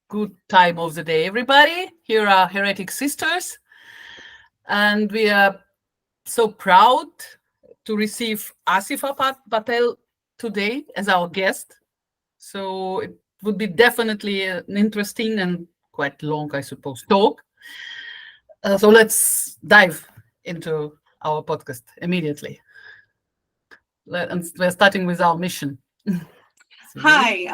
Good time of the day, everybody. Here are Heretic sisters, and we are so proud to receive Asifa Patel today as our guest. So it would be definitely an interesting and quite long, I suppose, talk. So let's dive into our podcast immediately. And we're starting with our mission. Hi,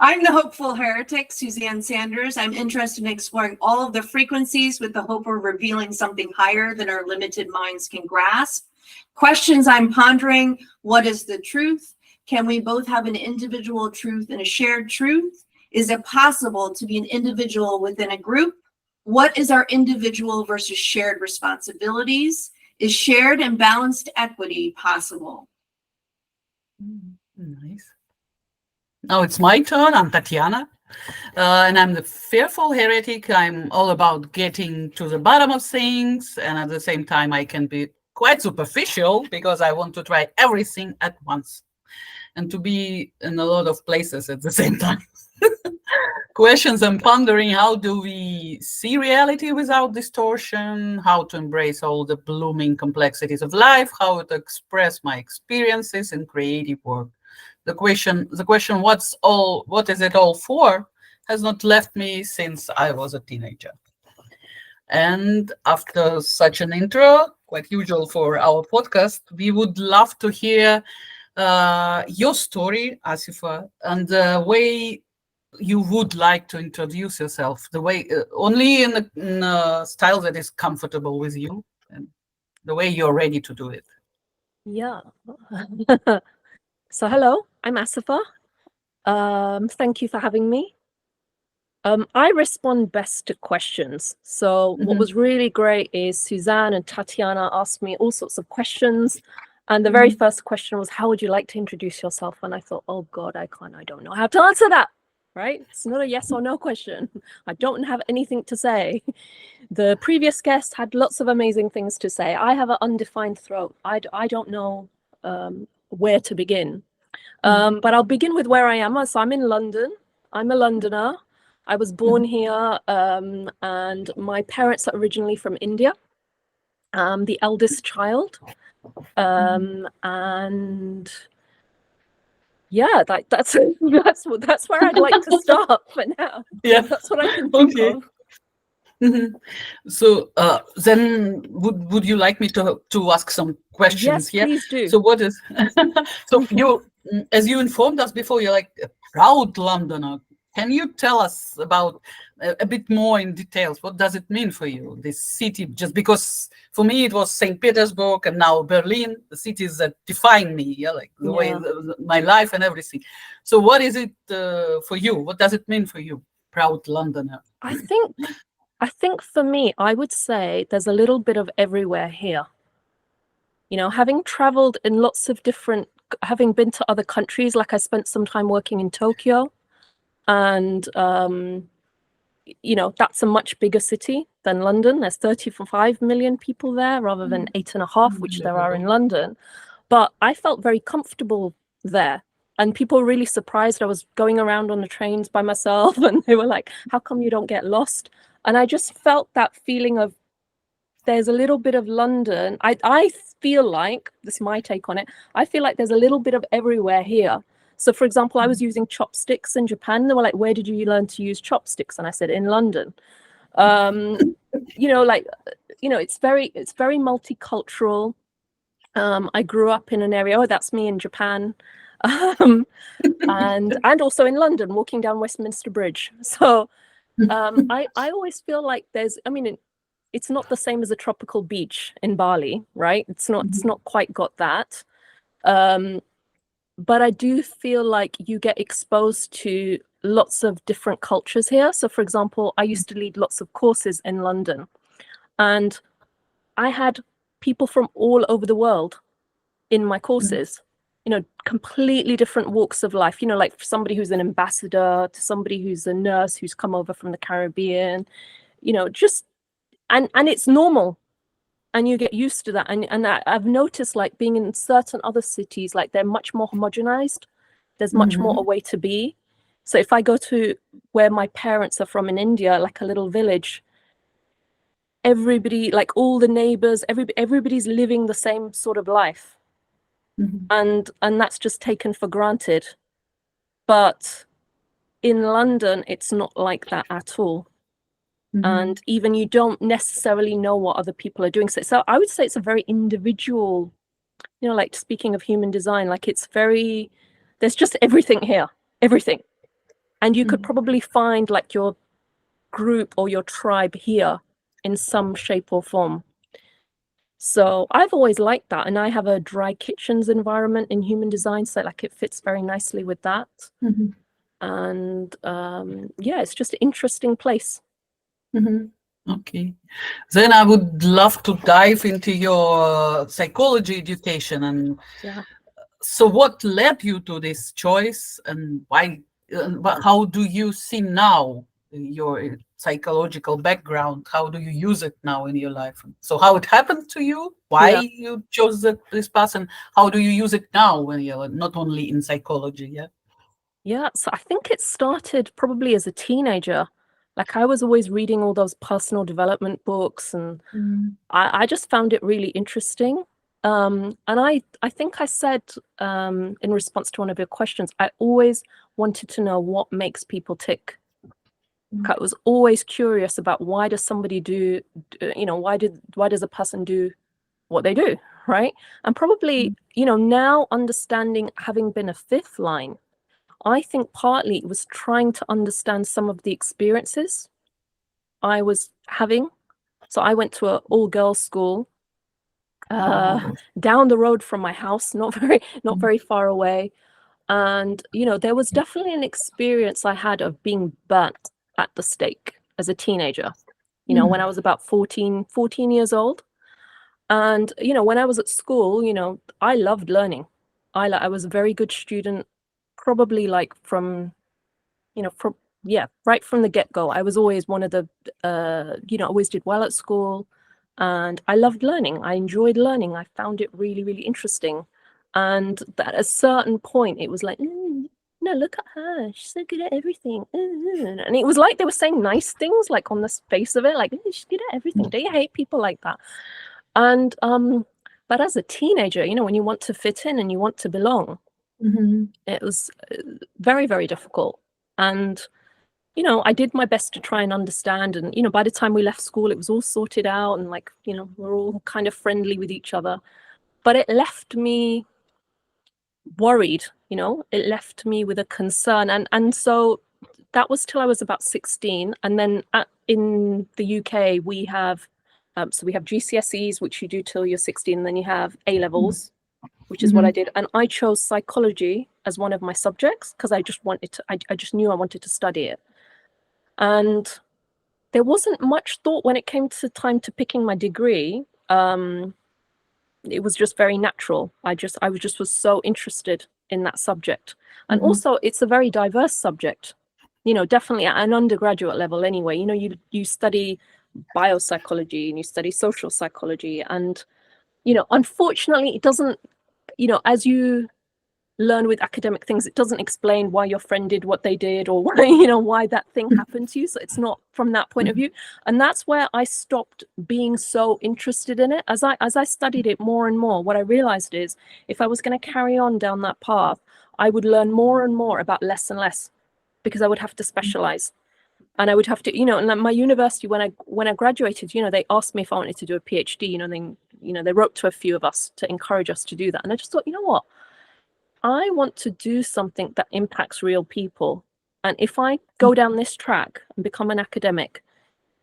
I'm the hopeful heretic, Suzanne Sanders. I'm interested in exploring all of the frequencies with the hope of revealing something higher than our limited minds can grasp. Questions I'm pondering: what is the truth? Can we both have an individual truth and a shared truth? Is it possible to be an individual within a group? What is our individual versus shared responsibilities? Is shared and balanced equity possible? Nice. Now it's my turn. I'm Tatiana, and I'm the fearful heretic. I'm all about getting to the bottom of things, and at the same time, I can be quite superficial because I want to try everything at once and to be in a lot of places at the same time. Questions I'm pondering: how do we see reality without distortion? How to embrace all the blooming complexities of life? How to express my experiences in creative work? The question, what is it all for, has not left me since I was a teenager. And after such an intro, quite usual for our podcast, we would love to hear your story, Asifa, and the way you would like to introduce yourself, the way only in a style that is comfortable with you and the way you're ready to do it. Yeah. So hello, I'm Asifa. Thank you for having me. I respond best to questions. So what was really great is Suzanne and Tatiana asked me all sorts of questions. And the very first question was, how would you like to introduce yourself? And I thought, oh God, I don't know how to answer that, right? It's not a yes or no question. I don't have anything to say. The previous guest had lots of amazing things to say. I have an undefined throat. I don't know where to begin. But I'll begin with where I am. So I'm in London. I'm a Londoner. I was born here, and my parents are originally from India. The eldest child. And yeah, that's where I'd like to start for now. Yeah, that's what I can think of. So then would you like me to ask some questions? Yes, please do. So what is so you, as you informed us before, you're like a proud Londoner. Can you tell us about a bit more in details? What does it mean for you, this city? Just because for me it was St. Petersburg and now Berlin, the cities that define me, like the way my life and everything. So what is it for you? What does it mean for you, proud Londoner? I think for me, I would say there's a little bit of everywhere here. You know, having traveled in lots of different, having been to other countries, like I spent some time working in Tokyo, and you know, that's a much bigger city than London. There's 35 million people there rather than 8.5, which there are in London. But I felt very comfortable there. And people were really surprised. I was going around on the trains by myself, and they were like, how come you don't get lost? And I just felt that feeling of, there's a little bit of London. I feel like, this is my take on it, I feel like there's a little bit of everywhere here. So for example, I was using chopsticks in Japan. They were like, where did you learn to use chopsticks? And I said, in London. You know, like, you know, it's very multicultural. I grew up in an area, that's me in Japan. And also in London, walking down Westminster Bridge. So I always feel like there's, I mean, it's not the same as a tropical beach in Bali, right? It's not quite got that. But I do feel like you get exposed to lots of different cultures here. So for example, I used to lead lots of courses in London, and I had people from all over the world in my courses, you know, completely different walks of life, you know, like somebody who's an ambassador to somebody who's a nurse who's come over from the Caribbean, you know, just, and it's normal. And you get used to that. And I've noticed, like, being in certain other cities, like they're much more homogenized. There's much more a way to be. So if I go to where my parents are from in India, like a little village, everybody, like all the neighbors, everybody's living the same sort of life. And that's just taken for granted. But in London, it's not like that at all. And even you don't necessarily know what other people are doing. So I would say it's a very individual, you know, like speaking of human design, like it's very, there's just everything here, everything. And you could probably find like your group or your tribe here in some shape or form. So I've always liked that. And I have a dry kitchens environment in human design. So like it fits very nicely with that. And yeah, it's just an interesting place. Okay. Then I would love to dive into your psychology education. And so what led you to this choice, and why, how do you see now your psychological background? How do you use it now in your life? So how it happened to you, why you chose this path, and how do you use it now when you're not only in psychology? Yeah, so I think it started probably as a teenager. Like I was always reading all those personal development books, and I just found it really interesting. And I think I said in response to one of your questions, I always wanted to know what makes people tick. I was always curious about why does somebody do, you know, why does a person do what they do, right? And probably, you know, now understanding, having been a fifth line, I think partly it was trying to understand some of the experiences I was having. So I went to an all-girls school down the road from my house, not very far away. And, you know, there was definitely an experience I had of being burnt at the stake as a teenager, you know, when I was about 14 years old. And, you know, when I was at school, you know, I loved learning. I was a very good student, probably like from, you know, right from the get-go. I was always one of the, you know, always did well at school, and I loved learning. I enjoyed learning. I found it really, really interesting. And at a certain point, it was like, no, look at her. She's so good at everything. And it was like they were saying nice things, like on the face of it, like, she's good at everything. Don't you hate people like that? And, but as a teenager, you know, when you want to fit in and you want to belong, it was very, very difficult. And, you know, I did my best to try and understand. And, you know, by the time we left school, it was all sorted out, and like, you know, we're all kind of friendly with each other. But it left me worried, you know, it left me with a concern. And so that was till I was about 16. And then in the UK, we have, so we have GCSEs, which you do till you're 16. And then you have A levels, which is what I did. And I chose psychology as one of my subjects because I just wanted to, I just knew I wanted to study it. And there wasn't much thought when it came to time to picking my degree. It was just very natural. I was so interested in that subject. And also it's a very diverse subject, you know, definitely at an undergraduate level anyway. You know, you study biopsychology and you study social psychology, and, you know, unfortunately it doesn't, you know, as you learn with academic things, it doesn't explain why your friend did what they did, or why, you know, why that thing happened to you. So it's not from that point of view. And that's where I stopped being so interested in it. As I studied it more and more, what I realized is if I was going to carry on down that path, I would learn more and more about less and less, because I would have to specialize. And I would have to, you know, and like my university, when I graduated, you know, they asked me if I wanted to do a PhD, you know, they wrote to a few of us to encourage us to do that. And I just thought, you know what? I want to do something that impacts real people. And if I go down this track and become an academic,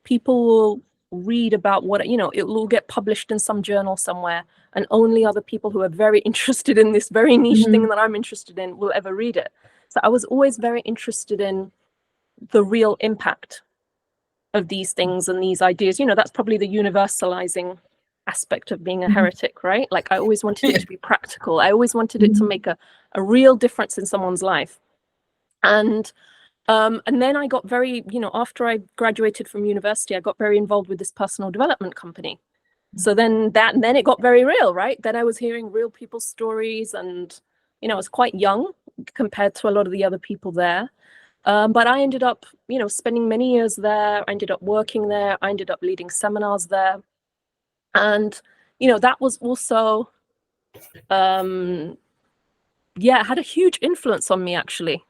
people will read about what, you know, it will get published in some journal somewhere, and only other people who are very interested in this very niche thing that I'm interested in will ever read it. So I was always very interested in the real impact of these things and these ideas. You know, that's probably the universalizing aspect of being a heretic, right? Like I always wanted it to be practical. I always wanted it to make a real difference in someone's life. And then I got very, you know, after I graduated from university, I got very involved with this personal development company. So then it got very real, right? Then I was hearing real people's stories, and, you know, I was quite young compared to a lot of the other people there. But I ended up, spending many years there. I ended up working there. I ended up leading seminars there. And, that was also, it had a huge influence on me, actually.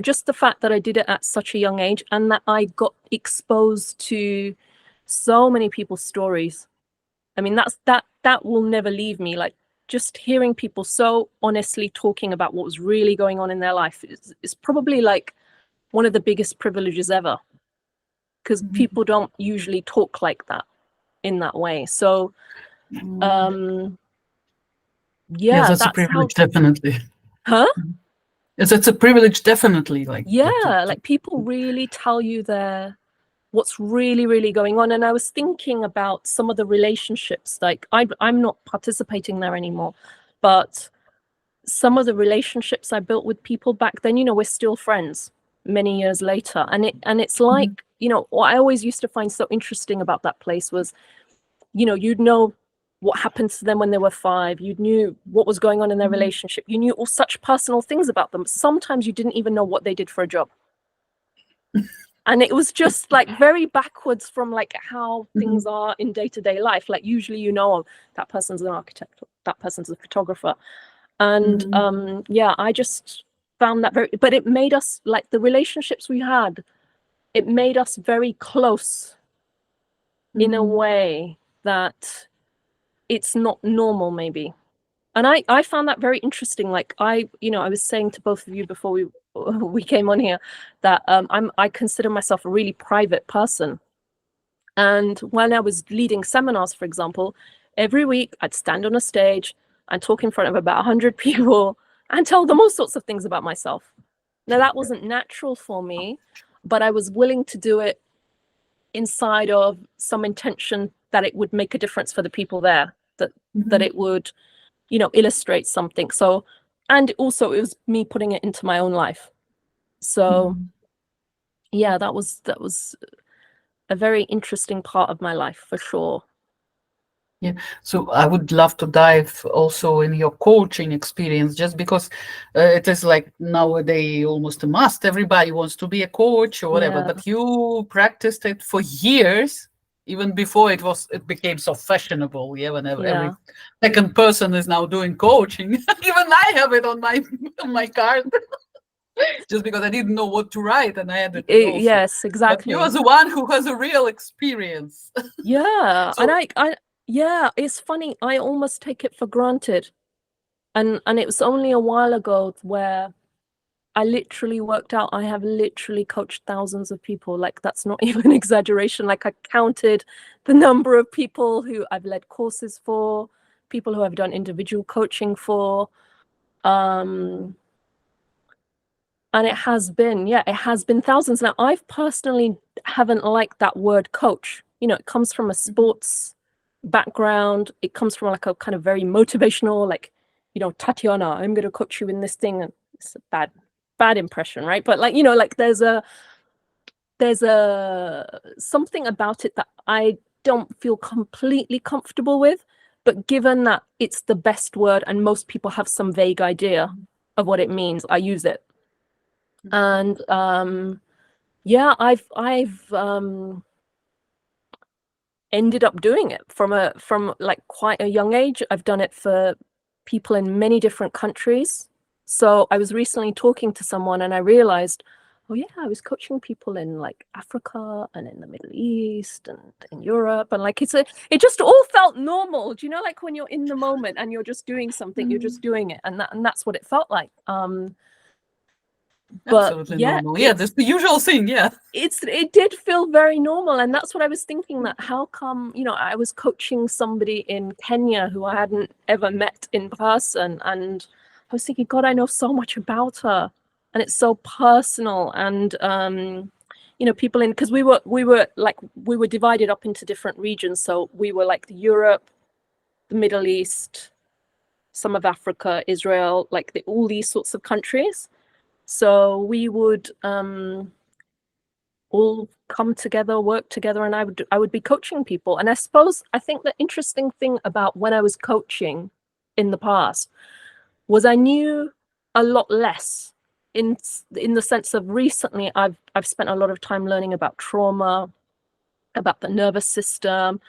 Just the fact that I did it at such a young age and that I got exposed to so many people's stories. I mean, that will never leave me. Like, just hearing people so honestly talking about what was really going on in their life is probably like one of the biggest privileges ever, because people don't usually talk like that in that way. So, Yes, that's a privilege, definitely. Huh? Yes, it's a privilege, definitely. Like, like people really tell you what's really, really going on. And I was thinking about some of the relationships, like I'm not participating there anymore, but some of the relationships I built with people back then, we're still friends many years later. And it's like, what I always used to find so interesting about that place was, you'd know what happened to them when they were 5. You knew what was going on in their relationship. You knew all such personal things about them. Sometimes you didn't even know what they did for a job. And it was just like very backwards from like how things are in day-to-day life. Like usually, that person's an architect, that person's a photographer. And I just found that but it made us, like, the relationships we had, it made us very close in a way that it's not normal, maybe. And I found that very interesting. Like I was saying to both of you before we came on here that I consider myself a really private person. And when I was leading seminars, for example, every week I'd stand on a stage and talk in front of about 100 people and tell them all sorts of things about myself. Now, that wasn't natural for me, but I was willing to do it inside of some intention that it would make a difference for the people there, that it would, illustrate something. So, and also it was me putting it into my own life. So, that was a very interesting part of my life, for sure. Yeah, so I would love to dive also in your coaching experience, just because it is like nowadays almost a must. Everybody wants to be a coach or whatever, but you practiced it for years, even before it became so fashionable. Yeah, whenever every second person is now doing coaching. Even I have it on my card. Just because I didn't know what to write, and I had it. Yes, exactly. But you are the one who has a real experience. Yeah, so, and it's funny. I almost take it for granted, and it was only a while ago where I literally worked out I have literally coached thousands of people. Like, that's not even an exaggeration. Like, I counted the number of people who I've led courses for, people who I've done individual coaching for. And it has been thousands. Now, I personally haven't liked that word coach. It comes from a sports background. It comes from like a kind of very motivational, like, Tatiana, I'm going to coach you in this thing. And it's a bad impression, right? But like, like there's a something about it that I don't feel completely comfortable with. But given that it's the best word and most people have some vague idea of what it means, I use it. And I've ended up doing it from like quite a young age. I've done it for people in many different countries. So I was recently talking to someone and I realized, oh yeah, I was coaching people in like Africa and in the Middle East and in Europe, and like it just all felt normal. Do you know, like when you're in the moment and you're just doing something, you're just doing it, and that's what it felt like. But absolutely normal. Yeah, that's the usual thing. Yeah, it did feel very normal, and that's what I was thinking. That how come, I was coaching somebody in Kenya who I hadn't ever met in person, and I was thinking, God, I know so much about her, and it's so personal. And people in, because we were divided up into different regions, so we were like Europe, the Middle East, some of Africa, Israel, like all these sorts of countries. So we would all come together, work together, and I would be coaching people. And I think the interesting thing about when I was coaching in the past was I knew a lot less in the sense of recently I've spent a lot of time learning about trauma, about the nervous system.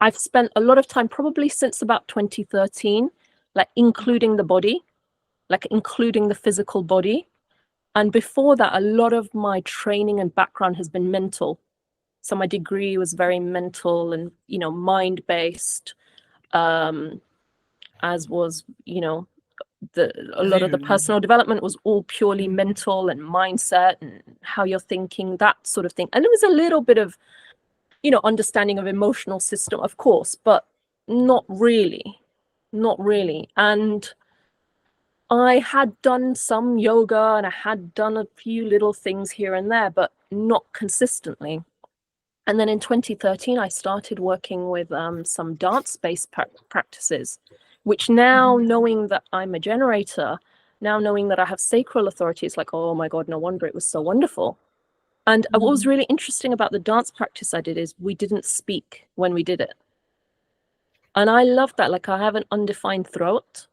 I've spent a lot of time, probably since about 2013, like including the body, like including the physical body. And before that, a lot of my training and background has been mental. So my degree was very mental and, you know, mind-based, as was, you know, a lot of the personal development was all purely mental and mindset and how you're thinking, that sort of thing. And there was a little bit of, you know, understanding of emotional system, of course, but not really. And I had done some yoga and I had done a few little things here and there, but not consistently. And then in 2013, I started working with some dance-based practices, which now, knowing that I'm a generator, now knowing that I have sacral authority, it's like, oh my God, no wonder it was so wonderful. And what was really interesting about the dance practice I did is we didn't speak when we did it. And I loved that. Like, I have an undefined throat.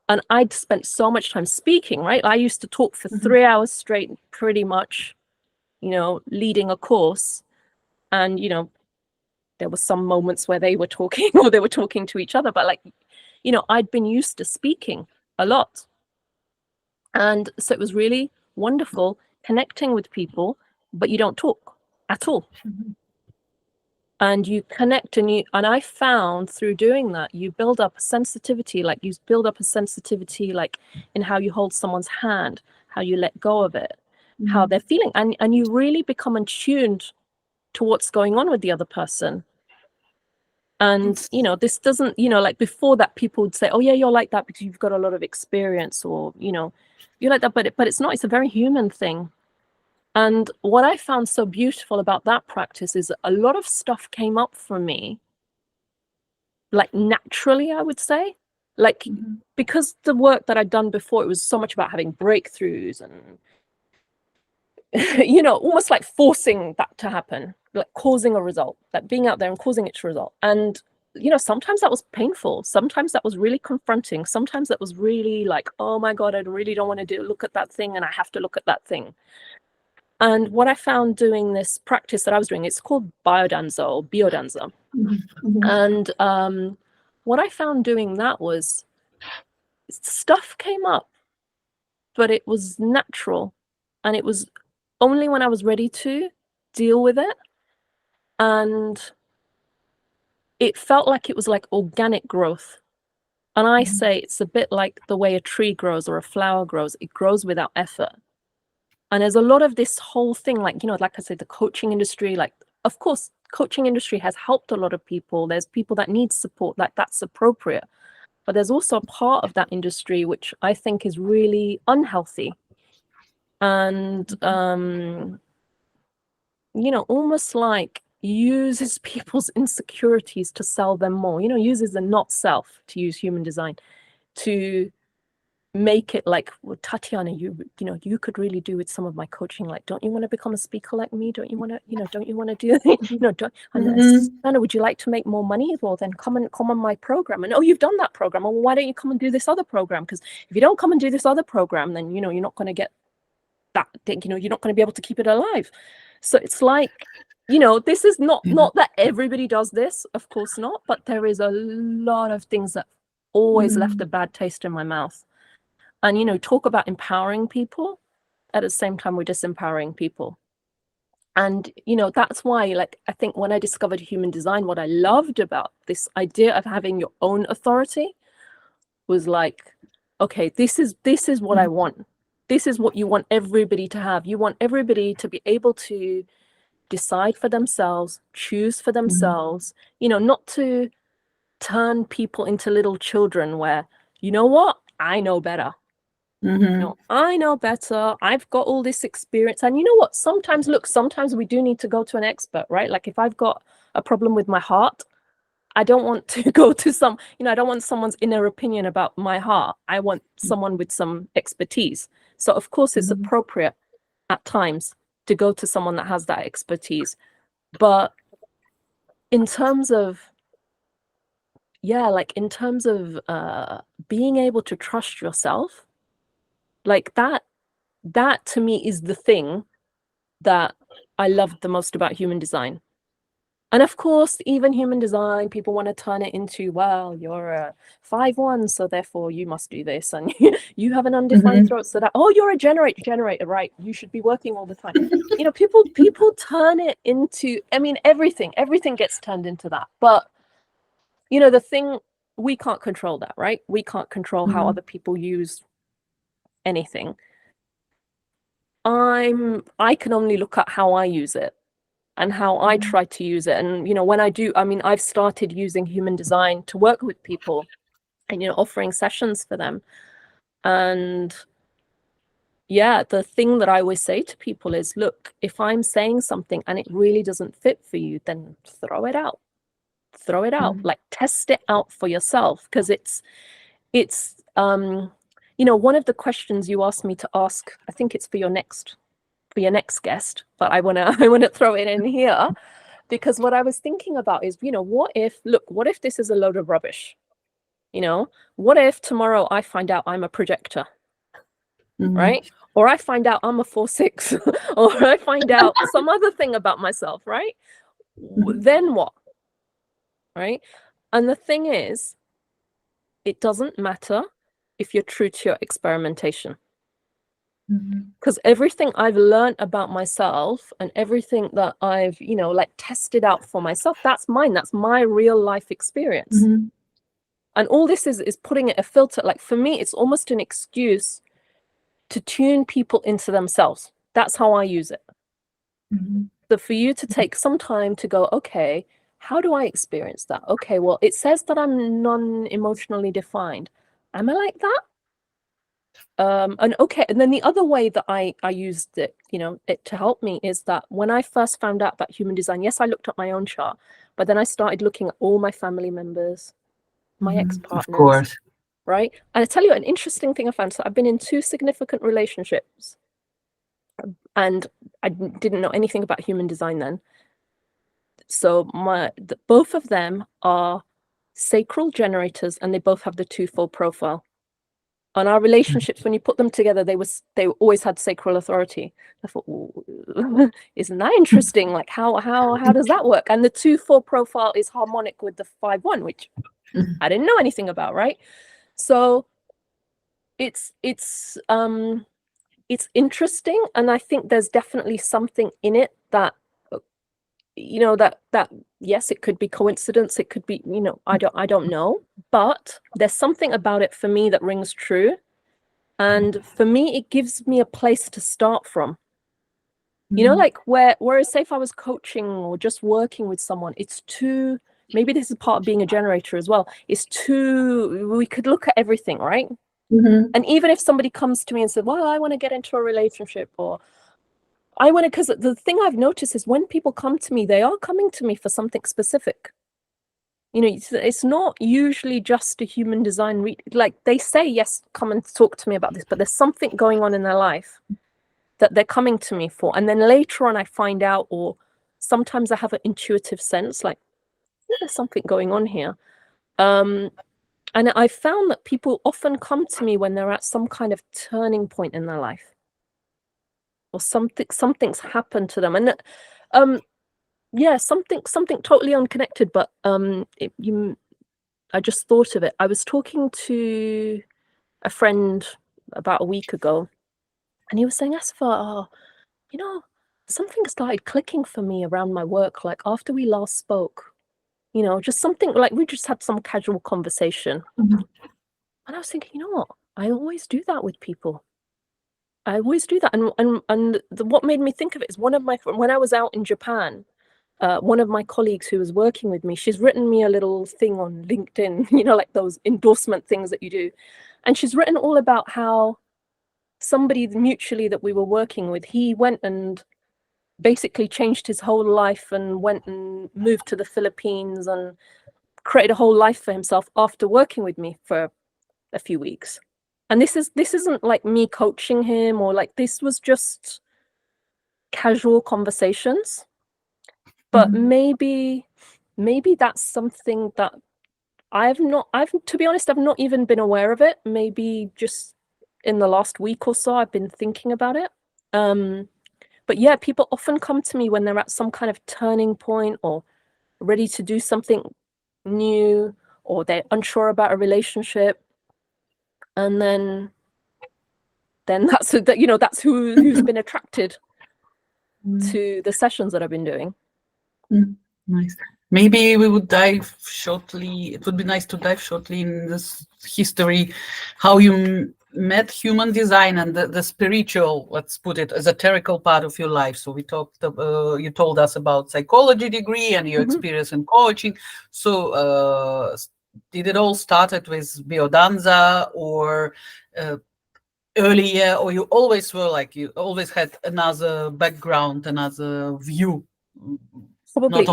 And I'd spent so much time speaking, right? I used to talk for 3 hours straight, pretty much, you know, leading a course. And, you know, there were some moments where they were talking or they were talking to each other. But like, you know, I'd been used to speaking a lot. And so it was really wonderful connecting with people, but you don't talk at all. And you connect and I found through doing that, you build up a sensitivity, like in how you hold someone's hand, how you let go of it, how they're feeling. And you really become attuned to what's going on with the other person. And, you know, this doesn't, you know, like before that, people would say, oh yeah, you're like that because you've got a lot of experience, or, you know, you're like that, but it's not, it's a very human thing. And what I found so beautiful about that practice is a lot of stuff came up for me, like naturally, I would say, like, because the work that I'd done before, it was so much about having breakthroughs and, you know, almost like forcing that to happen, like causing a result, like being out there and causing it to result. And, you know, sometimes that was painful. Sometimes that was really confronting. Sometimes that was really like, oh my God, I really don't want to look at that thing, and I have to look at that thing. And what I found doing this practice that I was doing, it's called biodanza or biodanza. And what I found doing that was stuff came up, but it was natural. And it was only when I was ready to deal with it. And it felt like it was like organic growth. And I say it's a bit like the way a tree grows or a flower grows. It grows without effort. And there's a lot of this whole thing, like, you know, like I said, the coaching industry, like, of course, coaching industry has helped a lot of people. There's people that need support, like that's appropriate. But there's also a part of that industry which I think is really unhealthy. And, you know, almost like uses people's insecurities to sell them more, you know, uses the not self, to use human design, to make it like, well, Tatiana, you know, you could really do with some of my coaching. Like, don't you want to become a speaker like me? Don't you want to, you know, don't you want to do, you know, Susanna, would you like to make more money? Well, then come on my program. And, oh, you've done that program. Well, why don't you come and do this other program? Because if you don't come and do this other program, then, you know, you're not going to get that thing, you know, you're not going to be able to keep it alive. So it's like, you know, this is not that everybody does this, of course not, but there is a lot of things that always left a bad taste in my mouth. And, you know, talk about empowering people, at the same time we're disempowering people. And, you know, that's why, like, I think when I discovered human design, what I loved about this idea of having your own authority was like, okay, this is what I want. This is what you want everybody to have. You want everybody to be able to decide for themselves, choose for themselves, you know, not to turn people into little children where, you know what, I know better. You know, I know better. I've got all this experience. And you know what? Sometimes we do need to go to an expert, right? Like if I've got a problem with my heart, I don't want to go to I don't want someone's inner opinion about my heart. I want someone with some expertise. So of course it's appropriate at times to go to someone that has that expertise. But in terms of, being able to trust yourself, like that that to me is the thing that I loved the most about human design. And of course, even human design, people want to turn it into, well, you're a 5-1, so therefore you must do this, and you have an undefined throat, so that, oh, you're a generator, right? You should be working all the time. You know, people turn it into, I mean, everything gets turned into that. But you know, the thing, we can't control that, right? We can't control how other people use anything. I can only look at how I use it and how I try to use it. And, you know, when I do, I mean, I've started using human design to work with people and, you know, offering sessions for them. And yeah, the thing that I always say to people is, look, if I'm saying something and it really doesn't fit for you, then throw it out. Throw it out, like test it out for yourself. Because it's you know, one of the questions you asked me to ask, I think it's for your next guest, but I want to throw it in here, because what I was thinking about is, you know, what if this is a load of rubbish? You know, what if tomorrow I find out I'm a projector, right? Or I find out I'm a 4/6, or I find out some other thing about myself, right? Then what? Right? And the thing is, it doesn't matter if you're true to your experimentation. Because everything I've learned about myself and everything that I've, you know, like tested out for myself, that's mine. That's my real life experience. And all this is putting it a filter. Like for me, it's almost an excuse to tune people into themselves. That's how I use it. So for you to take some time to go, okay, how do I experience that? Okay, well, it says that I'm non-emotionally defined. Am I like that? And okay, and then the other way that I used it, you know, it to help me is that when I first found out about human design, yes, I looked at my own chart, but then I started looking at all my family members, my ex-partners, of course, right? And I tell you an interesting thing I found. So I've been in 2 significant relationships, and I didn't know anything about human design then. So both of them are sacral generators, and they both have the 2-fold profile. On our relationships, when you put them together, they always had sacral authority. I thought, isn't that interesting? Like how does that work? And the 2-4 profile is harmonic with the 5-1, which I didn't know anything about, right? So it's interesting, and I think there's definitely something in it that, you know, that yes, it could be coincidence, it could be, you know, I don't know, but there's something about it for me that rings true. And for me, it gives me a place to start from. You know, like whereas say if I was coaching or just working with someone, it's too, maybe this is part of being a generator as well, it's too, we could look at everything, right? And even if somebody comes to me and said, well, I want to get into a relationship, or I want to, because the thing I've noticed is when people come to me, they are coming to me for something specific. You know, it's not usually just a human design like they say, yes, come and talk to me about this, but there's something going on in their life that they're coming to me for. And then later on I find out, or sometimes I have an intuitive sense, like, yeah, there's something going on here. And I found that people often come to me when they're at some kind of turning point in their life, or something's happened to them. And yeah, something totally unconnected, but I just thought of it. I was talking to a friend about a week ago, and he was saying, Asifa, you know, something started clicking for me around my work, like after we last spoke, you know, just something like we just had some casual conversation. And I was thinking, you know what? I always do that with people. I always do that. And what made me think of it is when I was out in Japan, one of my colleagues who was working with me, she's written me a little thing on LinkedIn, you know, like those endorsement things that you do. And she's written all about how somebody mutually that we were working with, he went and basically changed his whole life and went and moved to the Philippines and created a whole life for himself after working with me for a few weeks. And this isn't like me coaching him, or like, this was just casual conversations. But maybe that's something that to be honest, I've not even been aware of it. Maybe just in the last week or so. I've been thinking about it. But yeah, people often come to me when they're at some kind of turning point or ready to do something new, or they're unsure about a relationship. And then that's that's who's been attracted to the sessions that I've been doing. Nice. Maybe we would dive shortly. It would be nice to dive shortly in this history, how you met human design and the spiritual, let's put it, esoterical part of your life. So we talked. You told us about psychology degree and your experience in coaching. So did it all started with biodanza or earlier, or you always were like you always had another background, another view? Probably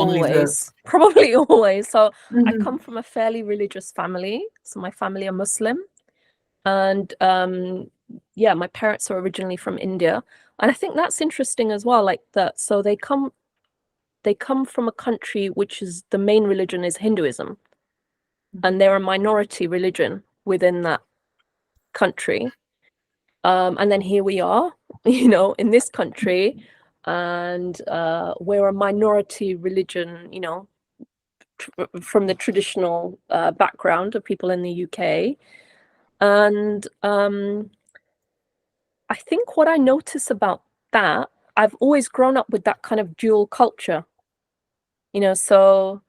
always. So I come from a fairly religious family. So my family are Muslim, and yeah, my parents are originally from India, and I think that's interesting as well. Like that, so they come from a country which is the main religion is Hinduism, and they're a minority religion within that country. And then here we are, in this country. And we're a minority religion, from the traditional background of people in the UK. And I think what I notice about that, I've always grown up with that kind of dual culture, so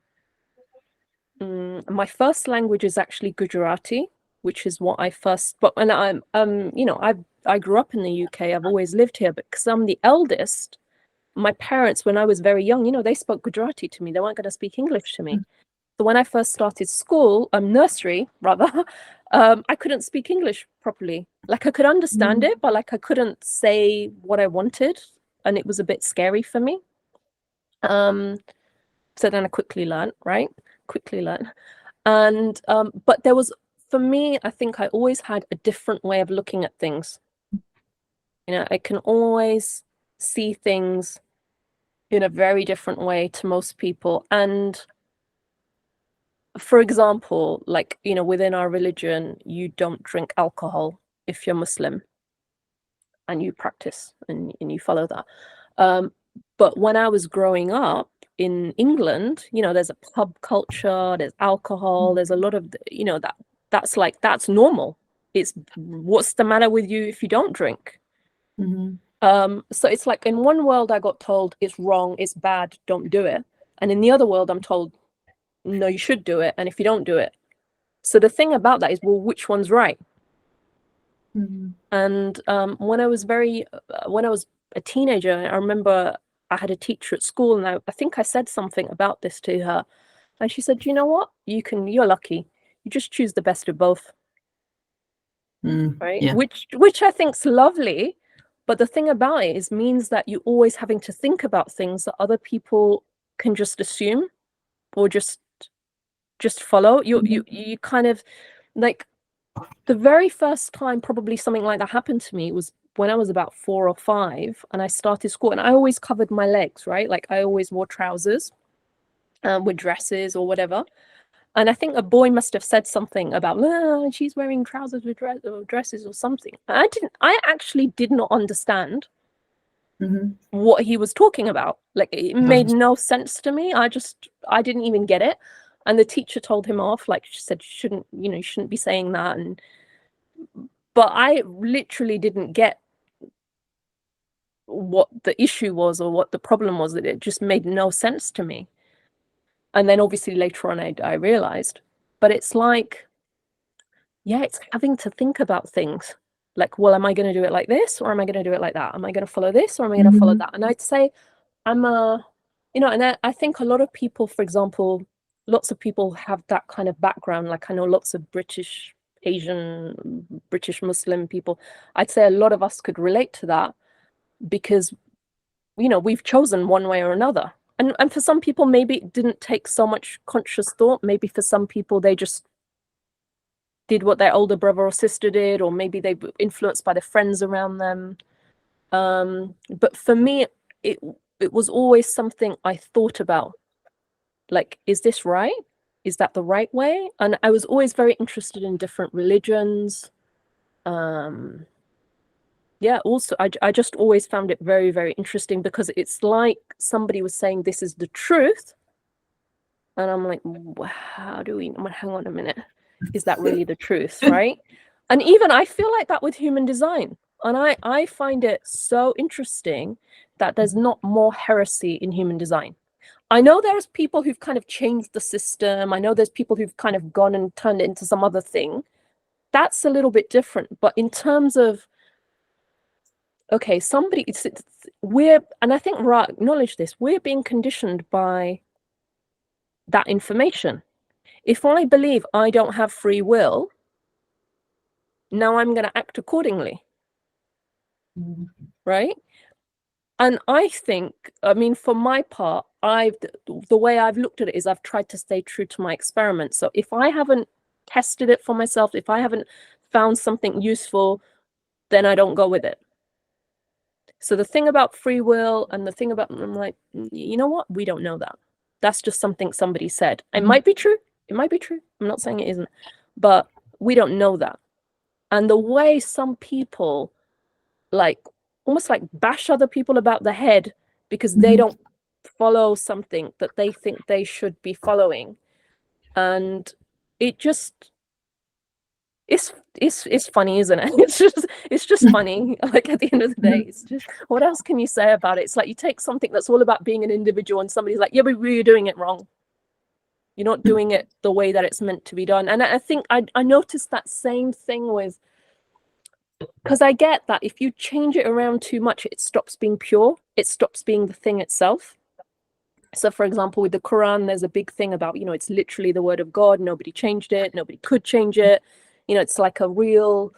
my first language is actually Gujarati, which is what I first, but when I grew up in the UK, I've always lived here, but because I'm the eldest, my parents, when I was very young, they spoke Gujarati to me. They weren't going to speak English to me. So when I first started school, nursery rather, I couldn't speak English properly. Like I could understand it, but like I couldn't say what I wanted, and it was a bit scary for me. So then I quickly learned. And but there was, for me, I think I always had a different way of looking at things. I can always see things in a very different way to most people. And for example, like, within our religion, you don't drink alcohol if you're Muslim and you practice and you follow that. But when I was growing up in England, there's a pub culture, there's alcohol, there's a lot of, that's normal. It's what's the matter with you if you don't drink? So it's like in one world I got told it's wrong, it's bad, don't do it. And in the other world I'm told, no, you should do it. And if you don't do it. So the thing about that is, well, which one's right? And when I was a teenager, I remember I had a teacher at school, and I think I said something about this to her. And she said, you know what? You're lucky. You just choose the best of both. Right? Yeah. Which I think's lovely. But the thing about it means that you're always having to think about things that other people can just assume or just follow. You kind of, like, the very first time probably something like that happened to me was when I was about 4 or 5, and I started school, and I always covered my legs, right? Like I always wore trousers with dresses or whatever. And I think a boy must have said something about, she's wearing trousers with dresses or something. I actually did not understand what he was talking about. Like it made no sense to me. I didn't even get it. And the teacher told him off. Like she said, you shouldn't be saying that. But I literally didn't get what the issue was or what the problem was. That it just made no sense to me. And then obviously later on I realized. But it's like, yeah, it's having to think about things. Like, well, am I going to do it like this, or am I going to do it like that? Am I going to follow this, or am I going to follow that? And I'd say and I think a lot of people, for example, lots of people have that kind of background. Like I know lots of British, Asian, British Muslim people. I'd say a lot of us could relate to that because, we've chosen one way or another. And for some people, maybe it didn't take so much conscious thought. Maybe for some people, they just did what their older brother or sister did, or maybe they were influenced by the friends around them. But for me, it was always something I thought about. Like, is this right? Is that the right way? And I was always very interested in different religions. Yeah, also, I just always found it very, very interesting because it's like somebody was saying this is the truth. And I'm like, how do we, hang on a minute, is that really the truth, right? And even I feel like that with human design. And I find it so interesting that there's not more heresy in human design. I know there's people who've kind of changed the system. I know there's people who've kind of gone and turned it into some other thing. That's a little bit different. But in terms of, okay, and I think Ra acknowledged this, we're being conditioned by that information. If I believe I don't have free will, now I'm going to act accordingly, right? And I think, I mean, for my part, the way I've looked at it is I've tried to stay true to my experiment. So if I haven't tested it for myself, if I haven't found something useful, then I don't go with it. So the thing about free will and the thing about, I'm like, you know what? We don't know that. That's just something somebody said. It might be true. It might be true. I'm not saying it isn't, but we don't know that. And the way some people like almost like bash other people about the head because they don't follow something that they think they should be following. And it just, it's funny, isn't it? It's just funny. Like at the end of the day, it's just, what else can you say about it? It's like you take something that's all about being an individual and somebody's like, yeah, but you're doing it wrong. You're not doing it the way that it's meant to be done. And I think I noticed that same thing with, because I get that if you change it around too much, it stops being pure. It stops being the thing itself. So for example, with the Quran, there's a big thing about, it's literally the word of God. Nobody changed it. Nobody could change it. It's like a real,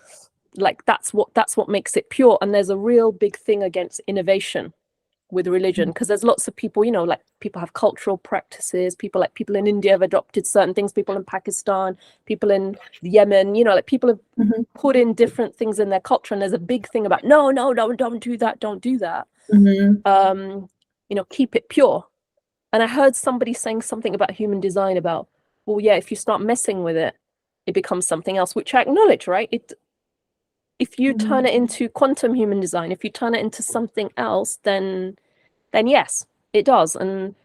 like that's what makes it pure. And there's a real big thing against innovation with religion, because there's lots of people, like people have cultural practices, people in India have adopted certain things, people in Pakistan, people in Yemen, like people have put in different things in their culture, and there's a big thing about no, don't do that. Keep it pure. And I heard somebody saying something about human design about, well, yeah, if you start messing with it, it becomes something else, which I acknowledge, right? If you turn it into quantum human design, if you turn it into something else, then yes, it does. And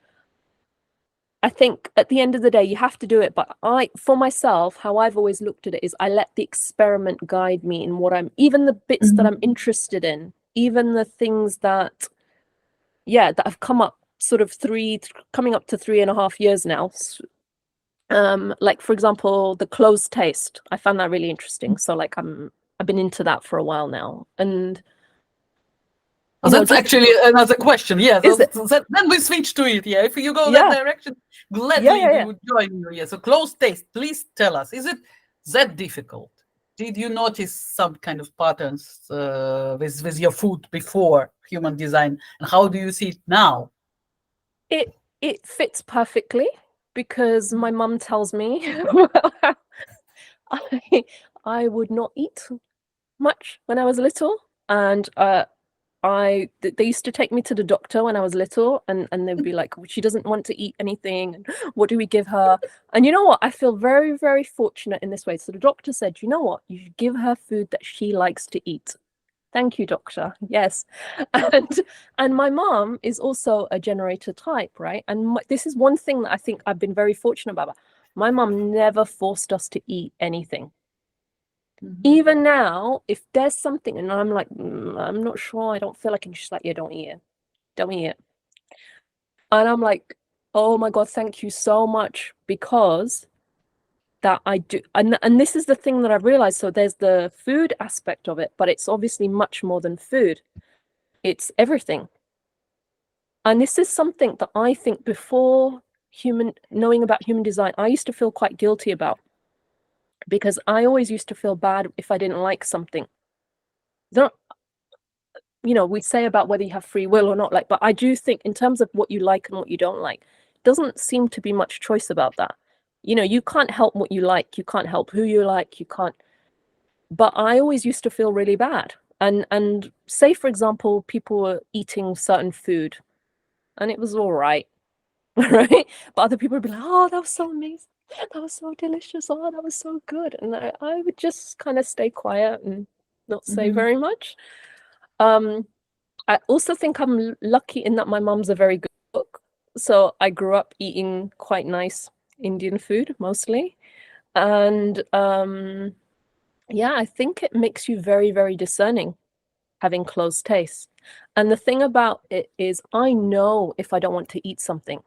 I think at the end of the day, you have to do it. But for myself, how I've always looked at it is I let the experiment guide me in what even the bits that I'm interested in, even the things that have come up sort of coming up to 3.5 years now. Like for example, the closed taste, I found that really interesting. So like I've been into that for a while now. And that's actually another question. Yeah, then we switch to it. Yeah, if you go that direction, gladly we would join you. Yeah, so closed taste. Please tell us, is it that difficult? Did you notice some kind of patterns with your food before human design, and how do you see it now? It fits perfectly because my mum tells me I would not eat much when I was little, and they used to take me to the doctor when I was little, and they'd be like, she doesn't want to eat anything, and what do we give her? And you know what, I feel very, very fortunate in this way. So the doctor said, you know what, you should give her food that she likes to eat. Thank you, doctor. Yes. And my mom is also a generator type, right? And this is one thing that I think I've been very fortunate about. My mom never forced us to eat anything. Even now, if there's something and I'm like, I'm not sure, I don't feel like it, she's like, yeah, don't eat it. Don't eat it. And I'm like, oh my God, thank you so much, because that I do. And this is the thing that I've realized. So there's the food aspect of it, but it's obviously much more than food. It's everything. And this is something that I think before knowing about human design, I used to feel quite guilty about, because I always used to feel bad if I didn't like something. We say about whether you have free will or not, but I do think in terms of what you like and what you don't like, doesn't seem to be much choice about that. You can't help what you like, you can't help who you like, you can't. But I always used to feel really bad. And say, for example, people were eating certain food and it was all right, right? But other people would be like, oh, that was so amazing. that was so delicious. Oh, that was so good. And I would just kind of stay quiet and not say very much. I also think I'm lucky in that my mom's a very good cook. So I grew up eating quite nice Indian food mostly. And yeah, I think it makes you very, very discerning, having closed tastes. And the thing about it is I know if I don't want to eat something.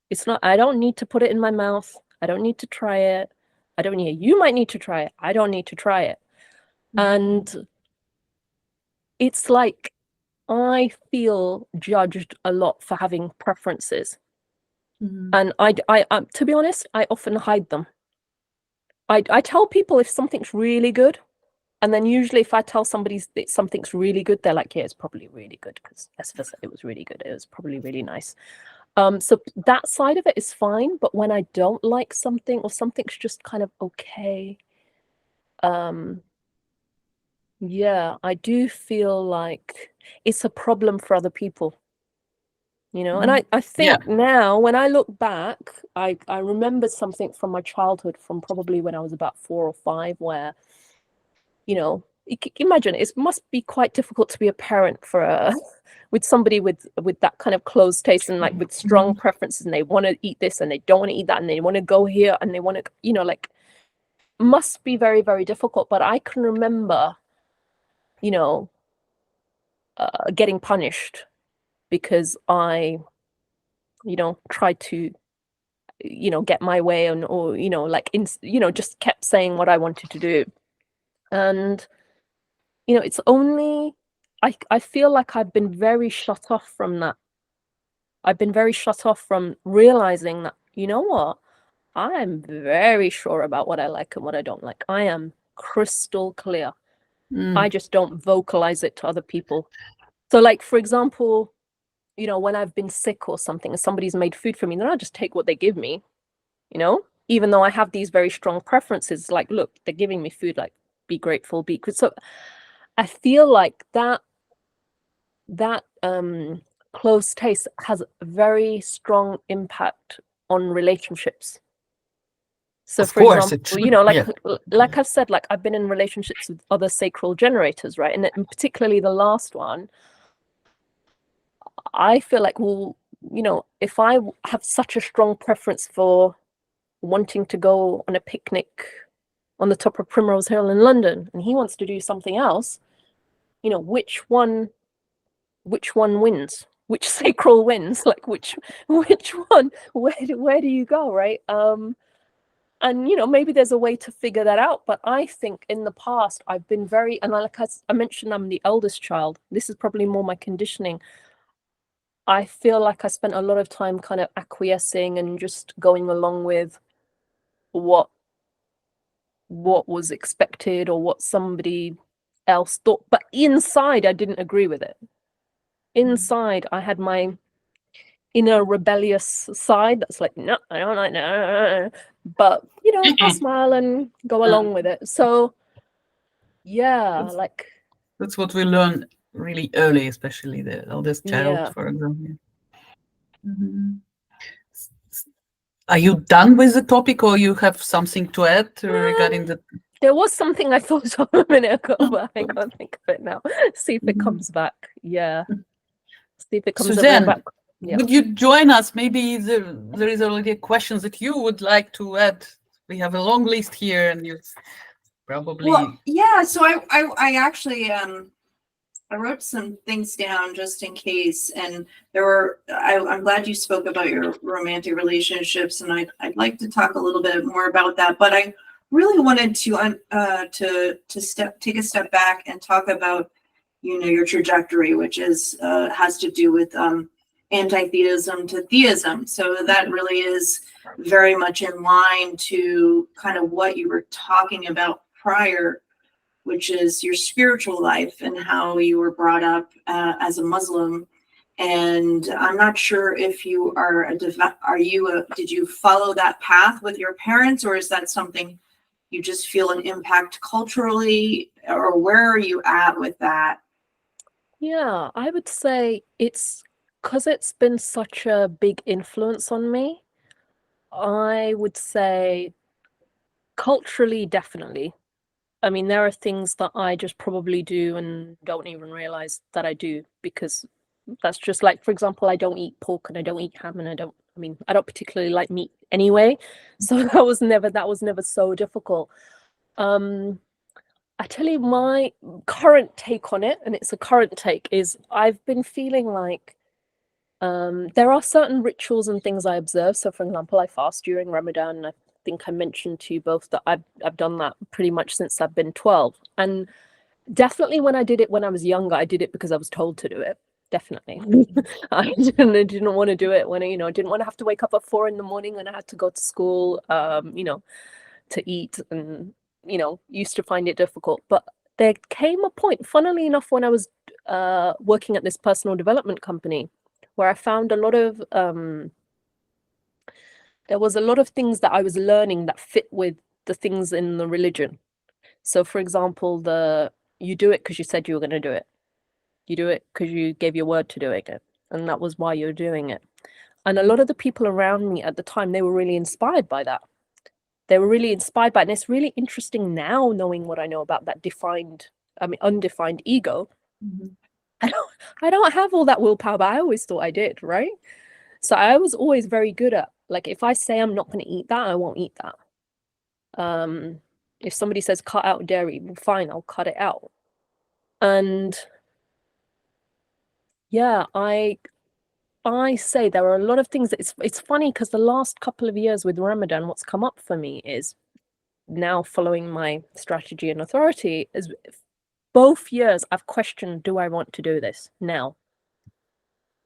It's not, I don't need to put it in my mouth. I don't need to try it. I don't need, you might need to try it. I don't need to try it. And it's like I feel judged a lot for having preferences. And I, to be honest, I often hide them. I tell people if something's really good, and then usually if I tell somebody that something's really good, they're like, yeah, it's probably really good because Asifa said it was really good. It was probably really nice. So that side of it is fine, but when I don't like something or something's just kind of okay, yeah, I do feel like it's a problem for other people, you know. And I think now when I look back, I remembered something from my childhood, from probably when I was about 4 or 5, where, you know, imagine it must be quite difficult to be a parent for with somebody with that kind of closed taste and like with strong preferences, and they want to eat this and they don't want to eat that, and they want to go here and they want to, you know, like, must be very, very difficult. But I can remember, you know, getting punished because I, you know, tried to, you know, get my way, and or, you know, like, you know, just kept saying what I wanted to do. And, you know, it's only, I feel like I've been very shut off from that. I've been very shut off from realizing that, you know what, I am very sure about what I like and what I don't like. I am crystal clear. I just don't vocalize it to other people. So, like, for example, you know, when I've been sick or something and somebody's made food for me, then I just take what they give me, you know, even though I have these very strong preferences. Like, look, they're giving me food, like, be grateful, be good. So I feel like that close taste has a very strong impact on relationships. So, of for course, example, you know, like I've said, like, I've been in relationships with other sacral generators, right? And particularly the last one, I feel like, well, you know, if I have such a strong preference for wanting to go on a picnic on the top of Primrose Hill in London, and he wants to do something else, you know, which one wins? Which sacral wins? Like, which one? Where do you go, right? And, you know, maybe there's a way to figure that out. But I think in the past I've been very, and like I mentioned, I'm the eldest child. This is probably more my conditioning. I feel like I spent a lot of time kind of acquiescing and just going along with what was expected or what somebody else thought. But inside, I didn't agree with it. Inside, I had my inner rebellious side that's like, no, I don't like that. But, you know, I smile and go along with it. So, yeah, like, that's what we learn really early, especially the eldest child, yeah. for example. Are you done with the topic, or you have something to add regarding the? There was something I thought of a minute ago, but I can't think of it now. See if it comes back. Yeah. See if it comes back. Yeah. Would you join us? Maybe there is already a question that you would like to add. We have a long list here, and you probably. Well, yeah. So I actually I wrote some things down just in case, and I'm glad you spoke about your romantic relationships, and I'd like to talk a little bit more about that. But I really wanted to take a step back and talk about, you know, your trajectory, which is has to do with anti-theism to theism. So that really is very much in line to kind of what you were talking about prior, which is your spiritual life and how you were brought up as a Muslim. And I'm not sure if you are did you follow that path with your parents, or is that something you just feel an impact culturally, or where are you at with that? Yeah, I would say it's because it's been such a big influence on me. I would say culturally, definitely. I mean, there are things that I just probably do and don't even realize that I do, because that's just like, for example, I don't eat pork and I don't eat ham, and I don't particularly like meat anyway. So that was never so difficult. I tell you, my current take on it, and it's a current take, is I've been feeling like there are certain rituals and things I observe. So, for example, I fast during Ramadan, and I think I mentioned to you both that I've done that pretty much since I've been 12. And definitely when I did it when I was younger, I did it because I was told to do it. Definitely. I didn't want to do it when I didn't want to have to wake up at 4 in the morning when I had to go to school, to eat, and used to find it difficult. But there came a point, funnily enough, when I was working at this personal development company, where I found a lot of there was a lot of things that I was learning that fit with the things in the religion. So, for example, you do it because you said you were going to do it. You do it because you gave your word to doing it, and that was why you're doing it. And a lot of the people around me at the time, they were really inspired by that. They were really inspired by it. And it's really interesting now, knowing what I know about that undefined ego. Mm-hmm. I don't have all that willpower, but I always thought I did, right? So I was always very good at, like, if I say I'm not going to eat that, I won't eat that. If somebody says cut out dairy, well, fine, I'll cut it out. And yeah, I say there are a lot of things that it's funny, because the last couple of years with Ramadan, what's come up for me is, now following my strategy and authority, is both years I've questioned, do I want to do this now?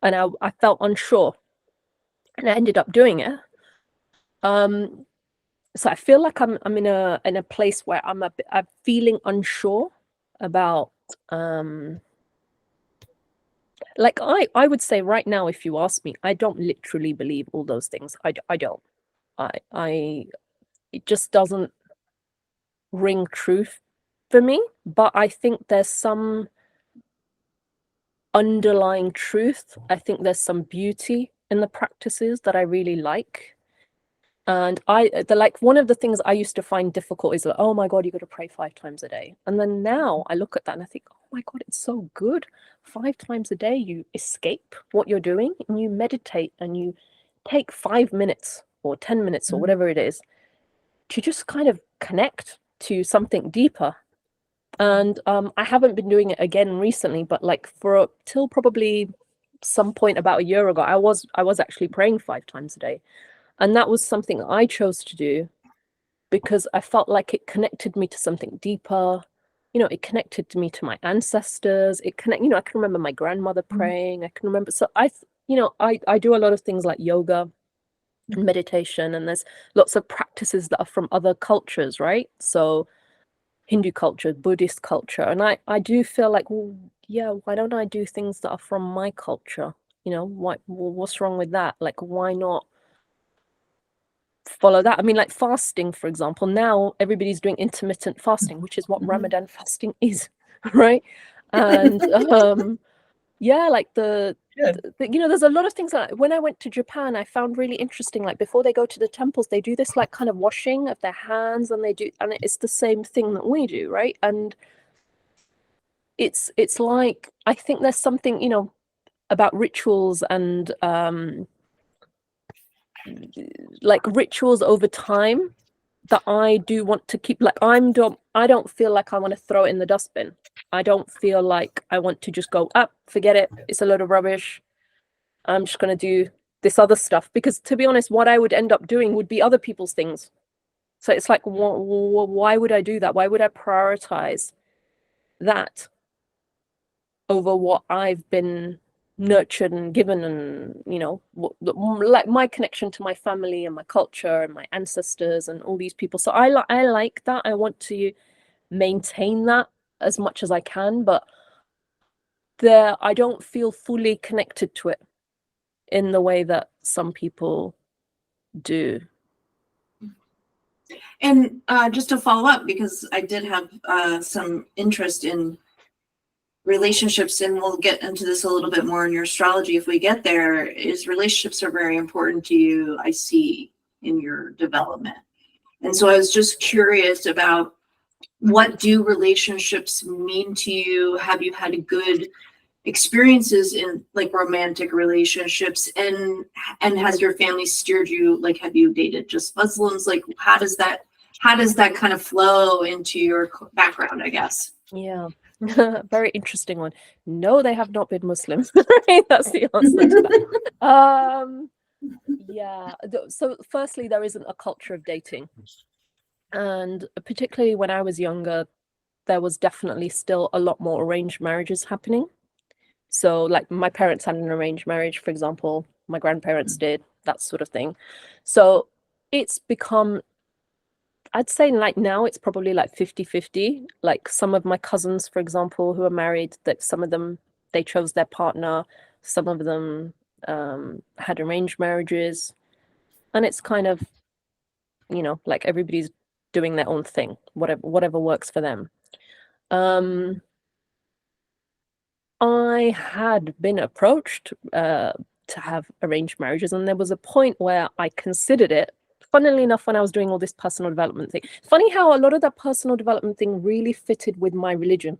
And I felt unsure, and I ended up doing it. So I feel like I'm in a place where I'm feeling unsure about like I would say right now, if you ask me, I don't literally believe all those things. I don't. It just doesn't ring truth for me. But I think there's some underlying truth. I think there's some beauty in the practices that I really like. And one of the things I used to find difficult is like, oh my God, you got to pray 5 times a day. And then now I look at that and I think, oh my God, it's so good. 5 times a day, you escape what you're doing and you meditate, and you take 5 minutes or 10 minutes or whatever it is to just kind of connect to something deeper. And I haven't been doing it again recently, but like till probably some point about a year ago, I was actually praying 5 times a day. And that was something I chose to do because I felt like it connected me to something deeper. It connected me to my ancestors. I can remember my grandmother praying. I can remember. So I do a lot of things like yoga and meditation, and there's lots of practices that are from other cultures, right? So Hindu culture, Buddhist culture. And I do feel like, well, yeah, why don't I do things that are from my culture? What's wrong with that? Like, why not follow that? I mean, like fasting, for example, now everybody's doing intermittent fasting, which is what Ramadan fasting is, right? And like there's a lot of things that when I went to Japan, I found really interesting. Like before they go to the temples, they do this like kind of washing of their hands, and it's the same thing that we do, right? And it's like, I think there's something about rituals and like rituals over time that I do want to keep. Like I don't feel like I want to throw it in the dustbin. I don't feel like I want to just go up, forget it, it's a load of rubbish, I'm just going to do this other stuff. Because to be honest, what I would end up doing would be other people's things. So it's like, why would I do that? Why would I prioritize that over what I've been nurtured and given, and like my connection to my family and my culture and my ancestors and all these people. So I like that. I want to maintain that as much as I can, but I don't feel fully connected to it in the way that some people do. And just to follow up, because I did have some interest in relationships, and we'll get into this a little bit more in your astrology if we get there, is relationships are very important to you. I see in your development. And so I was just curious about, what do relationships mean to you? Have you had good experiences in like romantic relationships, and has your family steered you, like, have you dated just Muslims? Like, how does that kind of flow into your background, I guess? Yeah. Very interesting one. No, they have not been Muslims. That's the answer to that. Yeah. So firstly, there isn't a culture of dating. And particularly when I was younger, there was definitely still a lot more arranged marriages happening. So like my parents had an arranged marriage, for example, my grandparents did, that sort of thing. So it's become, I'd say like now it's probably like 50-50. Like some of my cousins, for example, who are married, that some of them, they chose their partner. Some of them had arranged marriages. And it's kind of, like everybody's doing their own thing, whatever works for them. I had been approached to have arranged marriages, and there was a point where I considered it. Funnily enough, when I was doing all this personal development thing, funny how a lot of that personal development thing really fitted with my religion.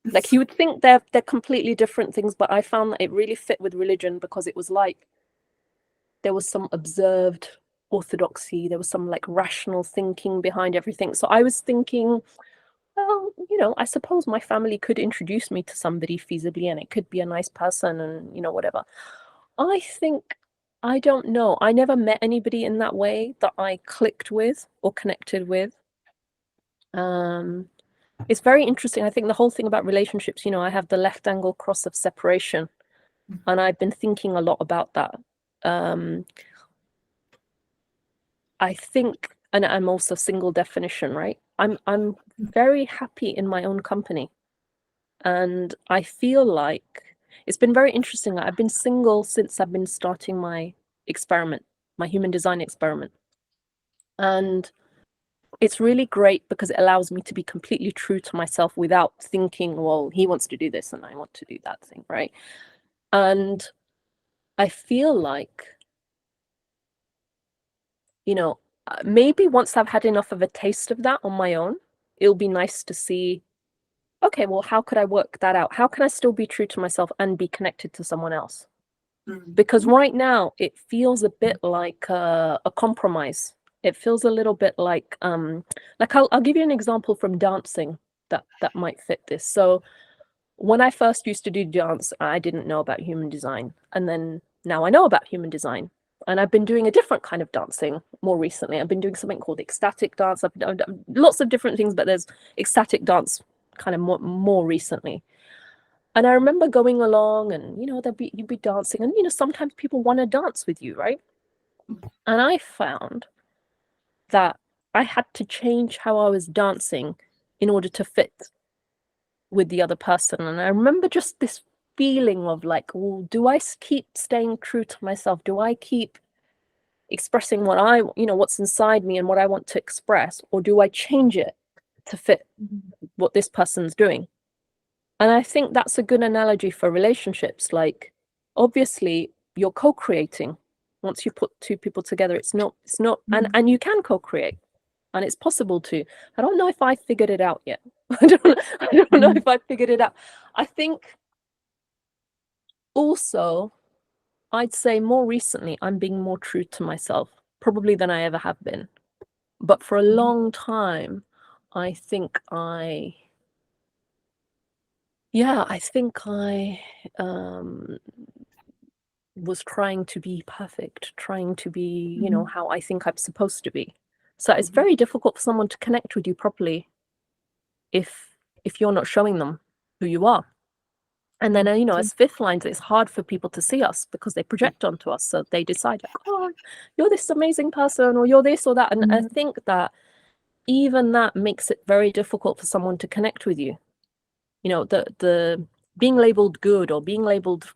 Like you would think they're completely different things, but I found that it really fit with religion because it was like there was some observed orthodoxy, there was some like rational thinking behind everything. So I was thinking, well, I suppose my family could introduce me to somebody feasibly, and it could be a nice person, and whatever. I don't know. I never met anybody in that way that I clicked with or connected with. It's very interesting. I think the whole thing about relationships, I have the left angle cross of separation, and I've been thinking a lot about that. I think, and I'm also single definition, right? I'm very happy in my own company, and I feel like it's been very interesting. I've been single since I've been starting my experiment, my human design experiment, and it's really great because it allows me to be completely true to myself without thinking, well, he wants to do this and I want to do that thing, right? And I feel like, maybe once I've had enough of a taste of that on my own, it'll be nice to see, okay, well, how could I work that out? How can I still be true to myself and be connected to someone else? Because right now it feels a bit like a compromise. It feels a little bit like I'll give you an example from dancing that might fit this. So when I first used to do dance, I didn't know about human design, and then now I know about human design. And I've been doing a different kind of dancing more recently. I've been doing something called ecstatic dance. I've done lots of different things, but there's ecstatic dance kind of more recently. And I remember going along and, you'd be dancing, and, sometimes people want to dance with you, right? And I found that I had to change how I was dancing in order to fit with the other person. And I remember just this feeling of like, well, do I keep staying true to myself? Do I keep expressing what's inside me and what I want to express, or do I change it to fit what this person's doing? And I think that's a good analogy for relationships. Like, obviously you're co-creating. Once you put two people together, it's not and you can co-create, and it's possible to. I don't know if I figured it out yet. I don't know if I figured it out. I think also, I'd say more recently, I'm being more true to myself, probably than I ever have been. But for a long time, I think I was trying to be perfect, trying to be, how I think I'm supposed to be. So it's very difficult for someone to connect with you properly if you're not showing them who you are. And then, as fifth lines, it's hard for people to see us because they project onto us. So they decide, like, oh, you're this amazing person, or you're this or that. And I think that even that makes it very difficult for someone to connect with you. The being labeled good or being labeled,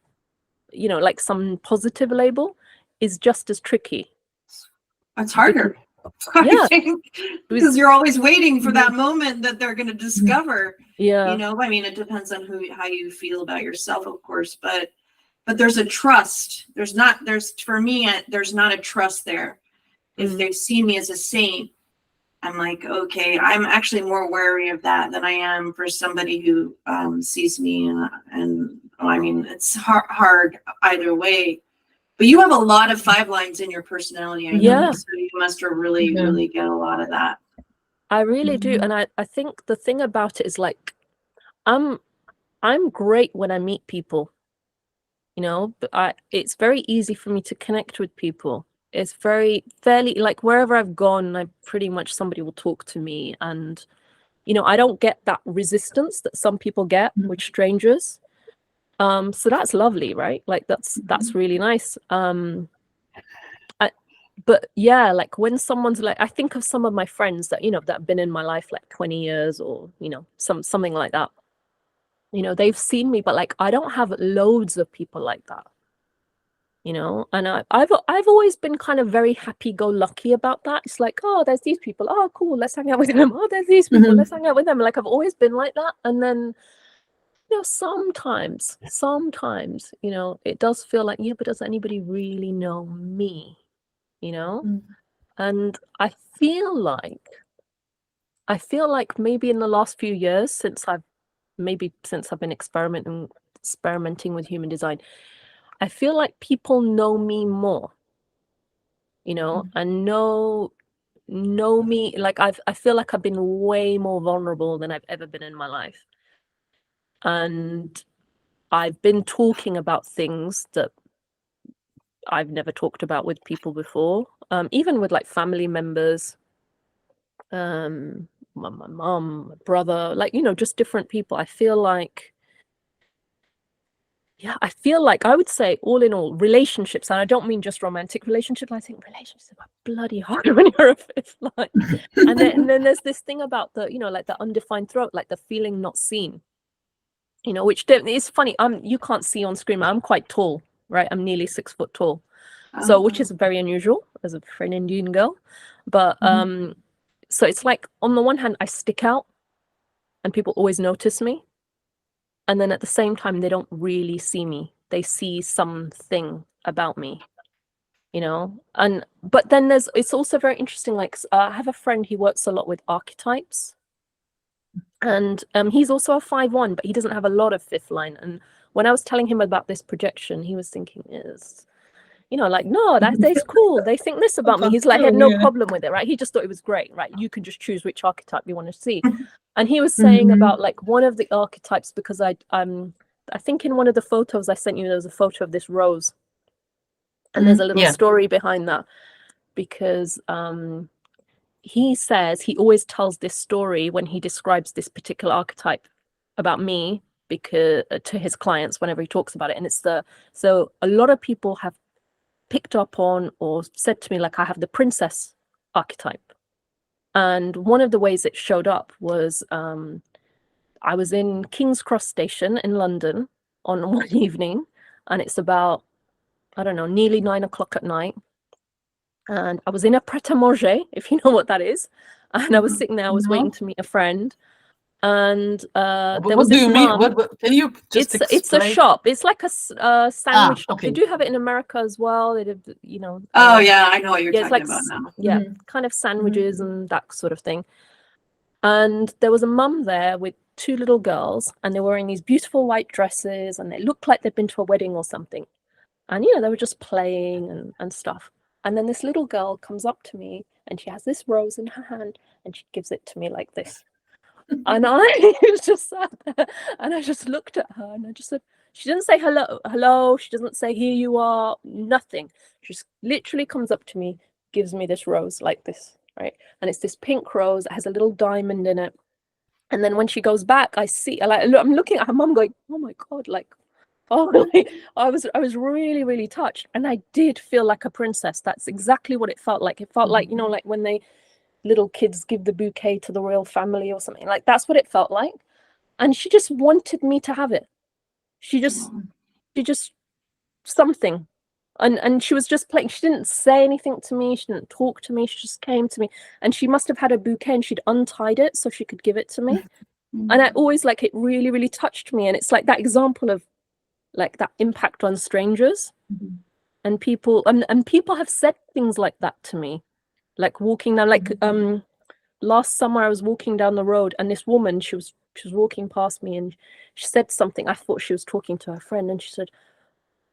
like some positive label is just as tricky. It's harder. Yeah. I think, because you're always waiting for that moment that they're going to discover. Yeah. I mean, it depends on how you feel about yourself, of course, but there's a trust. There's not a trust there. if they see me as a saint, I'm like, okay, I'm actually more wary of that than I am for somebody who sees me. And I mean, it's hard either way. But you have a lot of 5 lines in your personality, I know. So you must really, really get a lot of that. I really do. And I think the thing about it is like, I'm great when I meet people, you know, but it's very easy for me to connect with people. It's fairly like wherever I've gone, I pretty much somebody will talk to me, and you know, I don't get that resistance that some people get with strangers. So that's lovely, right? Like that's really nice. But yeah, like when someone's like, I think of some of my friends that, you know, that have been in my life like 20 years or, you know, something like that. You know, they've seen me, but like I don't have loads of people like that. You know, and I've always been kind of very happy-go-lucky about that. It's like, oh, there's these people. Oh, cool, let's hang out with them. Oh, there's these people. Let's hang out with them. Like I've always been like that. And then, you know, sometimes, you know, it does feel like, yeah, but does anybody really know me? You know? And I feel like maybe in the last few years, since I've been experimenting with human design, I feel like people know me more, you know, and know me. Like I feel like I've been way more vulnerable than I've ever been in my life. And I've been talking about things that I've never talked about with people before, even with like family members, my mom, my brother, like, you know, just different people. I feel like I would say all in all, relationships, and I don't mean just romantic relationships. I think relationships are bloody hard when you're a 5th line. and then there's this thing about the, you know, like the undefined throat, like the feeling not seen, you know, which is funny. You can't see on screen, I'm quite tall, right? I'm nearly 6 foot tall. So, which is very unusual as for an Indian girl. But so it's like, on the one hand, I stick out and people always notice me. And then at the same time, they don't really see me. They see something about me, you know? But then it's also very interesting. Like, I have a friend, he works a lot with archetypes. And he's also a 5/1, but he doesn't have a lot of 5th line. And when I was telling him about this projection, he was thinking, you know, like, no, that's cool. They think this about me. He's like, he had no problem with it, right? He just thought it was great, right? You can just choose which archetype you want to see. And he was saying about like one of the archetypes, because I think in one of the photos I sent you, there's a photo of this rose. And there's a little story behind that, because he says he always tells this story when he describes this particular archetype about me, because to his clients whenever he talks about it. And so a lot of people have picked up on or said to me, like, I have the princess archetype. And one of the ways it showed up was I was in King's Cross Station in London on one evening, and it's about, I don't know, nearly 9 o'clock at night. And I was in a pret-a-manger, if you know what that is. And I was sitting there, I was waiting to meet a friend. And there was what do you mean? mum. What can you just It's a shop. It's like a sandwich shop. Okay. They do have it in America as well. They do, you know. Oh yeah, I know what you're talking like, about now. Yeah, kind of sandwiches and that sort of thing. And there was a mum there with 2 little girls, and they were wearing these beautiful white dresses, and they looked like they'd been to a wedding or something. And you know, they were just playing and stuff. And then this little girl comes up to me, and she has this rose in her hand, and she gives it to me like this. And I just sat there, and I just looked at her, and I just said, she didn't say hello. She doesn't say, here you are, nothing. She just literally comes up to me, gives me this rose like this, right? And it's this pink rose that has a little diamond in it. And then when she goes back, I see, like, I'm looking at her mum going, oh my God, like, oh, I was really, really touched. And I did feel like a princess. That's exactly what it felt like. It felt like, you know, like when little kids give the bouquet to the royal family or something, like that's what it felt like. And she just wanted me to have it. She just something. And she was just playing. She didn't say anything to me. She didn't talk to me. She just came to me, and she must have had a bouquet and she'd untied it so she could give it to me. And I always, like, it really, really touched me. And it's like that example of like that impact on strangers. And people have said things like that to me, like walking down, like last summer I was walking down the road, and this woman, she was walking past me, and she said something. I thought she was talking to her friend, and she said,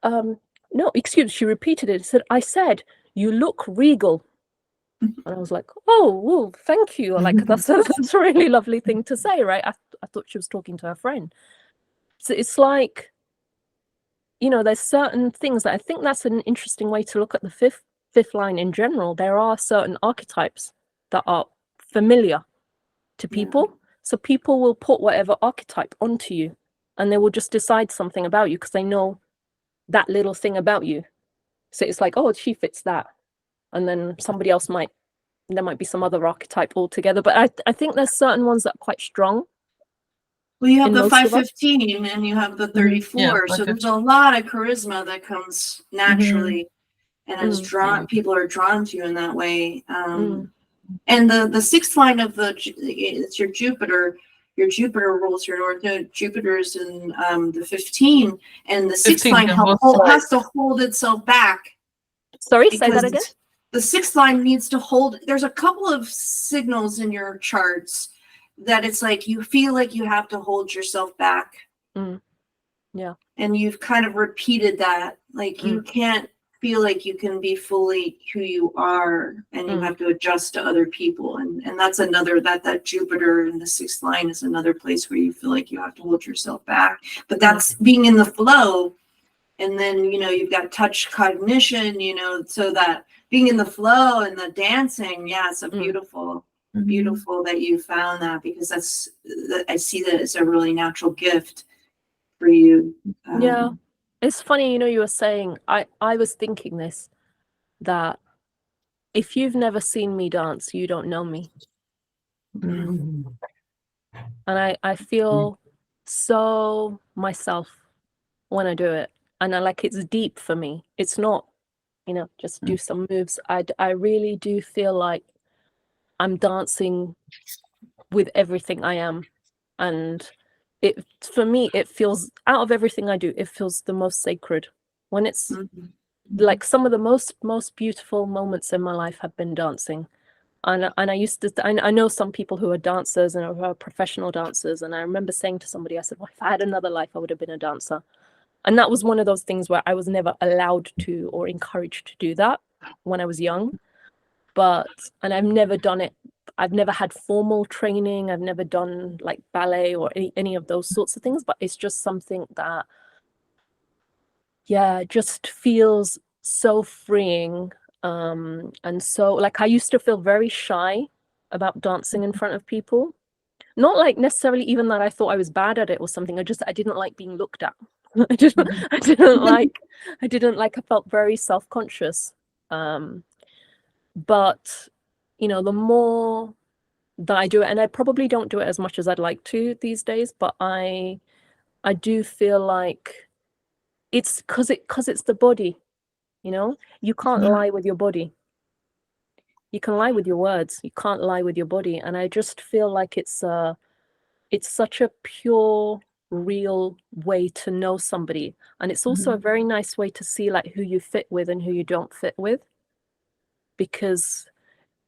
no, excuse, she repeated it. I said, you look regal. And I was like, oh, well, thank you. Like, that's a really lovely thing to say, right? I thought she was talking to her friend. So it's like, you know, there's certain things that I think that's an interesting way to look at the fifth line in general. There are certain archetypes that are familiar to people. So people will put whatever archetype onto you, and they will just decide something about you because they know that little thing about you. So it's like, oh, she fits that. And then somebody else there might be some other archetype altogether. But I think there's certain ones that are quite strong. Well, you have the 515 and you have the 34. Yeah, so there's a lot of charisma that comes naturally and is drawn. People are drawn to you in that way. And the sixth line of it's your Jupiter. Your Jupiter rules your north node. Jupiter's in the 15, and the sixth line has to hold itself back. Sorry, say that again. The sixth line needs to hold. There's a couple of signals in your charts that it's like you feel like you have to hold yourself back. Yeah. And you've kind of repeated that. Like you can't feel like you can be fully who you are, and you have to adjust to other people. And that's another, that Jupiter in the sixth line is another place where you feel like you have to hold yourself back. But that's being in the flow. And then, you know, you've got touch cognition, you know, so that being in the flow and the dancing, it's a beautiful that you found that, because I see that it's a really natural gift for you. Yeah. It's funny, you know, you were saying, I was thinking this, that if you've never seen me dance, you don't know me. And I feel so myself when I do it. And it's deep for me. It's not, you know, just do some moves. I really do feel like I'm dancing with everything I am. And for me, it feels, out of everything I do, it feels the most sacred. When it's like some of the most beautiful moments in my life have been dancing. And I know some people who are dancers and who are professional dancers. And I remember saying to somebody, I said, well, if I had another life, I would have been a dancer. And that was one of those things where I was never allowed to or encouraged to do that when I was young. And I've never done it. I've never had formal training. I've never done like ballet or any of those sorts of things. But it's just something that, just feels so freeing. And so, like, I used to feel very shy about dancing in front of people. Not like necessarily even that I thought I was bad at it or something. I didn't like being looked at. I felt very self-conscious. But, you know, the more that I do it, and I probably don't do it as much as I'd like to these days, but I do feel like it's because it's the body, you know? You can't lie with your body. You can lie with your words. You can't lie with your body. And I just feel like it's such a pure, real way to know somebody. And it's also a very nice way to see like who you fit with and who you don't fit with. Because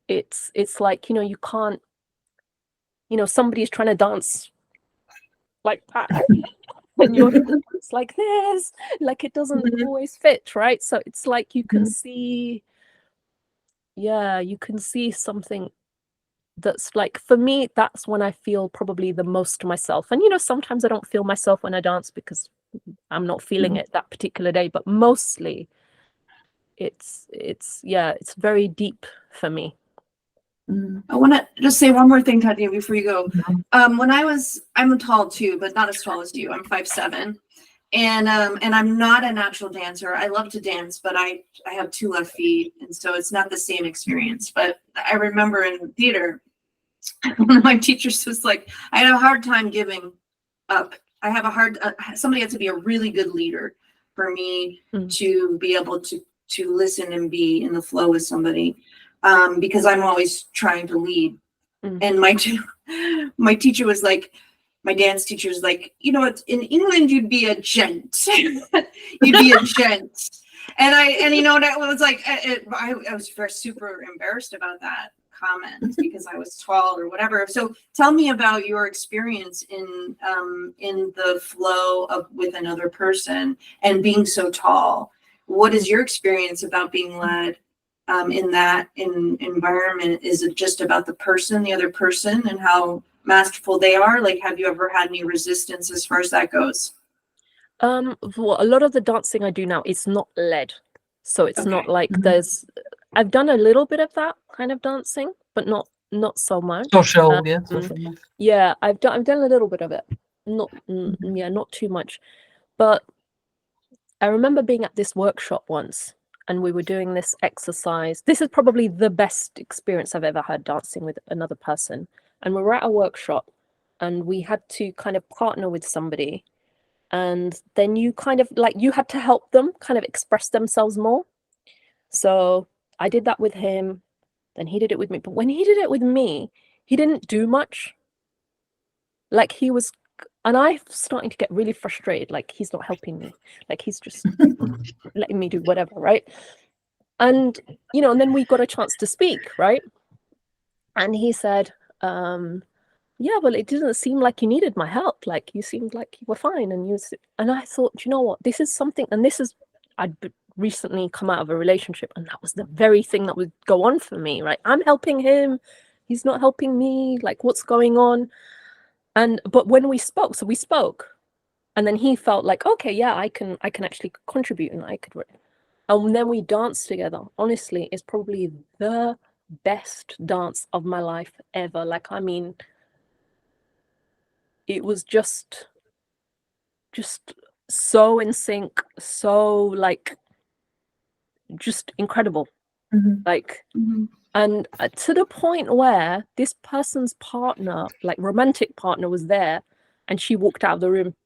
it's like, you know, you can't, you know, somebody's trying to dance like that. And you're it's like this, like it doesn't always fit, right? So it's like you can see, you can see something that's like, for me, that's when I feel probably the most myself. And, you know, sometimes I don't feel myself when I dance because I'm not feeling it that particular day, but mostly it's very deep for me. I want to just say one more thing, Tanya, before you go. I'm tall too, but not as tall as you. I'm 5'7", and I'm not a natural dancer. I love to dance, but I have 2 left feet, and so it's not the same experience. But I remember in theater, one of my teachers was like, I had a hard time giving up. I have somebody has to be a really good leader for me to be able to listen and be in the flow with somebody. Because I'm always trying to lead. And my teacher was like, my dance teacher was like, you know, in England, you'd be a gent. You'd be a gent. And you know, that was like, I was very super embarrassed about that comment because I was tall or whatever. So tell me about your experience in the flow of with another person and being so tall. What is your experience about being led in that environment? Is it just about the person, the other person, and how masterful they are? Like, have you ever had any resistance as far as that goes? Well, a lot of the dancing I do now, it's not led. So it's not like I've done a little bit of that kind of dancing, but not so much. Social, yeah. Social. Yeah, I've done a little bit of it. Not not too much. But I remember being at this workshop once and we were doing this exercise. This is probably the best experience I've ever had dancing with another person. And we were at a workshop and we had to kind of partner with somebody. And then you kind of like, you had to help them kind of express themselves more. So I did that with him, then he did it with me. But when he did it with me, he didn't do much. Like he was, and I'm starting to get really frustrated. Like he's not helping me. Like he's just letting me do whatever, right? And, you know, and then we got a chance to speak, right? And he said, yeah, well, it didn't seem like you needed my help. Like you seemed like you were fine. And I thought, you know what, this is something, and this is, I'd recently come out of a relationship and that was the very thing that would go on for me, right? I'm helping him. He's not helping me. Like what's going on? But when we spoke, and then he felt like, okay, yeah, I can actually contribute and I could. And then we danced together. Honestly, it's probably the best dance of my life ever. Like, I mean, it was just so in sync, so like just incredible. Like and to the point where this person's partner, like romantic partner, was there and she walked out of the room.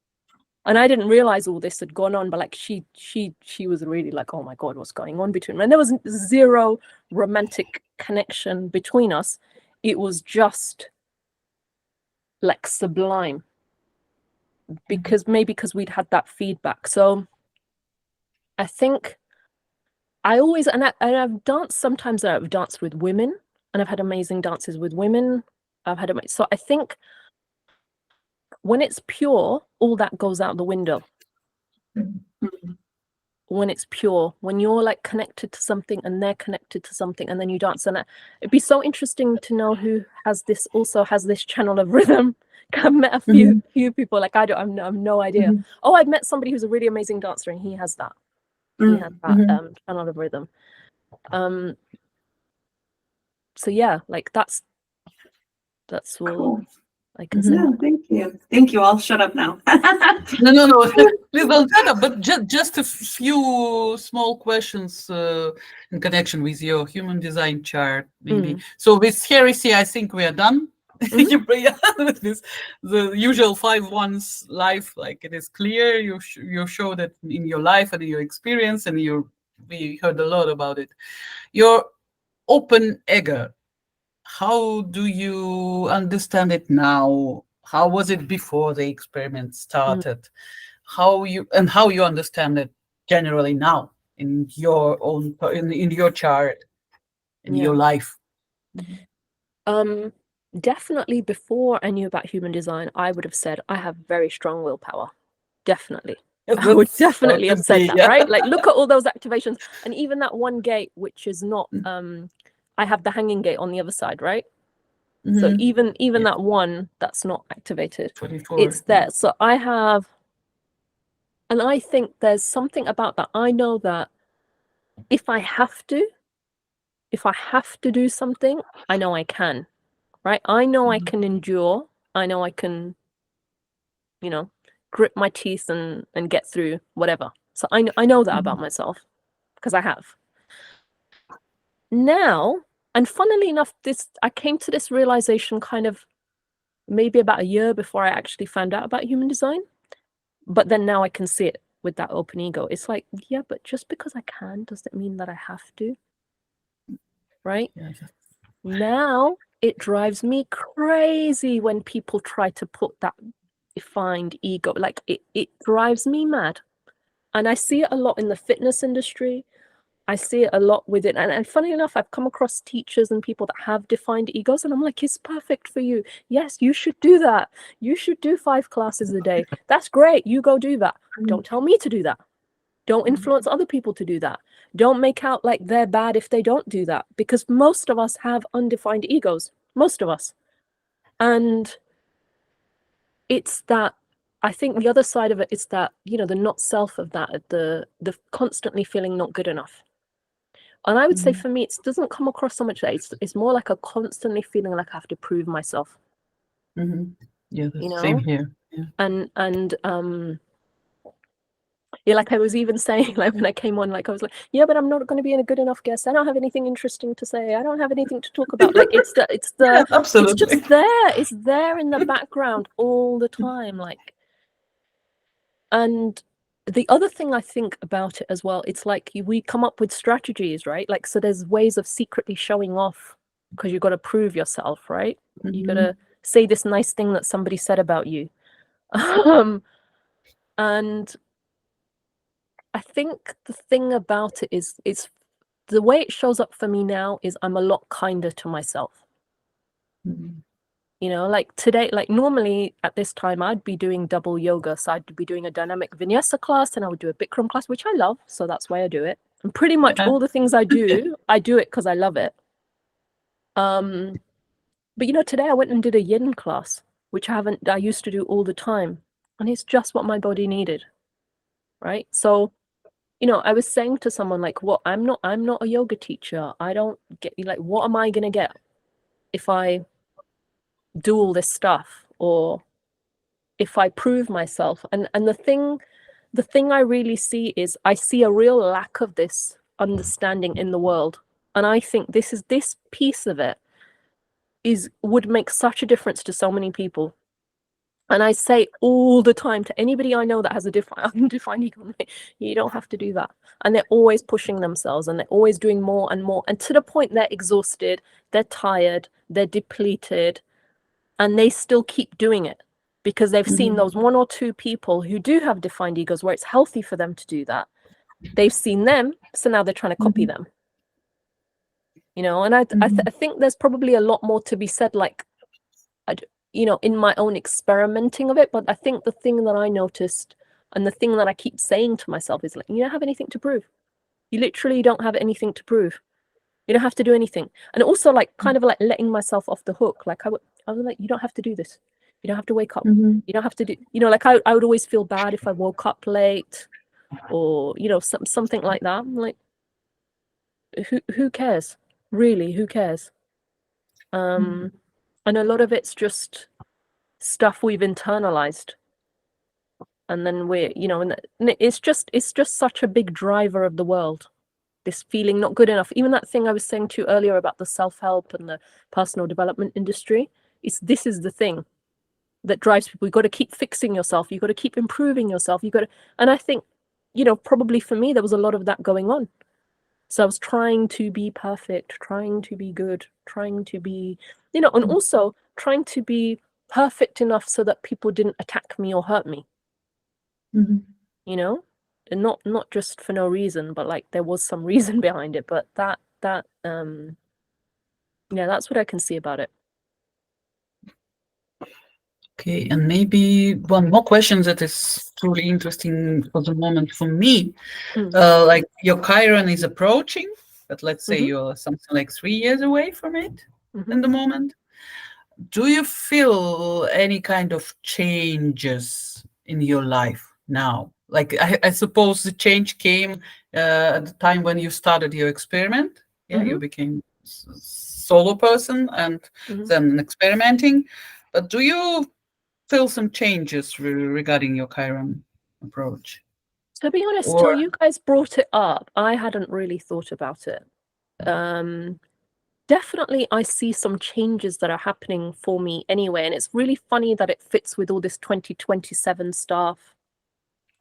And I didn't realize all this had gone on, but like she was really like, oh my God, what's going on between them? And there was zero romantic connection between us. It was just like sublime. Because we'd had that feedback. So I think I always, and I've danced, sometimes I've danced with women and I've had amazing dances with women. So I think when it's pure, all that goes out the window. When it's pure, when you're like connected to something and they're connected to something and then you dance, and it'd be so interesting to know who has this channel of rhythm. I've met a few people, like I have no idea. Oh, I've met somebody who's a really amazing dancer and he has that. He has that channel of rhythm. So yeah, like that's all cool. I can say. Yeah, thank you. I'll shut up now. No. Please don't shut up. But just a few small questions in connection with your human design chart, maybe. So with heresy, I think we are done. With this, the usual 5-1's life, like it is clear. You show that in your life and in your experience, and we heard a lot about it. Your open ego. How do you understand it now? How was it before the experiment started? How you understand it generally now in your own in your chart, in your life? Definitely before I knew about human design, I would have said I have very strong willpower. Definitely. I would definitely have said that, right? Like look at all those activations. And even that one gate, which is not I have the hanging gate on the other side, right? So even that one that's not activated, 24. It's there. So I have, and I think there's something about that. I know that if I have to do something, I know I can, right? I know I can endure. I know I can, grit my teeth and get through whatever. So I know that about myself because I have. Now, and funnily enough, I came to this realization kind of maybe about a year before I actually found out about human design. But then now I can see it with that open ego. It's like, yeah, but just because I can, does that mean that I have to? Right? Now it drives me crazy when people try to put that defined ego. Like it drives me mad. And I see it a lot in the fitness industry. I see it a lot with it. And funny enough, I've come across teachers and people that have defined egos, and I'm like, it's perfect for you. Yes, you should do that. You should do 5 classes a day. That's great. You go do that. Don't tell me to do that. Don't influence other people to do that. Don't make out like they're bad if they don't do that, because most of us have undefined egos. Most of us. And it's that, I think the other side of it is that, you know, the not self of that, the constantly feeling not good enough. And I would say for me, it doesn't come across so much that it's more like a constantly feeling like I have to prove myself. Yeah, You know? same here. Yeah. And yeah, like I was even saying, like when I came on, like I was like, yeah, but I'm not going to be a good enough guest. I don't have anything interesting to say. I don't have anything to talk about. Like it's Yeah, it's absolutely. just there. It's there in the background all the time. Like, and the other thing I think about it as well, it's like we come up with strategies, right? Like, so there's ways of secretly showing off because you've got to prove yourself, right? You got to say this nice thing that somebody said about you. And I think the thing about it is it's the way it shows up for me now is I'm a lot kinder to myself. You know, like today, like normally at this time, I'd be doing double yoga. So I'd be doing a dynamic vinyasa class and I would do a Bikram class, which I love. So that's why I do it. And pretty much all the things I do it because I love it. But you know, today I went and did a yin class, which I used to do all the time. And it's just what my body needed. Right. So, you know, I was saying to someone like, what, I'm not a yoga teacher. I don't get, like, what am I going to get if I do all this stuff, or if I prove myself? And the thing I really see is I see a real lack of this understanding in the world. And I think this piece of it would make such a difference to so many people. And I say all the time to anybody I know that has a undefined ego, you don't have to do that. And they're always pushing themselves and they're always doing more and more. And to the point they're exhausted, they're tired, they're depleted, and they still keep doing it because they've seen those 1 or 2 people who do have defined egos where it's healthy for them to do that. They've seen them, so now they're trying to copy them. You know, and I think there's probably a lot more to be said, like, you know, in my own experimenting of it. But I think the thing that I noticed and the thing that I keep saying to myself is like, you don't have anything to prove. You literally don't have anything to prove. You don't have to do anything. And also, like, kind of like letting myself off the hook. Like I was like, you don't have to do this. You don't have to wake up. You don't have to do, you know, like I would always feel bad if I woke up late or, you know, something like that. I'm like, who cares? Really, who cares? And a lot of it's just stuff we've internalized. And then we're, you know, and it's just such a big driver of the world. This feeling not good enough. Even that thing I was saying to you earlier about the self-help and the personal development industry, this is the thing that drives people. You've got to keep fixing yourself. You've got to keep improving yourself. And I think, you know, probably for me, there was a lot of that going on. So I was trying to be perfect, trying to be good, trying to be, you know, and also trying to be perfect enough so that people didn't attack me or hurt me. You know, and not just for no reason, but like there was some reason behind it. But that yeah, that's what I can see about it. Okay, and maybe one more question that is truly interesting for the moment for me. Like your Chiron is approaching, but let's say you're something like 3 years away from it in the moment. Do you feel any kind of changes in your life now? Like I suppose the change came at the time when you started your experiment. Yeah, you became solo person and then experimenting. But do you feel some changes regarding your Chiron approach? To be honest, till you guys brought it up, I hadn't really thought about it. Definitely, I see some changes that are happening for me anyway, and it's really funny that it fits with all this 2027 stuff.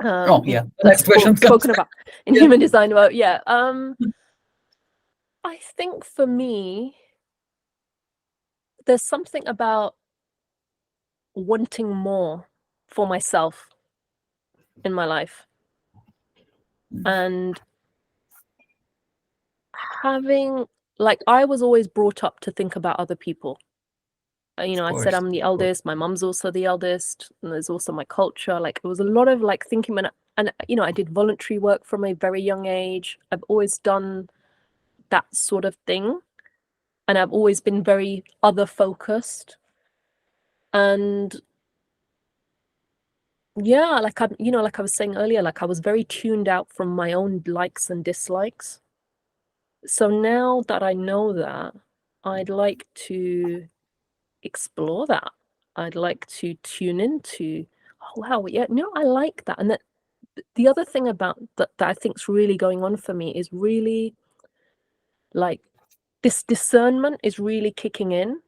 Oh yeah, the next question spoken about in human design. Well, yeah. I think for me, there's something about wanting more for myself in my life. And having, like, I was always brought up to think about other people. You know, I said I'm the eldest, my mum's also the eldest, and there's also my culture. Like, it was a lot of like thinking, and you know, I did voluntary work from a very young age. I've always done that sort of thing, and I've always been very other focused. And yeah, like I'm, you know, like I was saying earlier, like I was very tuned out from my own likes and dislikes. So now that I know that, I'd like to explore that. I'd like to tune into, oh wow, yeah, no, I like that. And that the other thing about that I think's really going on for me is really like this discernment is really kicking in.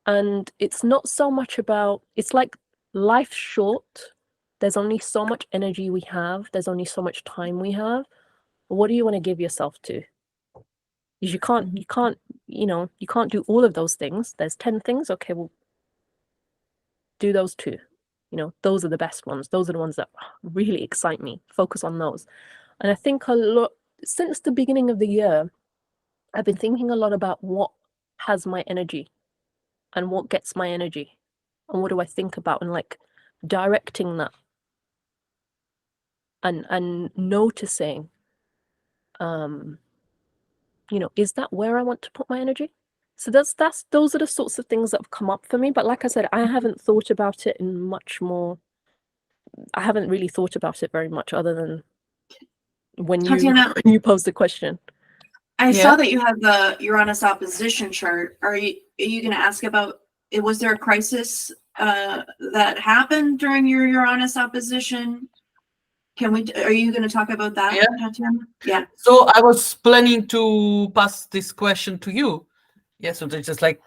And it's not so much about, it's like life's short. There's only so much energy we have. There's only so much time we have. What do you want to give yourself to? Because you can't, you know, you can't do all of those things. There's 10 things. Okay, well, do those 2. You know, those are the best ones. Those are the ones that really excite me. Focus on those. And I think a lot, since the beginning of the year, I've been thinking a lot about what has my energy and what gets my energy and what do I think about, and like directing that and noticing, you know, is that where I want to put my energy? So those are the sorts of things that have come up for me. But like I said, I haven't thought about it in much more. I haven't really thought about it very much, other than when Tatiana, you posed the question. I saw that you have the Uranus opposition chart. Are you going to ask about, was there a crisis that happened during your Uranus opposition? Are you going to talk about that, Tatiana? Yeah. So I was planning to pass this question to you. Yeah, so they're just like,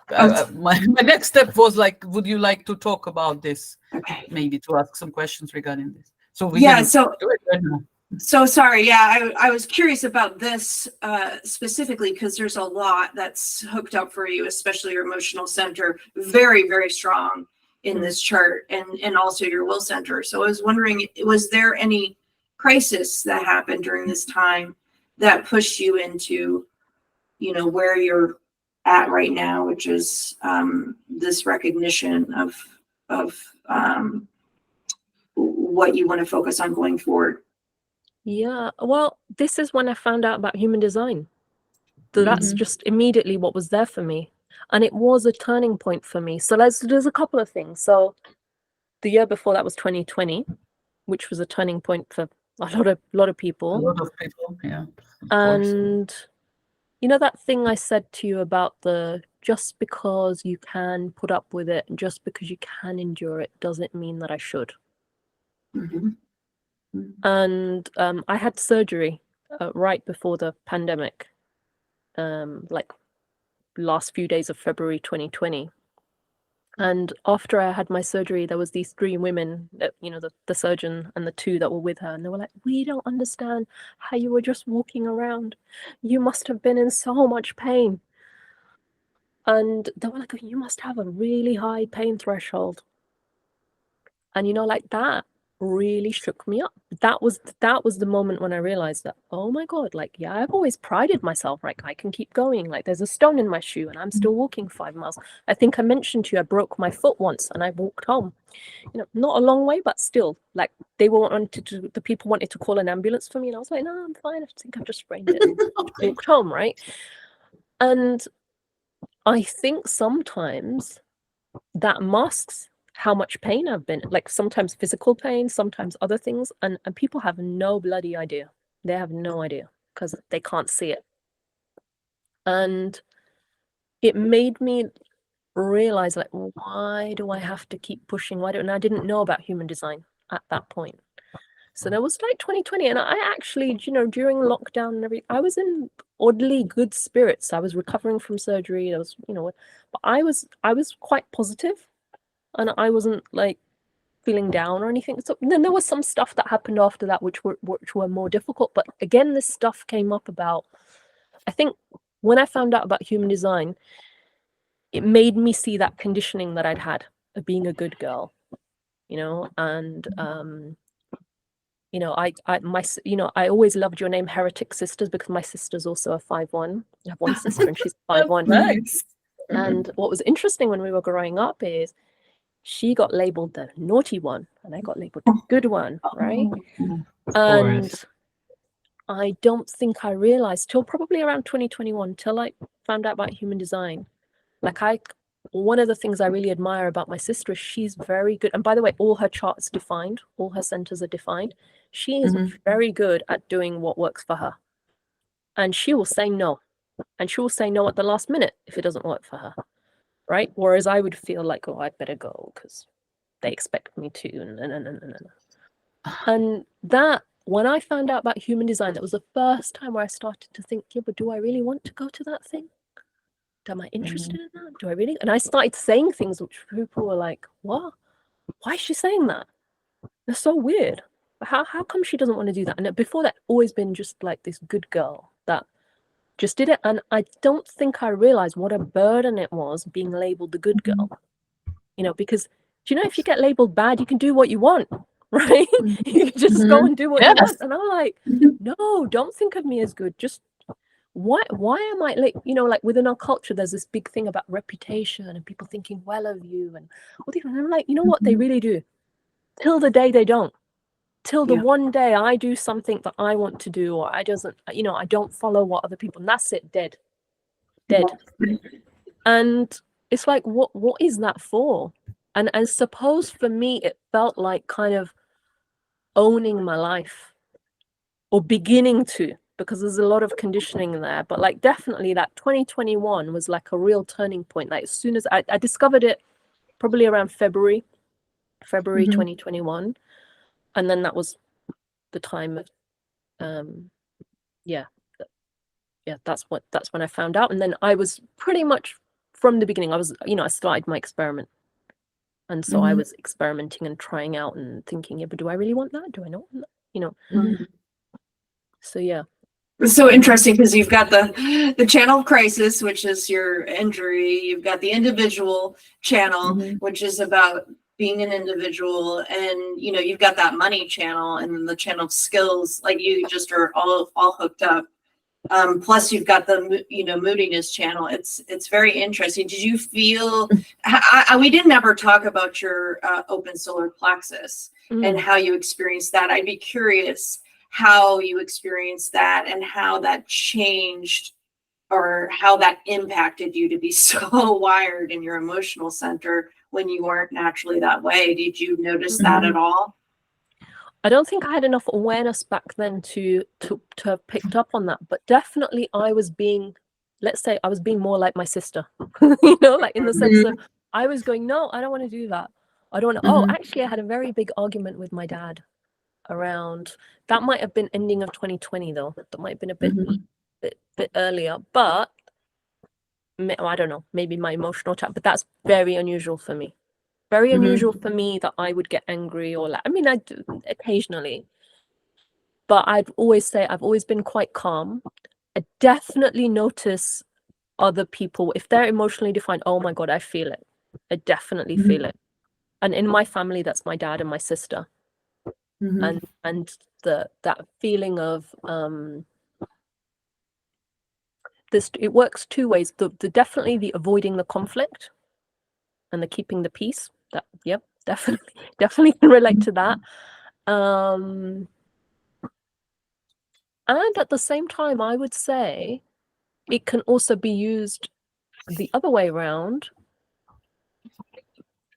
my next step was like, would you like to talk about this? Okay. Maybe to ask some questions regarding this. So we do it right now. So sorry, yeah, I was curious about this specifically because there's a lot that's hooked up for you, especially your emotional center, very, very strong in this chart, and also your will center. So I was wondering, was there any crisis that happened during this time that pushed you into, you know, where you're at right now, which is this recognition of what you want to focus on going forward? Yeah, well, this is when I found out about human design. So that's just immediately what was there for me. And it was a turning point for me. So there's a couple of things. So the year before that was 2020, which was a turning point for a lot of people. A lot of people, yeah. And you know that thing I said to you about the just because you can put up with it, just because you can endure it, doesn't mean that I should. And I had surgery right before the pandemic, like last few days of February 2020. And after I had my surgery, there was these 3 women that, you know, the surgeon and the 2 that were with her, and they were like, we don't understand how you were just walking around. You must have been in so much pain. And they were like, you must have a really high pain threshold. And, you know, like that really shook me up. That was the moment when I realized that, oh my God, like, yeah, I've always prided myself, like I can keep going, like there's a stone in my shoe and I'm still walking 5 miles. I think I mentioned to you I broke my foot once and I walked home, you know, not a long way, but still, like the people wanted to call an ambulance for me, and I was like, no, I'm fine, I think I've just sprained it and walked home, right? And I think sometimes that masks how much pain I've been, like sometimes physical pain, sometimes other things, and people have no bloody idea. They have no idea because they can't see it. And it made me realize, like, why do I have to keep pushing? And I didn't know about human design at that point. So that was like 2020, and I actually, you know, during lockdown and everything, I was in oddly good spirits. I was recovering from surgery. I was, you know, but I was quite positive. And I wasn't like feeling down or anything. So then there was some stuff that happened after that which were more difficult. But again, this stuff came up about, I think when I found out about human design, it made me see that conditioning that I'd had of being a good girl, you know, and I always loved your name Heretic Sisters because my sister's also a 5'1". I have one sister and she's 5'1". Nice. And what was interesting when we were growing up is she got labeled the naughty one and I got labeled the good one, right? And I don't think I realized till probably around 2021, till I found out about human design. One of the things I really admire about my sister is she's very good. And by the way, all her charts defined, all her centers are defined. She is very good at doing what works for her. And she will say no. And she will say no at the last minute if it doesn't work for her. Right? Whereas I would feel like, oh, I'd better go because they expect me to. And that, when I found out about human design, that was the first time where I started to think, yeah, but do I really want to go to that thing? Am I interested in that? Do I really? And I started saying things which people were like, what? Why is she saying that? That's so weird. How come she doesn't want to do that? And before that, always been just like this good girl that just did it. And I don't think I realized what a burden it was being labeled the good girl. Because, if you get labeled bad, you can do what you want, right? You can just go and do what you want. And I'm like, no, don't think of me as good. Just why am I like within our culture there's this big thing about reputation and people thinking well of you and all these, and I'm like, what they really do till the day they don't, till the one day I do something that I want to do, or I don't follow what other people, and that's it, dead. And it's like, what is that for? And I suppose for me it felt like kind of owning my life, or beginning to, because there's a lot of conditioning there. But like definitely that 2021 was like a real turning point. Like as soon as I discovered it, probably around February 2021. And then that was the time of that's when I found out. And then I was pretty much from the beginning, I started my experiment. And so I was experimenting and trying out and thinking, yeah, but do I really want that? Do I not want that? So yeah. It's so interesting because you've got the channel of crisis, which is your injury. You've got the individual channel, which is about being an individual, and you've got that money channel and the channel of skills. Like you just are all hooked up. Plus you've got the moodiness channel. It's very interesting. Did you feel? We didn't ever talk about your open solar plexus and how you experienced that. I'd be curious how you experienced that and how that changed or how that impacted you to be so wired in your emotional center when you weren't naturally that way. Did you notice that at all? I don't think I had enough awareness back then to have picked up on that, but definitely I was being more like my sister, like in the sense of I was going, no, I don't want to do that. I don't want to. Actually, I had a very big argument with my dad around, that might have been ending of 2020 though. That might have been a bit earlier, but I don't know, maybe my emotional attack, but that's very unusual for me. Very unusual for me that I would get angry or I do occasionally, but I'd always say I've always been quite calm. I definitely notice other people, if they're emotionally defined, oh my God, I feel it. I definitely feel it. And in my family, that's my dad and my sister. And that feeling of this, it works two ways. The definitely the avoiding the conflict and the keeping the peace. That definitely can relate to that. And at the same time, I would say it can also be used the other way around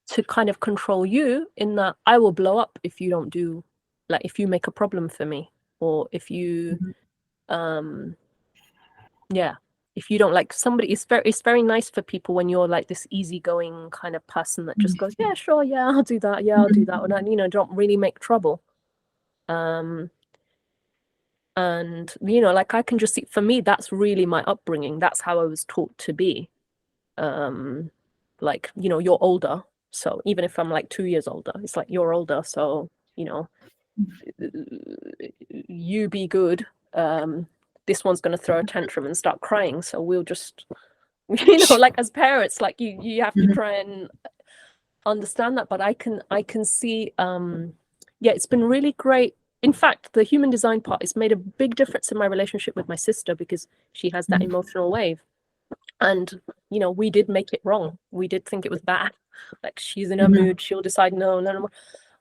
to kind of control you, in that I will blow up if you don't do, like if you make a problem for me, or if you if you don't like somebody. It's very nice for people when you're like this easygoing kind of person that just goes, yeah, sure, yeah, I'll do that, or don't really make trouble. And like I can just see, for me, that's really my upbringing. That's how I was taught to be. Like, you're older, so even if I'm like 2 years older, it's like, you're older, so you be good. This one's going to throw a tantrum and start crying, so we'll just like as parents, like you have to try and understand that. But I can see it's been really great in fact, the human design part has made a big difference in my relationship with my sister, because she has that emotional wave. And, you know, we did make it wrong. We did think it was bad. Like, she's in her mood, she'll decide no more.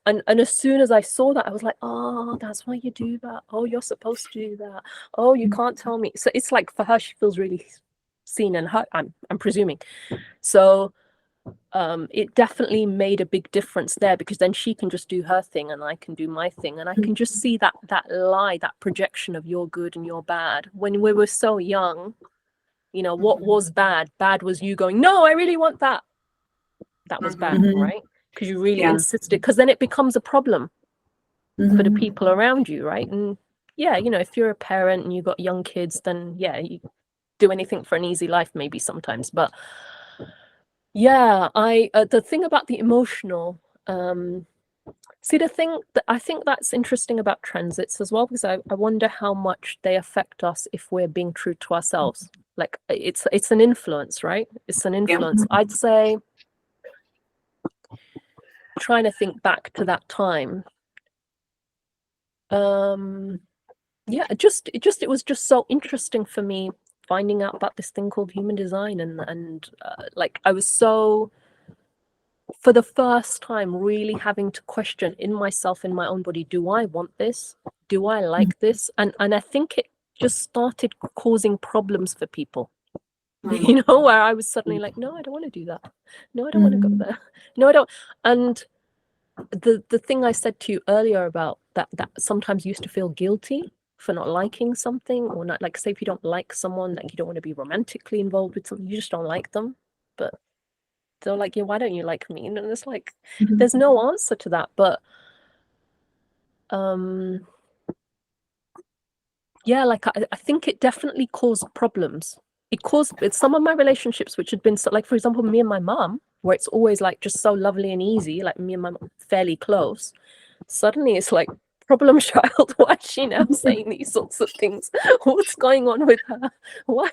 And as soon as I saw that, I was like, oh, that's why you do that. Oh, you're supposed to do that. Oh, you can't tell me. So it's like, for her, she feels really seen and hurt, I'm presuming. So it definitely made a big difference there, because then she can just do her thing and I can do my thing, and I can just see that lie, that projection of you're good and you're bad. When we were so young, you know, what was bad? Bad was you going, no, I really want that. That was bad, right? Because you really insisted, because then it becomes a problem for the people around you, right? And yeah, you know, if you're a parent and you've got young kids, then yeah, you do anything for an easy life maybe sometimes. But yeah, the thing about the emotional, see, the thing that I think that's interesting about transits as well, because I wonder how much they affect us if we're being true to ourselves. Like, it's an influence, right? It's an influence. I'd say, trying to think back to that time, yeah, it was just so interesting for me finding out about this thing called human design, and like, I was so, for the first time, really having to question in myself, in my own body, do I want this? Do I like this? And I think it just started causing problems for people. You know, where I was suddenly like, no, I don't want to do that. No, I don't want to go there. No, I don't. And the thing I said to you earlier about that sometimes used to feel guilty for not liking something, or not, like, say if you don't like someone, like you don't want to be romantically involved with someone, you just don't like them, but they're like, yeah, why don't you like me? And it's like, there's no answer to that. But yeah, like, I think it definitely caused problems. It caused some of my relationships, which had been so, like, for example, me and my mom, where it's always like just so lovely and easy, like me and my mom fairly close. Suddenly it's like, problem child, why is she now saying these sorts of things? What's going on with her? Why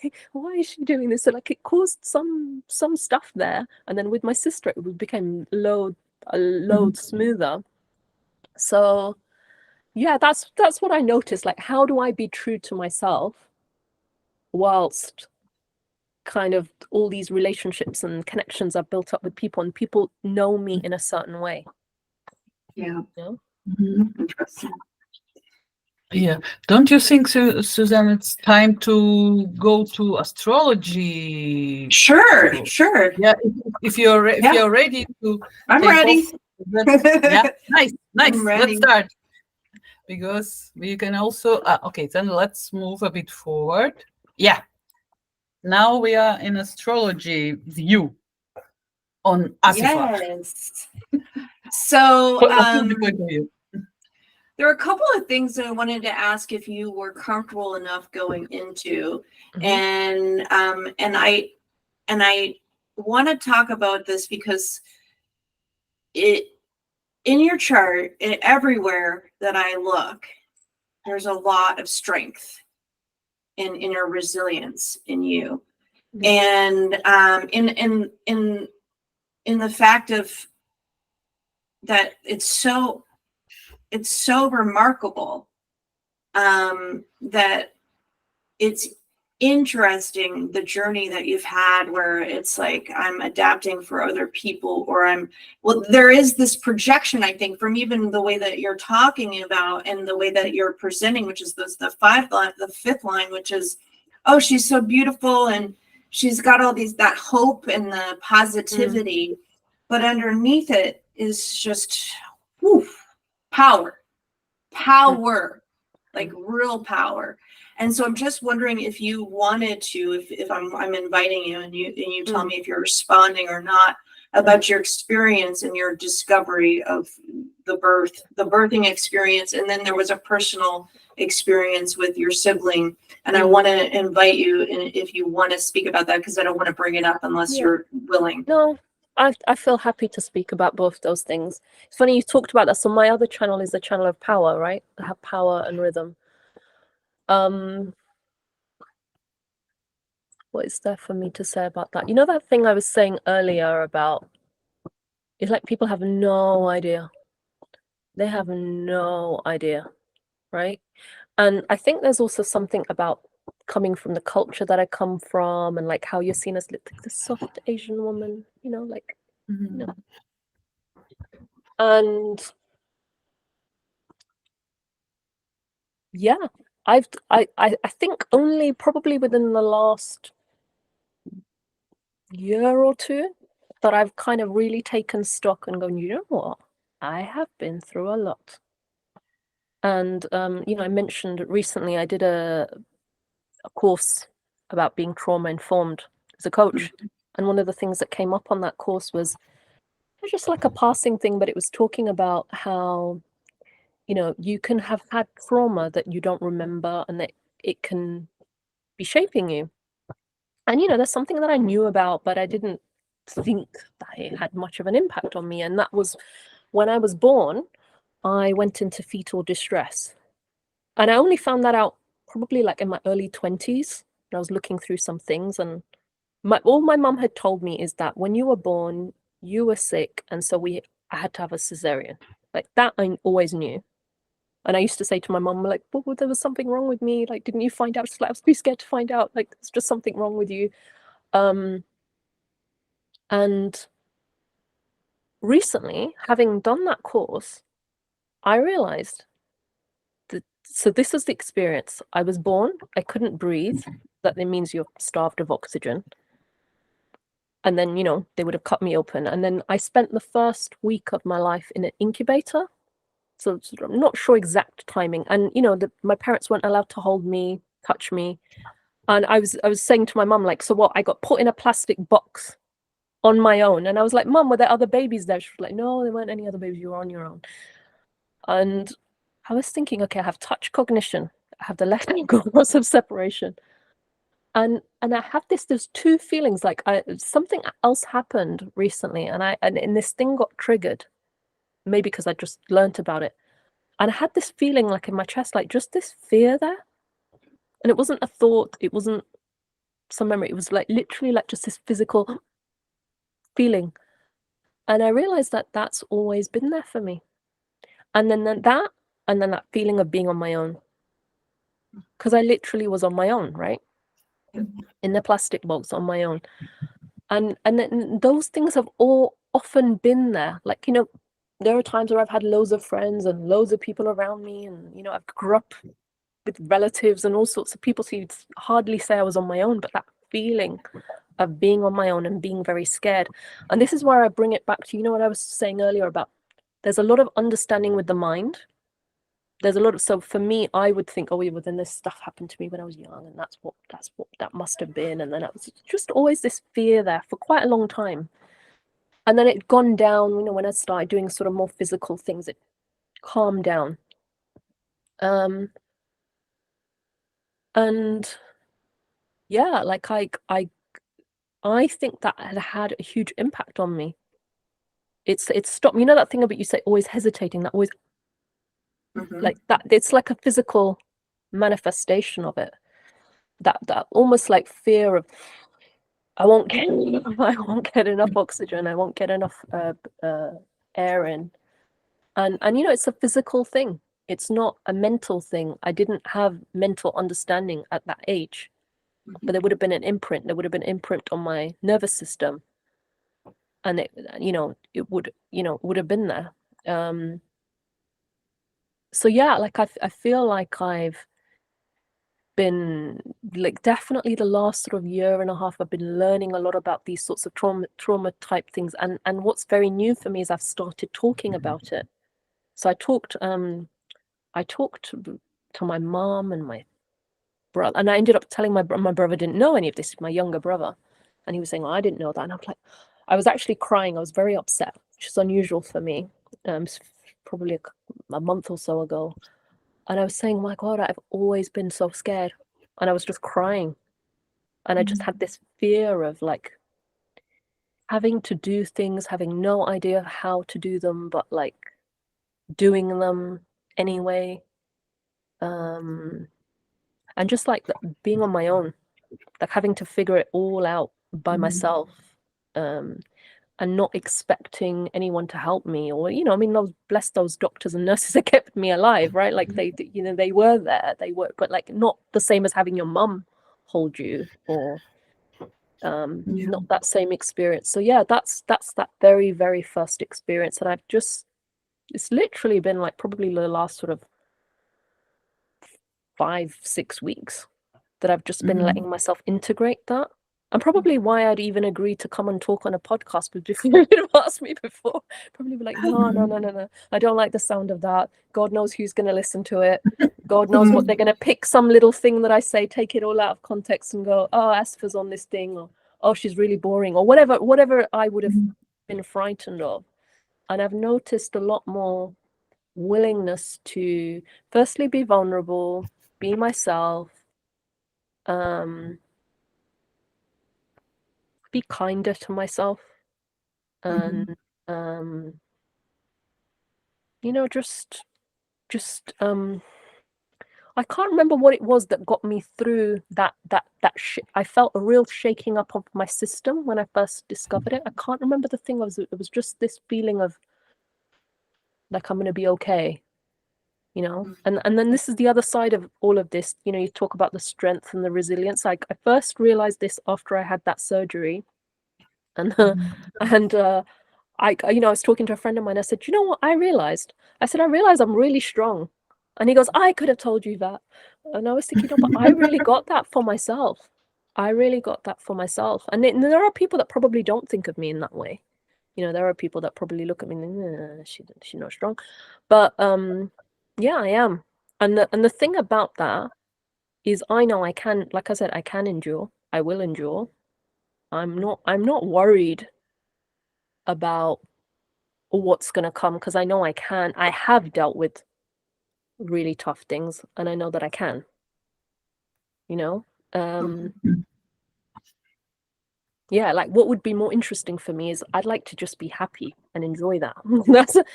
is she doing this? So like, it caused some stuff there. And then with my sister, it became a load smoother. So yeah, that's what I noticed. Like, how do I be true to myself whilst kind of all these relationships and connections I've built up with people, and people know me in a certain way? Yeah. You know? Interesting. Yeah. Don't you think, Suzanne, it's time to go to astrology? Sure. Yeah. If you're ready to. I'm ready. Yeah. Nice. I'm ready. Let's start. Because we can also. Okay. Then let's move a bit forward. Yeah. Now we are in astrology view on Asifa. Yes. So From the point of view. there are a couple of things that I wanted to ask if you were comfortable enough going into, and I want to talk about this because in your chart, everywhere that I look, there's a lot of strength and inner resilience in you, and in the fact of that it's so remarkable, that it's interesting, the journey that you've had, where it's like, I'm adapting for other people, or there is this projection, I think, from even the way that you're talking about and the way that you're presenting, which is the fifth line, which is, oh, she's so beautiful and she's got all that hope and the positivity, but underneath it is just power, like real power. And so I'm just wondering if you wanted to, if I'm inviting you, and you tell me if you're responding or not, about your experience and your discovery of the birthing experience. And then there was a personal experience with your sibling. And I want to invite you, and if you want to speak about that, because I don't want to bring it up unless you're willing. No, I feel happy to speak about both those things. It's funny you talked about that. So my other channel is the channel of power, right? I have power and rhythm. What is there for me to say about that? You know, that thing I was saying earlier about, it's like people have no idea. They have no idea right? And I think there's also something about coming from the culture that I come from, and like how you're seen as like the soft Asian woman, you know, like, you know. And yeah, I think only probably within the last year or two that I've kind of really taken stock and gone, you know what, I have been through a lot. And you know, I mentioned recently I did a course about being trauma informed as a coach, and one of the things that came up on that course was just like a passing thing, but it was talking about how, you know, you can have had trauma that you don't remember and that it can be shaping you. And, you know, there's something that I knew about, but I didn't think that it had much of an impact on me. And that was when I was born, I went into fetal distress. And I only found that out probably like in my early 20s. I was looking through some things, and all my mum had told me is that when you were born, you were sick, and so I had to have a cesarean. Like that I always knew. And I used to say to my mum, like, well, there was something wrong with me. Like, didn't you find out? She's like, I was too scared to find out. Like, there's just something wrong with you. And recently, having done that course, I realized that, so this is the experience. I was born, I couldn't breathe. That means you're starved of oxygen. And then, you know, they would have cut me open. And then I spent the first week of my life in an incubator. So I'm not sure exact timing. And, you know, my parents weren't allowed to hold me, touch me. And I was saying to my mum, like, so what? I got put in a plastic box on my own. And I was like, Mum, were there other babies there? She was like, no, there weren't any other babies. You were on your own. And I was thinking, okay, I have touch cognition. I have the left loss of separation. And I have there's two feelings, like something else happened recently, and this thing got triggered, maybe because I just learnt about it. And I had this feeling like in my chest, like just this fear there. And it wasn't a thought, it wasn't some memory, it was like literally like just this physical feeling. And I realized that that's always been there for me. And then that feeling of being on my own. Because I literally was on my own, right? In the plastic box on my own. And then those things have all often been there. Like, you know, there are times where I've had loads of friends and loads of people around me, and, you know, I've grew up with relatives and all sorts of people, so you'd hardly say I was on my own, but that feeling of being on my own and being very scared. And this is where I bring it back to, you know, what I was saying earlier about there's a lot of understanding with the mind. There's a lot of, so for me, I would think, oh, yeah, well, then this stuff happened to me when I was young, and that's what that must have been. And then it was just always this fear there for quite a long time. And then it gone down, you know, when I started doing sort of more physical things, it calmed down. And yeah, like I think that had a huge impact on me. It's stopped, you know, that thing about you say always hesitating, that always like that, it's like a physical manifestation of it. That almost like fear of I won't get enough oxygen, I won't get enough air in. And you know, it's a physical thing. It's not a mental thing. I didn't have mental understanding at that age, but there would have been an imprint. There would have been an imprint on my nervous system, and it, you know, it would, you know, would have been there. So yeah, like I feel like I've been, like, definitely the last sort of year and a half, I've been learning a lot about these sorts of trauma type things. And what's very new for me is I've started talking about it. So I talked to my mom and my brother, and I ended up telling my brother didn't know any of this, my younger brother, and he was saying, oh, I didn't know that. And I was like, I was actually crying. I was very upset, which is unusual for me. Probably a month or so ago, and I was saying, my God, I've always been so scared, and I was just crying, and I just had this fear of like having to do things, having no idea how to do them, but like doing them anyway. And just like being on my own, like having to figure it all out by myself. and not expecting anyone to help me, or I mean, bless those doctors and nurses that kept me alive, right? Like they were there, but like not the same as having your mum hold you, or not that same experience. So yeah, that's that very, very first experience, and it's literally been like probably the last sort of 5-6 weeks that I've just been letting myself integrate that. And probably why I'd even agreed to come and talk on a podcast, but if you would have asked me before, probably be like, no, I don't like the sound of that. God knows who's going to listen to it. God knows what they're going to pick some little thing that I say, take it all out of context and go, oh, Asifa's on this thing, or oh, she's really boring, or whatever I would have been frightened of. And I've noticed a lot more willingness to firstly be vulnerable, be myself, be kinder to myself, and just I can't remember what it was that got me through that I felt a real shaking up of my system when I first discovered it. I can't remember the thing. It was just this feeling of like, I'm gonna be okay, and then this is the other side of all of this. You talk about the strength and the resilience. Like, I first realized this after I had that surgery, and I was talking to a friend of mine. I said, you know what I realized? I said, I realized I'm really strong. And he goes, I could have told you that. And I was thinking, no, but I really got that for myself. I really got that for myself. And there are people that probably don't think of me in that way. There are people that probably look at me and think, she's not strong. But yeah, I am. And the thing about that is, I know I can, like I said, I can endure. I will endure. I'm not worried about what's going to come, because I know I have dealt with really tough things, and I know that I can, yeah, like, what would be more interesting for me is I'd like to just be happy and enjoy that. that's what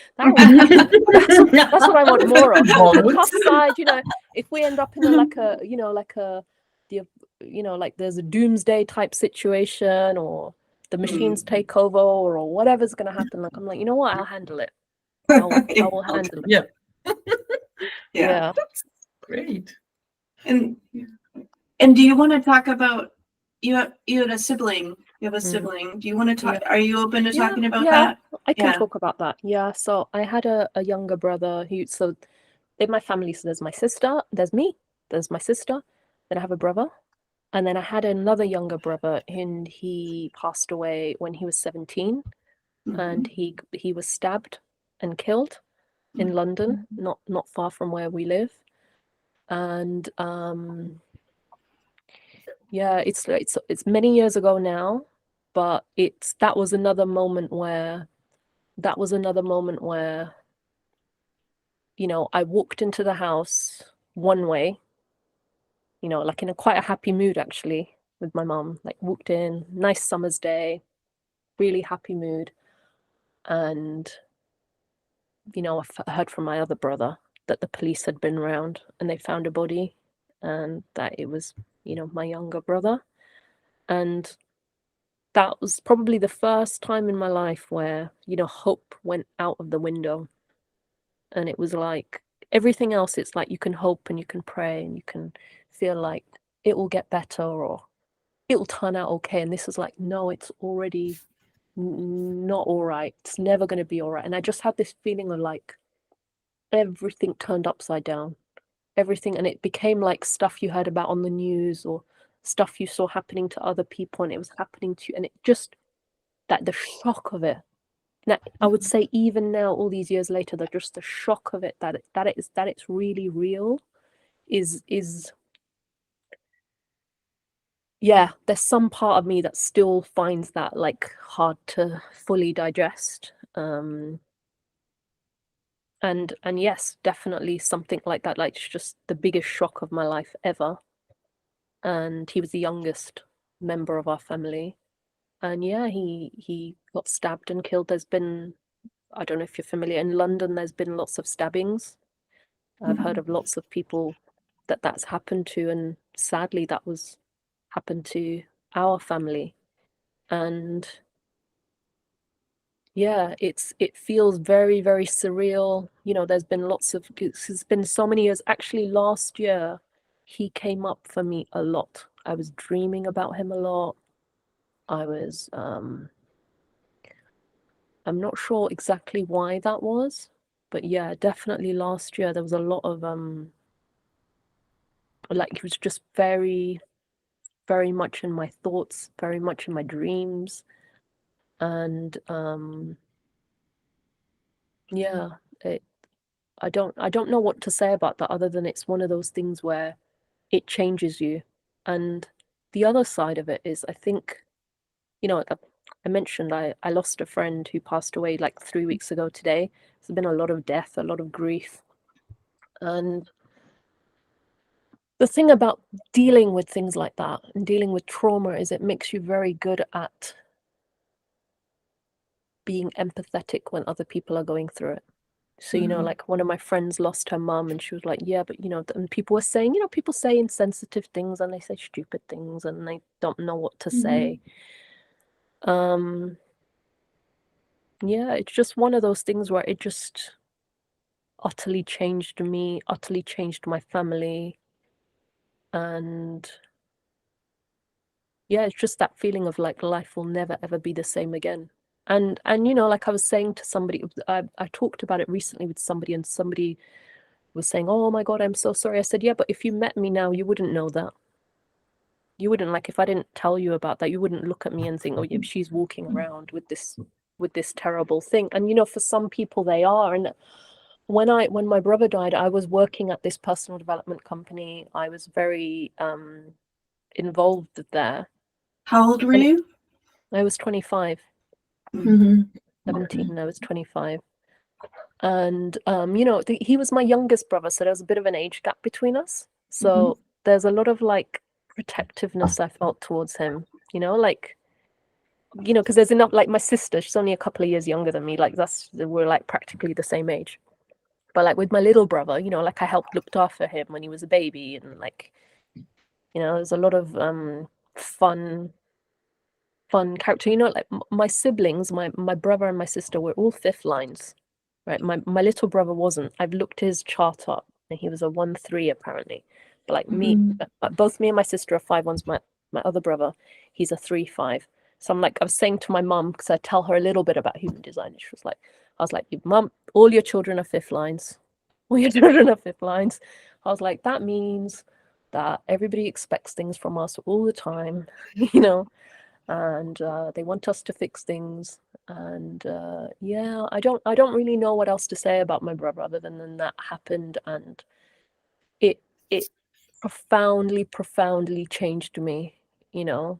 I want more of. The tough side, if we end up in like there's a doomsday type situation, or the machines take over, or whatever's going to happen, like, I'm like, you know what, I'll handle it. I will handle it. Yeah. Yeah. That's great. And do you want to talk about, you had a sibling? You have a sibling. Do you want to talk? Are you open to talking about that? I can talk about that. Yeah. So I had a younger brother so in my family, so there's my sister, there's me, there's my sister, then I have a brother, and then I had another younger brother, and he passed away when he was 17, and he was stabbed and killed in London, not far from where we live. And yeah, it's many years ago now, but that was another moment where I walked into the house one way, like in quite a happy mood, actually, with my mom. Like, walked in, nice summer's day, really happy mood, and I heard from my other brother that the police had been around and they found a body, and that it was my younger brother. And that was probably the first time in my life where hope went out of the window. And it was like everything else, it's like you can hope and you can pray and you can feel like it will get better or it will turn out okay. And this is like, no, it's already not all right. It's never going to be all right. And I just had this feeling of like everything turned upside down, everything. And it became like stuff you heard about on the news, or stuff you saw happening to other people, and it was happening to you. And it just, that the shock of it, now, I would say even now, all these years later, that just the shock of it, that it's really real, is yeah, there's some part of me that still finds that like hard to fully digest. And yes, definitely something like that, like, it's just the biggest shock of my life ever. And he was the youngest member of our family, and yeah, he got stabbed and killed. There's been, I don't know if you're familiar, in London, there's been lots of stabbings. I've heard of lots of people that's happened to, and sadly that was happened to our family. And yeah, it feels very, very surreal. You know, there's been it's been so many years. Actually, last year, he came up for me a lot. I was dreaming about him a lot. I was, I'm not sure exactly why that was, but yeah, definitely last year there was a lot of, like, he was just very, very much in my thoughts, very much in my dreams. And, yeah, I don't know what to say about that other than it's one of those things where it changes you. And the other side of it is, I think, you know, I mentioned I lost a friend who passed away like 3 weeks ago today. There's been a lot of death, a lot of grief. And the thing about dealing with things like that and dealing with trauma is it makes you very good at being empathetic when other people are going through it. So, you know, like one of my friends lost her mum and she was like, yeah, but you know, and people were saying, you know, people say insensitive things and they say stupid things and they don't know what to say. Yeah, it's just one of those things where it just utterly changed me, utterly changed my family. And yeah, it's just that feeling of like life will never ever be the same again. And you know, like I was saying to somebody, I talked about it recently with somebody and somebody was saying, oh my God, I'm so sorry. I said, yeah, but if you met me now, you wouldn't know that. You wouldn't, like, if I didn't tell you about that, you wouldn't look at me and think, oh yeah, she's walking around with this terrible thing. And you know, for some people they are. And when my brother died, I was working at this personal development company. I was very involved there. How old were you? I was 25. Mm-hmm. 17, I was 25. And you know, he was my youngest brother, so there was a bit of an age gap between us. So there's a lot of like protectiveness I felt towards him, you know, like, you know, because there's enough, like my sister, she's only a couple of years younger than me, like we're like practically the same age. But like with my little brother, you know, like I helped looked after him when he was a baby, and like, you know, there's a lot of fun character, you know, like my siblings, my brother and my sister were all fifth lines, right? My little brother wasn't. I've looked his chart up and he was a 1-3 apparently, but like both me and my sister are 5-1s. My other brother, he's a 3-5. So I'm like, I was saying to my mum, because I tell her a little bit about human design, and she was like, I was like, Mum, all your children are fifth lines. All your children are fifth lines. I was like, that means that everybody expects things from us all the time, you know, and they want us to fix things. And yeah, I don't really know what else to say about my brother other than that happened, and it profoundly changed me, you know.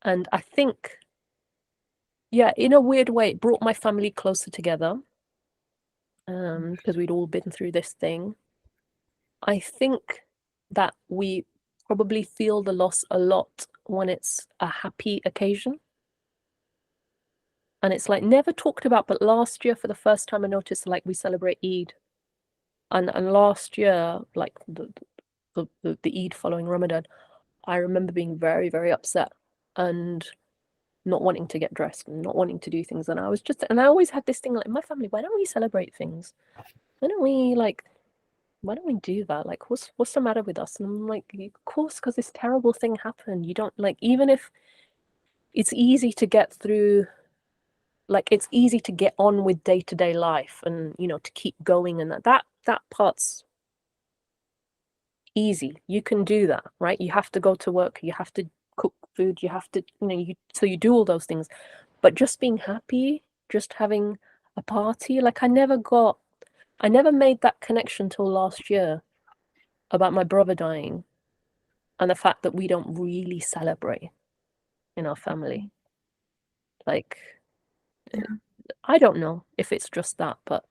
And I think, yeah, in a weird way, it brought my family closer together, because we'd all been through this thing. I think that we probably feel the loss a lot when it's a happy occasion. And it's like never talked about, but last year for the first time I noticed, like, we celebrate Eid. And last year, like the Eid following Ramadan, I remember being very, very upset and not wanting to get dressed and not wanting to do things. And I always had this thing like, in my family, why don't we celebrate things? Why don't we do that? Like, what's the matter with us? And I'm like, of course, because this terrible thing happened. You don't, like, even if it's easy to get through, like, it's easy to get on with day-to-day life and, you know, to keep going, and that part's easy. You can do that, right? You have to go to work, you have to cook food, you have to, you know, so you do all those things. But just being happy, just having a party, like I never made that connection till last year about my brother dying and the fact that we don't really celebrate in our family. Like, I don't know if it's just that, but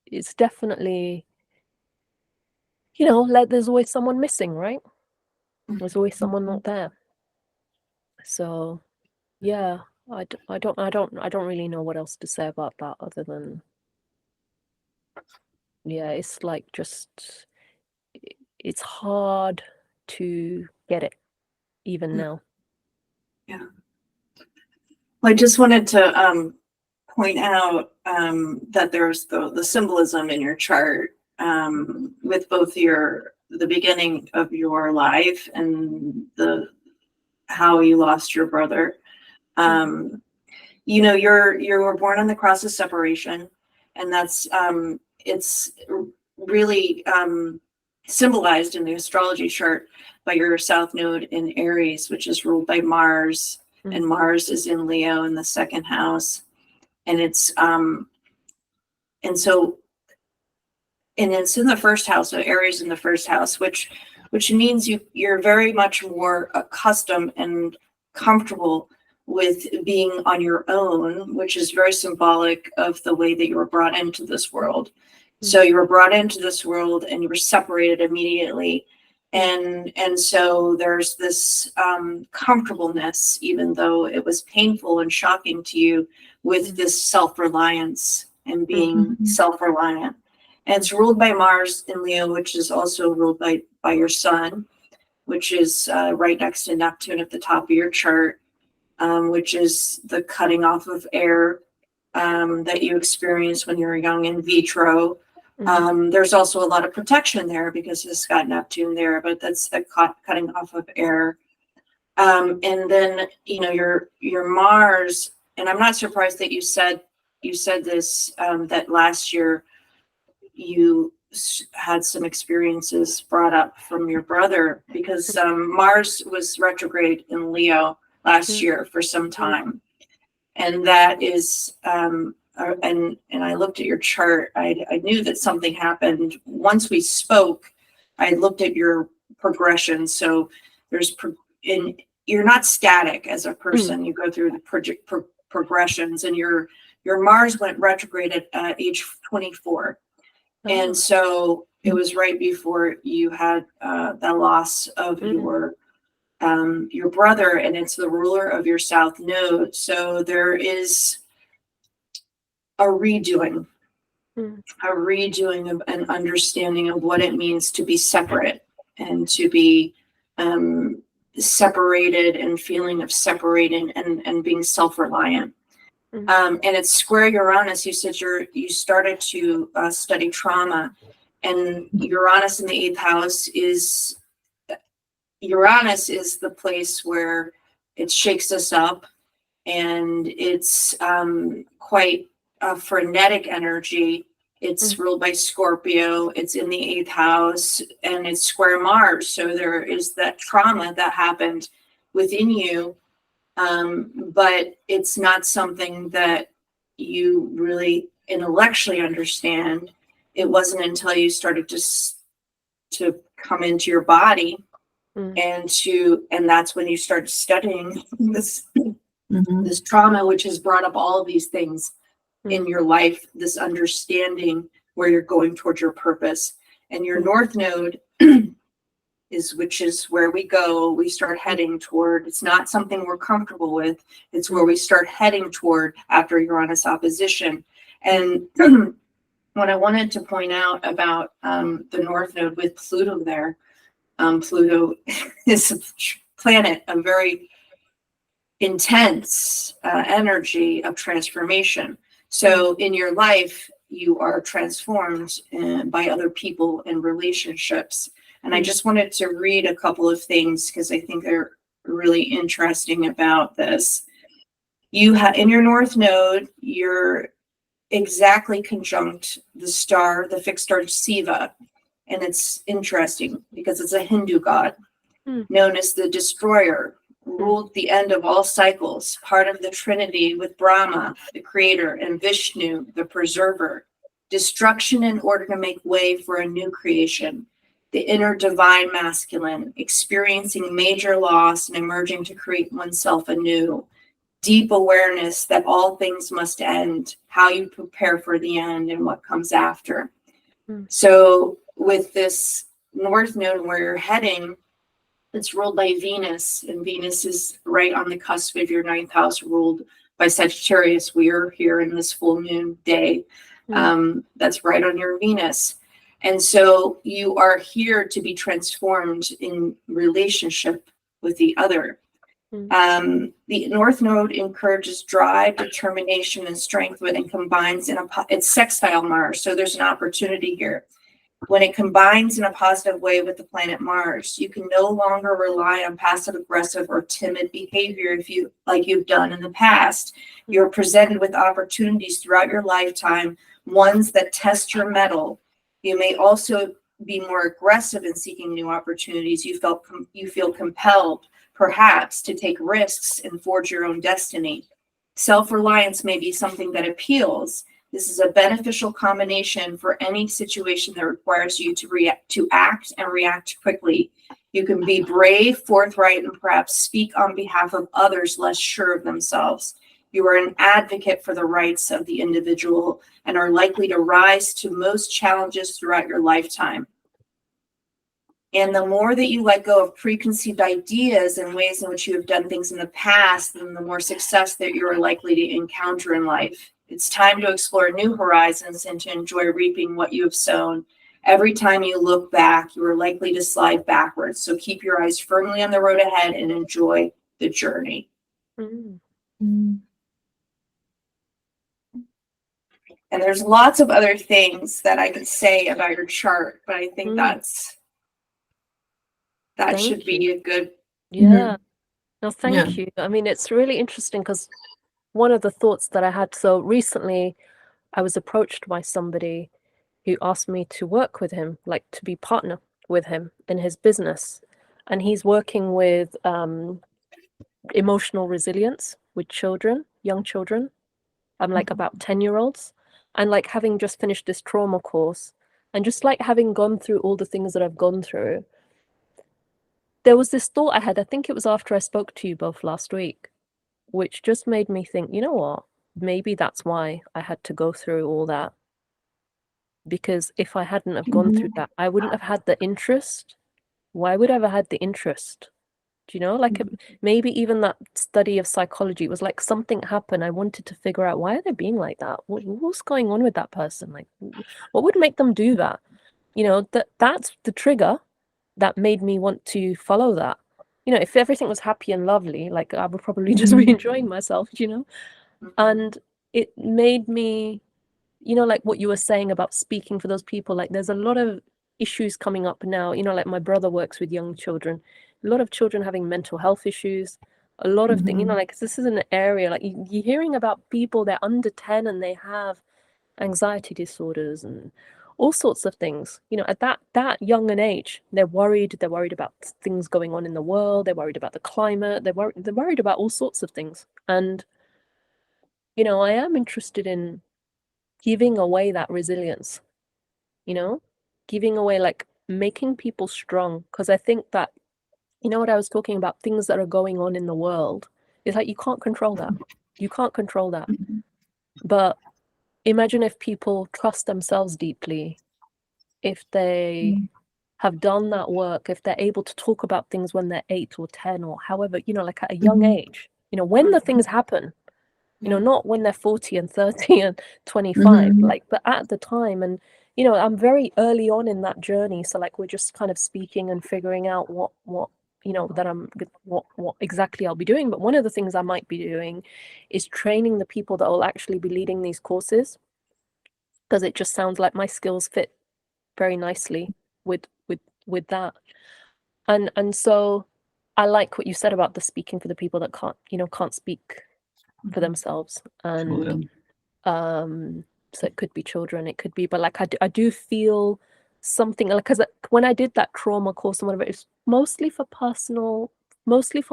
it's definitely, you know, like there's always someone missing, right? There's always someone not there. So yeah, I don't really know what else to say about that other than, yeah, it's like just, it's hard to get it even now. Yeah. I just wanted to point out that there's the symbolism in your chart with both the beginning of your life and how you lost your brother. You know, you were born on the cross of separation, and that's it's really symbolized in the astrology chart by your south node in Aries, which is ruled by Mars, and Mars is in Leo in the second house, and it's it's in the first house, so Aries in the first house, which means you're very much more accustomed and comfortable with being on your own, which is very symbolic of the way that you were brought into this world. So you were brought into this world and you were separated immediately. And so there's this comfortableness, even though it was painful and shocking to you, with this self-reliance and being self-reliant. And it's ruled by Mars in Leo, which is also ruled by your sun, which is right next to Neptune at the top of your chart, which is the cutting off of air that you experience when you're young in vitro. There's also a lot of protection there because it's got Neptune there, but that's the cutting off of air. And then, you know, your Mars, and I'm not surprised that you said this, that last year you had some experiences brought up from your brother, because Mars was retrograde in Leo last year for some time. And that is, and I looked at your chart, I knew that something happened. Once we spoke, I looked at your progression. So you're not static as a person. You go through the progressions, and your Mars went retrograde at age 24. And so it was right before you had the loss of your brother, and it's the ruler of your south node. So there is a redoing of an understanding of what it means to be separate and to be separated, and feeling of separating and being self-reliant. And it's square Uranus. You said you started to study trauma, and Uranus in the 8th house is the place where it shakes us up, and it's quite a frenetic energy. It's ruled by Scorpio. It's in the 8th house, and it's square Mars. So there is that trauma that happened within you. But it's not something that you really intellectually understand. It wasn't until you started to come into your body, and that's when you started studying this trauma, which has brought up all of these things in your life, this understanding where you're going towards your purpose. And your north node which is where we start heading toward. It's not something we're comfortable with. It's where we start heading toward after Uranus opposition. And what I wanted to point out about the North Node with Pluto there, Pluto is a planet of very intense energy of transformation. So in your life, you are transformed by other people and relationships. And I just wanted to read a couple of things because I think they're really interesting about this. You have in your North Node, you're exactly conjunct the fixed star Siva. And it's interesting because it's a Hindu god known as the destroyer, ruled the end of all cycles, part of the Trinity with Brahma, the creator, and Vishnu, the preserver. Destruction in order to make way for a new creation. The inner divine masculine, experiencing major loss and emerging to create oneself anew. Deep awareness that all things must end, how you prepare for the end and what comes after. So with this North Node where you're heading, it's ruled by Venus, and Venus is right on the cusp of your 9th house, ruled by Sagittarius. We are here in this full moon day. That's right on your Venus. And so you are here to be transformed in relationship with the other. The North Node encourages drive, determination, and strength when it combines it's sextile Mars, so there's an opportunity here. When it combines in a positive way with the planet Mars, you can no longer rely on passive aggressive or timid behavior like you've done in the past. You're presented with opportunities throughout your lifetime, ones that test your mettle. You may also be more aggressive in seeking new opportunities. You feel compelled, perhaps, to take risks and forge your own destiny. Self-reliance may be something that appeals. This is a beneficial combination for any situation that requires you to act and react quickly. You can be brave, forthright, and perhaps speak on behalf of others less sure of themselves. You are an advocate for the rights of the individual and are likely to rise to most challenges throughout your lifetime. And the more that you let go of preconceived ideas and ways in which you have done things in the past, then the more success that you are likely to encounter in life. It's time to explore new horizons and to enjoy reaping what you have sown. Every time you look back, you are likely to slide backwards. So keep your eyes firmly on the road ahead and enjoy the journey. Mm. And there's lots of other things that I could say about your chart, but I think that should be a good. Yeah. No, thank you. I mean, it's really interesting because one of the thoughts that I had, so recently I was approached by somebody who asked me to work with him, like to be partner with him in his business. And he's working with emotional resilience with children, young children. I'm like about 10-year-olds. And like having just finished this trauma course and just like having gone through all the things that I've gone through, there was this thought I had, I think it was after I spoke to you both last week, which just made me think, you know what, maybe that's why I had to go through all that. Because if I hadn't have gone through that, I wouldn't have had the interest. Why would I have had the interest? Do you know, like maybe even that study of psychology was like something happened. I wanted to figure out why are they being like that? What's going on with that person? Like, what would make them do that? You know, that's the trigger that made me want to follow that. You know, if everything was happy and lovely, like I would probably just be enjoying myself, you know? And it made me, you know, like what you were saying about speaking for those people, like there's a lot of issues coming up now, you know, like my brother works with young children, a lot of children having mental health issues, a lot of things, you know, like this is an area, like you're hearing about people, they're under 10 and they have anxiety disorders and all sorts of things, you know, at that young an age, they're worried about things going on in the world, they're worried about the climate, they're worried about all sorts of things. And, you know, I am interested in giving away that resilience, you know, giving away, like making people strong. Because I think that, you know what I was talking about, things that are going on in the world, it's like you can't control that. You can't control that. But imagine if people trust themselves deeply, if they have done that work, if they're able to talk about things when they're 8 or 10 or however, you know, like at a young age, you know, when the things happen, you know, not when they're 40 and 30 and 25, like, but at the time. And, you know, I'm very early on in that journey. So like, we're just kind of speaking and figuring out what, you know, that what exactly I'll be doing. But one of the things I might be doing is training the people that will actually be leading these courses, because it just sounds like my skills fit very nicely with that. And so I like what you said about the speaking for the people that can't speak for themselves. And so it could be children, it could be, but like I do feel something, like, because when I did that trauma course and whatever, it's mostly for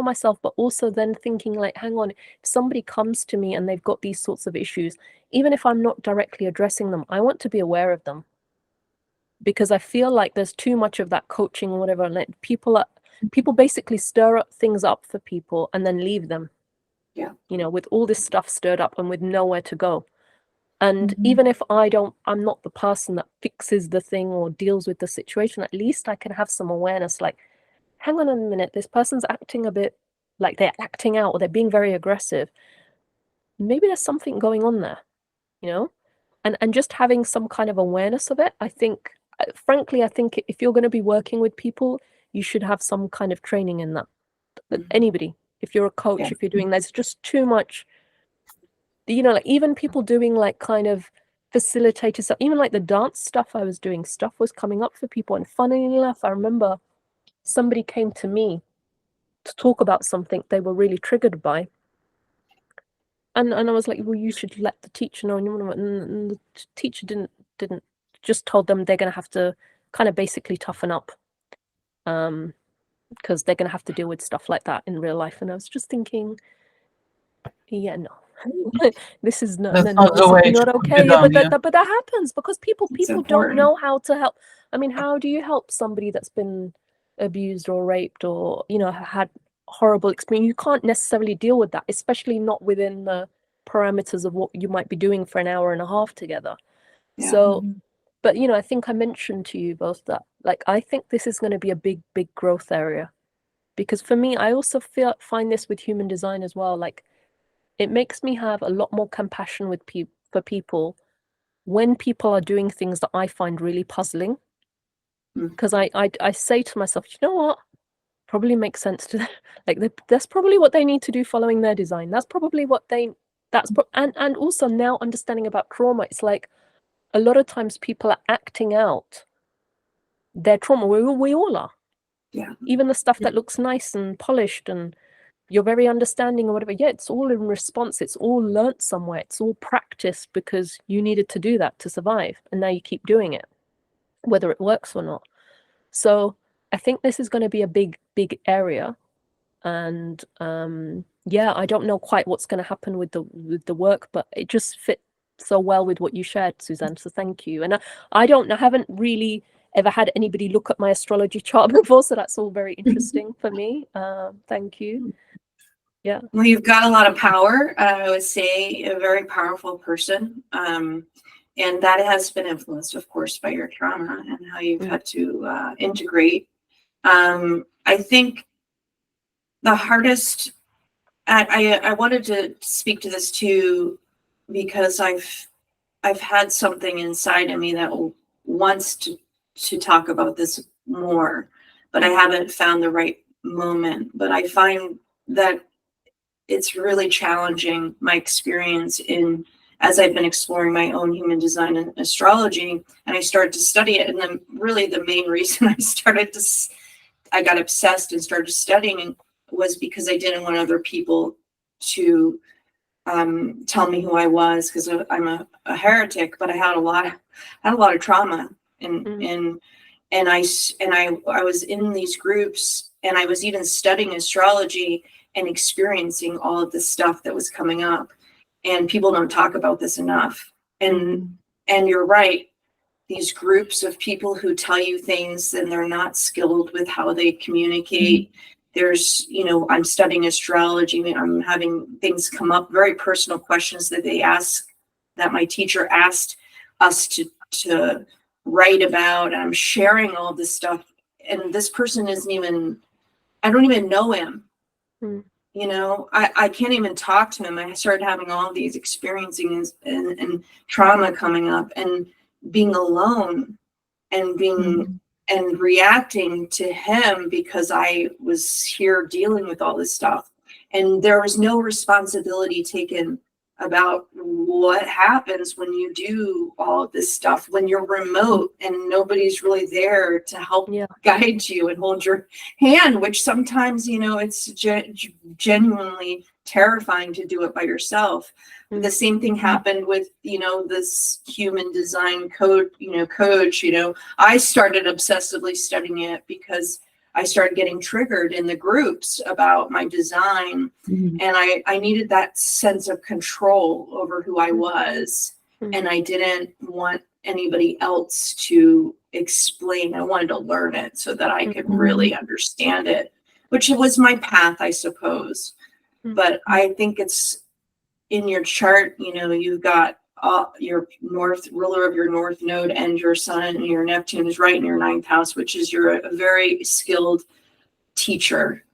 myself, but also then thinking like, hang on, if somebody comes to me and they've got these sorts of issues, even if I'm not directly addressing them, I want to be aware of them, because I feel like there's too much of that coaching or whatever, and like people basically stir up things up for people and then leave them, you know, with all this stuff stirred up and with nowhere to go. And even if I'm not the person that fixes the thing or deals with the situation, at least I can have some awareness, like, hang on a minute, this person's acting a bit like they're acting out or they're being very aggressive. Maybe there's something going on there, you know? And just having some kind of awareness of it, I think, frankly, I think if you're going to be working with people, you should have some kind of training in that. Anybody, if you're a coach, if you're doing, there's just too much, you know, like even people doing like kind of facilitated stuff, even like the dance stuff I was doing, stuff was coming up for people. And funnily enough, I remember somebody came to me to talk about something they were really triggered by. And I was like, well, you should let the teacher know. And the teacher didn't just told them they're going to have to kind of basically toughen up, because they're going to have to deal with stuff like that in real life. And I was just thinking, yeah, no, this is not, That's not the this way is it not should okay. be Yeah, done, yeah. but that happens because people It's don't important. know how to help. I mean, how do you help somebody that's been abused or raped or, you know, had horrible experience? You can't necessarily deal with that, especially not within the parameters of what you might be doing for an hour and a half together. Yeah. So, but you know, I think I mentioned to you both that, like, I think this is going to be a big growth area, because for me, I also find this with human design as well. Like, it makes me have a lot more compassion with for people when people are doing things that I find really puzzling. Because I say to myself, you know what, probably makes sense to them. Like, that's probably what they need to do following their design. That's probably what and also now understanding about trauma, it's like a lot of times people are acting out their trauma. We all are. Yeah. Even the stuff that looks nice and polished and you're very understanding or whatever. Yeah, it's all in response. It's all learnt somewhere. It's all practiced because you needed to do that to survive. And now you keep doing it, whether it works or not. So I think this is going to be a big area. And yeah, I don't know quite what's going to happen with the work, but it just fit so well with what you shared, Suzanne. So thank you. And I haven't really ever had anybody look at my astrology chart before, so that's all very interesting for me. Thank you. Yeah. Well, you've got a lot of power. I would say a very powerful person. And that has been influenced, of course, by your trauma and how you've had to integrate. I think the hardest, I wanted to speak to this too, because I've had something inside of me that wants to talk about this more, but I haven't found the right moment. But I find that it's really challenging, my experience as I've been exploring my own human design and astrology, and I started to study it. And then really the main reason I got obsessed and started studying was because I didn't want other people to tell me who I was, because I'm a heretic, but I had a lot of trauma, and I was in these groups, and I was even studying astrology and experiencing all of this stuff that was coming up, and people don't talk about this enough. And you're right, these groups of people who tell you things and they're not skilled with how they communicate. There's, you know, I'm studying astrology, I'm having things come up, very personal questions that my teacher asked us to write about, and I'm sharing all this stuff, and this person I don't even know him. You know, I can't even talk to him. I started having all these experiences and trauma coming up, and being alone, and being and reacting to him because I was here dealing with all this stuff. And there was no responsibility taken about what happens when you do all of this stuff, when you're remote and nobody's really there to help guide you and hold your hand, which sometimes, you know, it's genuinely terrifying to do it by yourself. The same thing happened with, you know, this human design coach, I started obsessively studying it because I started getting triggered in the groups about my design. And I needed that sense of control over who I was. And I didn't want anybody else to explain. I wanted to learn it so that I could really understand it, which was my path, I suppose. But I think it's in your chart, you know, you've got your ruler of your north node and your sun and your Neptune is right in your 9th house, which is you're a very skilled teacher.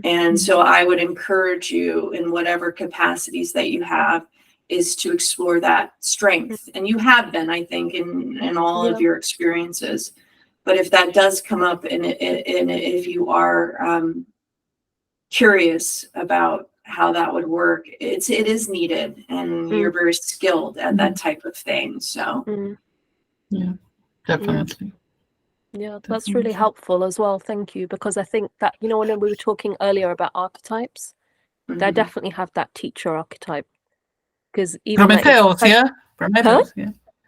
And so I would encourage you, in whatever capacities that you have, is to explore that strength. And you have been, I think, in all of your experiences. But if that does come up, and if you are curious about how that would work. It is needed, and you're very skilled at that type of thing. So yeah, definitely. Yeah, that's really helpful as well. Thank you. Because I think that, you know, when we were talking earlier about archetypes, I definitely have that teacher archetype. Because even Prometheus, like, Prometheus,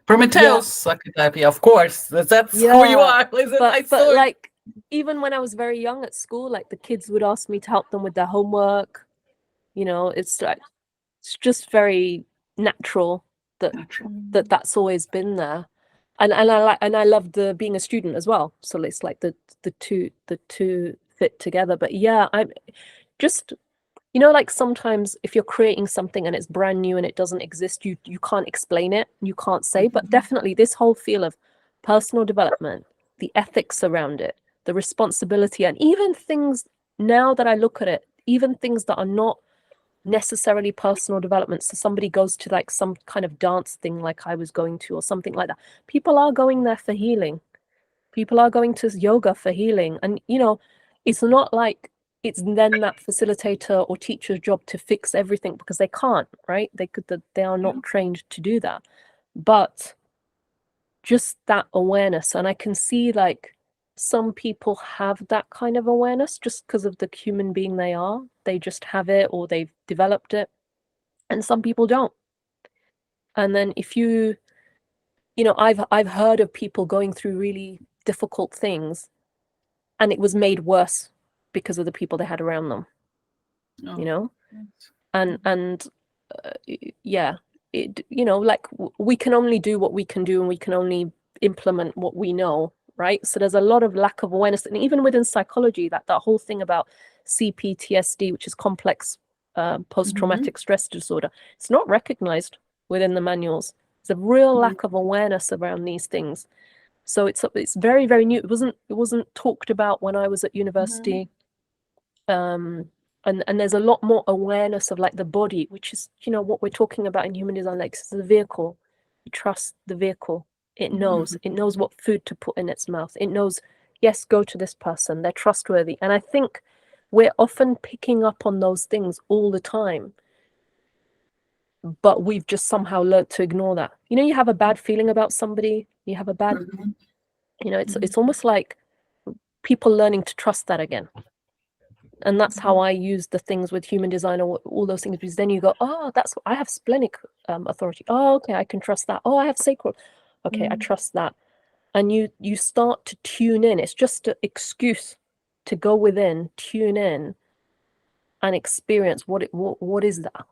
Prometheus archetype, of course. That's who you are. But like, even when I was very young at school, like the kids would ask me to help them with their homework. You know, it's like, it's just very natural that that's always been there. And I love the being a student as well. So it's like the two fit together. But yeah, I'm just, you know, like sometimes if you're creating something and it's brand new and it doesn't exist, you can't explain it, you can't say. But definitely this whole feel of personal development, the ethics around it, the responsibility, and even things now that I look at it, even things that are not necessarily personal development. So somebody goes to like some kind of dance thing like I was going to, or something like that. People are going there for healing. People are going to yoga for healing. And, you know, it's not like it's then that facilitator or teacher's job to fix everything, because they can't, right? They are not trained to do that. But just that awareness. And I can see like some people have that kind of awareness just because of the human being they are. They just have it, or they've developed it. And some people don't. And then if you know, I've heard of people going through really difficult things, and it was made worse because of the people they had around them. You know, and yeah, it, you know, like we can only do what we can do, and we can only implement what we know, right? So there's a lot of lack of awareness, and even within psychology, that whole thing about CPTSD, which is complex post-traumatic stress disorder, it's not recognized within the manuals. There's a real lack of awareness around these things. So it's very, very new. It wasn't talked about when I was at university. And there's a lot more awareness of like the body, which is, you know, what we're talking about in human design, like it's the vehicle. You trust the vehicle. It knows what food to put in its mouth. It knows, yes, go to this person, they're trustworthy. And I think we're often picking up on those things all the time, but we've just somehow learned to ignore that. You know, you have a bad feeling about somebody, you have a bad, you know, it's almost like people learning to trust that again. And that's how I use the things with human design, or all those things, because then you go, oh, I have splenic authority. Oh, okay, I can trust that. Oh, I have sacral. Okay, I trust that. And you start to tune in. It's just an excuse to go within, tune in, and experience what is that.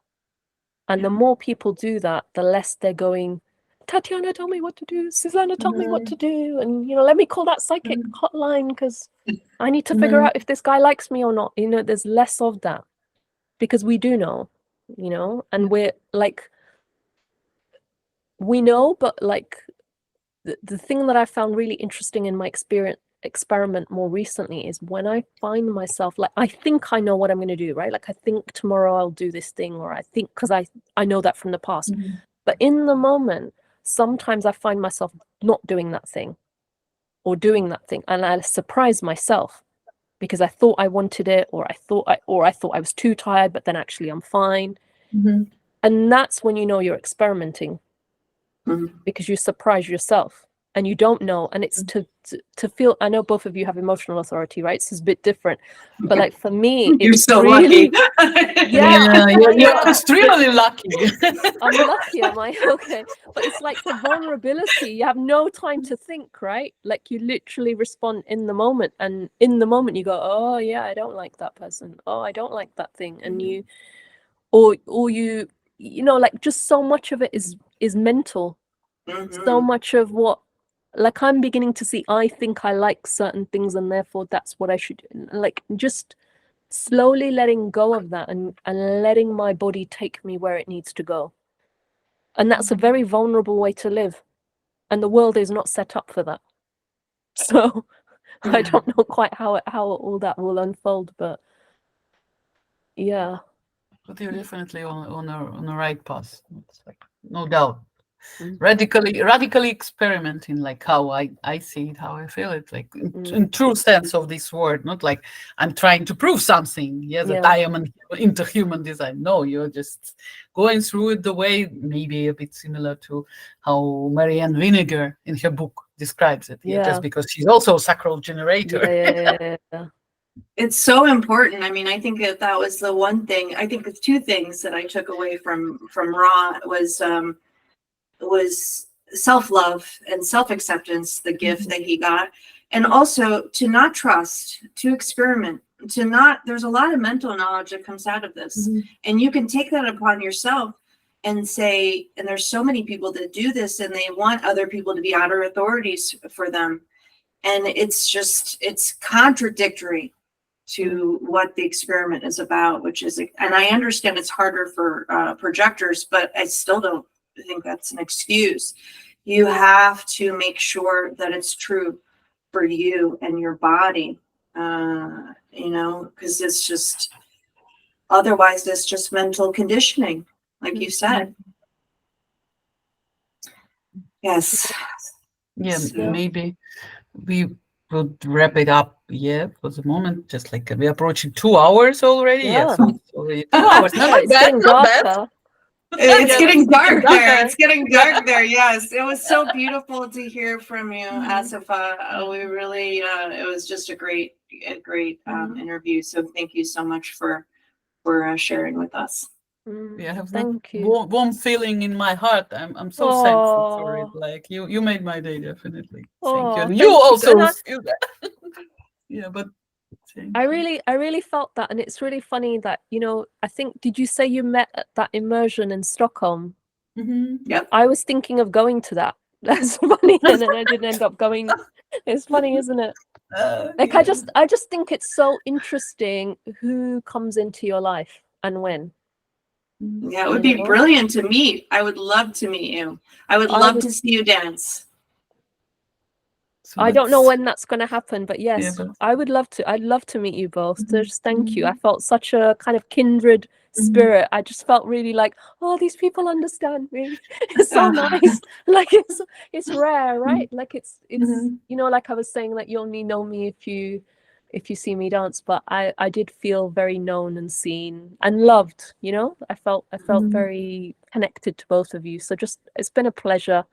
And the more people do that, the less they're going, Tatiana, tell me what to do. Susanna, tell me what to do. And, you know, let me call that psychic hotline because I need to figure out if this guy likes me or not. You know, there's less of that because we do know, you know, and we're like, we know, but like the thing that I found really interesting in my experiment more recently is when I find myself like, I think I know what I'm going to do, right? Like I think tomorrow I'll do this thing, or I think, because I know that from the past. But in the moment, sometimes I find myself not doing that thing or doing that thing, and I surprise myself because I thought I wanted it, or I thought I was too tired, but then actually I'm fine. And that's when you know you're experimenting, because you surprise yourself and you don't know. And it's to feel, I know both of you have emotional authority, right? So it's a bit different, but like for me, You're it's so really lucky. You're extremely lucky. I'm lucky, am I? Okay. But it's like the vulnerability. You have no time to think, right? Like you literally respond in the moment. And in the moment you go, oh yeah, I don't like that person. Oh, I don't like that thing. And you, or you know, like just so much of it is mental. So much of what, like I'm beginning to see, I think I like certain things and therefore that's what I should, like just slowly letting go of that and letting my body take me where it needs to go. And that's a very vulnerable way to live. And the world is not set up for that. So I don't know quite how all that will unfold, but yeah. But you're definitely on the right path. It's like, no doubt. radically experimenting, like how I see it, how I feel it, like in true sense of this word, not like I'm trying to prove something, that I am into human design. No, you're just going through it the way, maybe a bit similar to how Marianne Vinegar in her book describes it, just because she's also a sacral generator. It's so important. I mean, I think that was the one thing. I think the two things that I took away from Ra was self-love and self-acceptance, the gift that he got, and also to not trust, to experiment, to not. There's a lot of mental knowledge that comes out of this, and you can take that upon yourself and say. And there's so many people that do this, and they want other people to be outer authorities for them, and it's contradictory to what the experiment is about, which is, and I understand it's harder for projectors, but I still don't think that's an excuse. You have to make sure that it's true for you and your body, because it's just, otherwise it's just mental conditioning, like you said. Yes. Maybe we would wrap it up for the moment, just like we're approaching 2 hours already. So it's already 2 hours. Not bad. It's getting dark there. It's getting dark there. Yes, it was so beautiful to hear from you, Asifa. We really, it was just a great interview. So thank you so much for sharing with us. I have thank you. Warm feeling in my heart. I'm so thankful for it. Like you made my day, definitely. Thank you. And you also feel that. But I really felt that, and it's really funny that, I think, did you say you met at that immersion in Stockholm? Yep. I was thinking of going to that. That's funny, and then I didn't end up going. It's funny, isn't it? I just think it's so interesting who comes into your life and when. Yeah, it would be brilliant to meet. I would love to meet you. I would love to see you dance. So I don't know when that's going to happen, but yes, I would love to. I'd love to meet you both. So just thank you. I felt such a kind of kindred spirit. I just felt really like, these people understand me. It's so nice. Like it's rare, right? Like it's like I was saying, like you only know me if you see me dance, but I did feel very known and seen and loved. I felt very connected to both of you. So just it's been a pleasure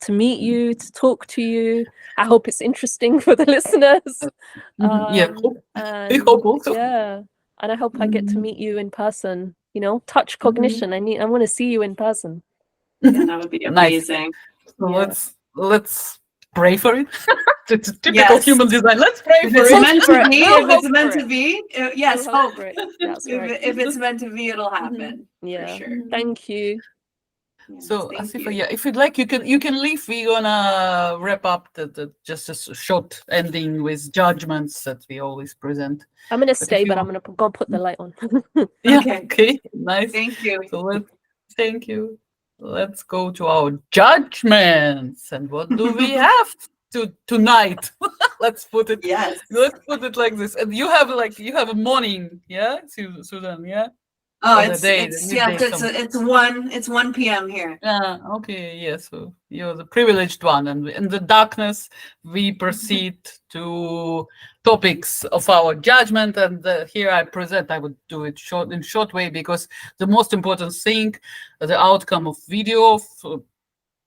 to meet you, to talk to you. I hope it's interesting for the listeners. I hope also. Yeah, and I hope I get to meet you in person. Touch cognition. I want to see you in person. Yeah, that would be amazing. Nice. So let's pray for it. It's typical human design. Let's pray for it. If it's meant to be, yes, hope. If it's meant to be, it'll happen. Yeah. For sure. Thank you. So Asifa, if you'd like, you can leave. We're gonna wrap up the just a short ending with judgments that we always present. I'm gonna stay, but I'm gonna go put the light on. Okay, nice. Thank you. So thank you. Let's go to our judgments. And what do we have tonight? Let's put it. Yes. Let's put it like this. And you have a morning, Susan, Oh, it's 1 p.m. here. Okay, so you're the privileged one, and in the darkness we proceed to topics of our judgment. And here I would do it in short way, because the most important thing, the outcome of video of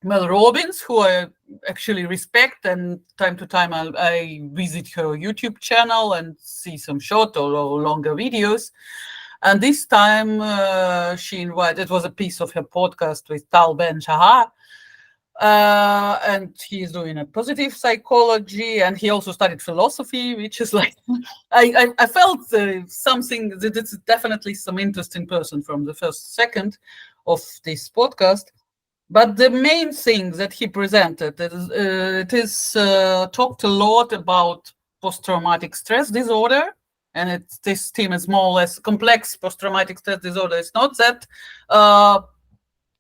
Mel Robbins, who I actually respect, and time to time I visit her YouTube channel and see some short or longer videos. And this time she invited, it was a piece of her podcast with Tal Ben-Shahar, and he's doing a positive psychology, and he also studied philosophy, which is like, I felt something that it's definitely some interesting person from the first second of this podcast. But the main thing that he presented, talked a lot about post-traumatic stress disorder. And this theme is more or less complex post-traumatic stress disorder. It's not that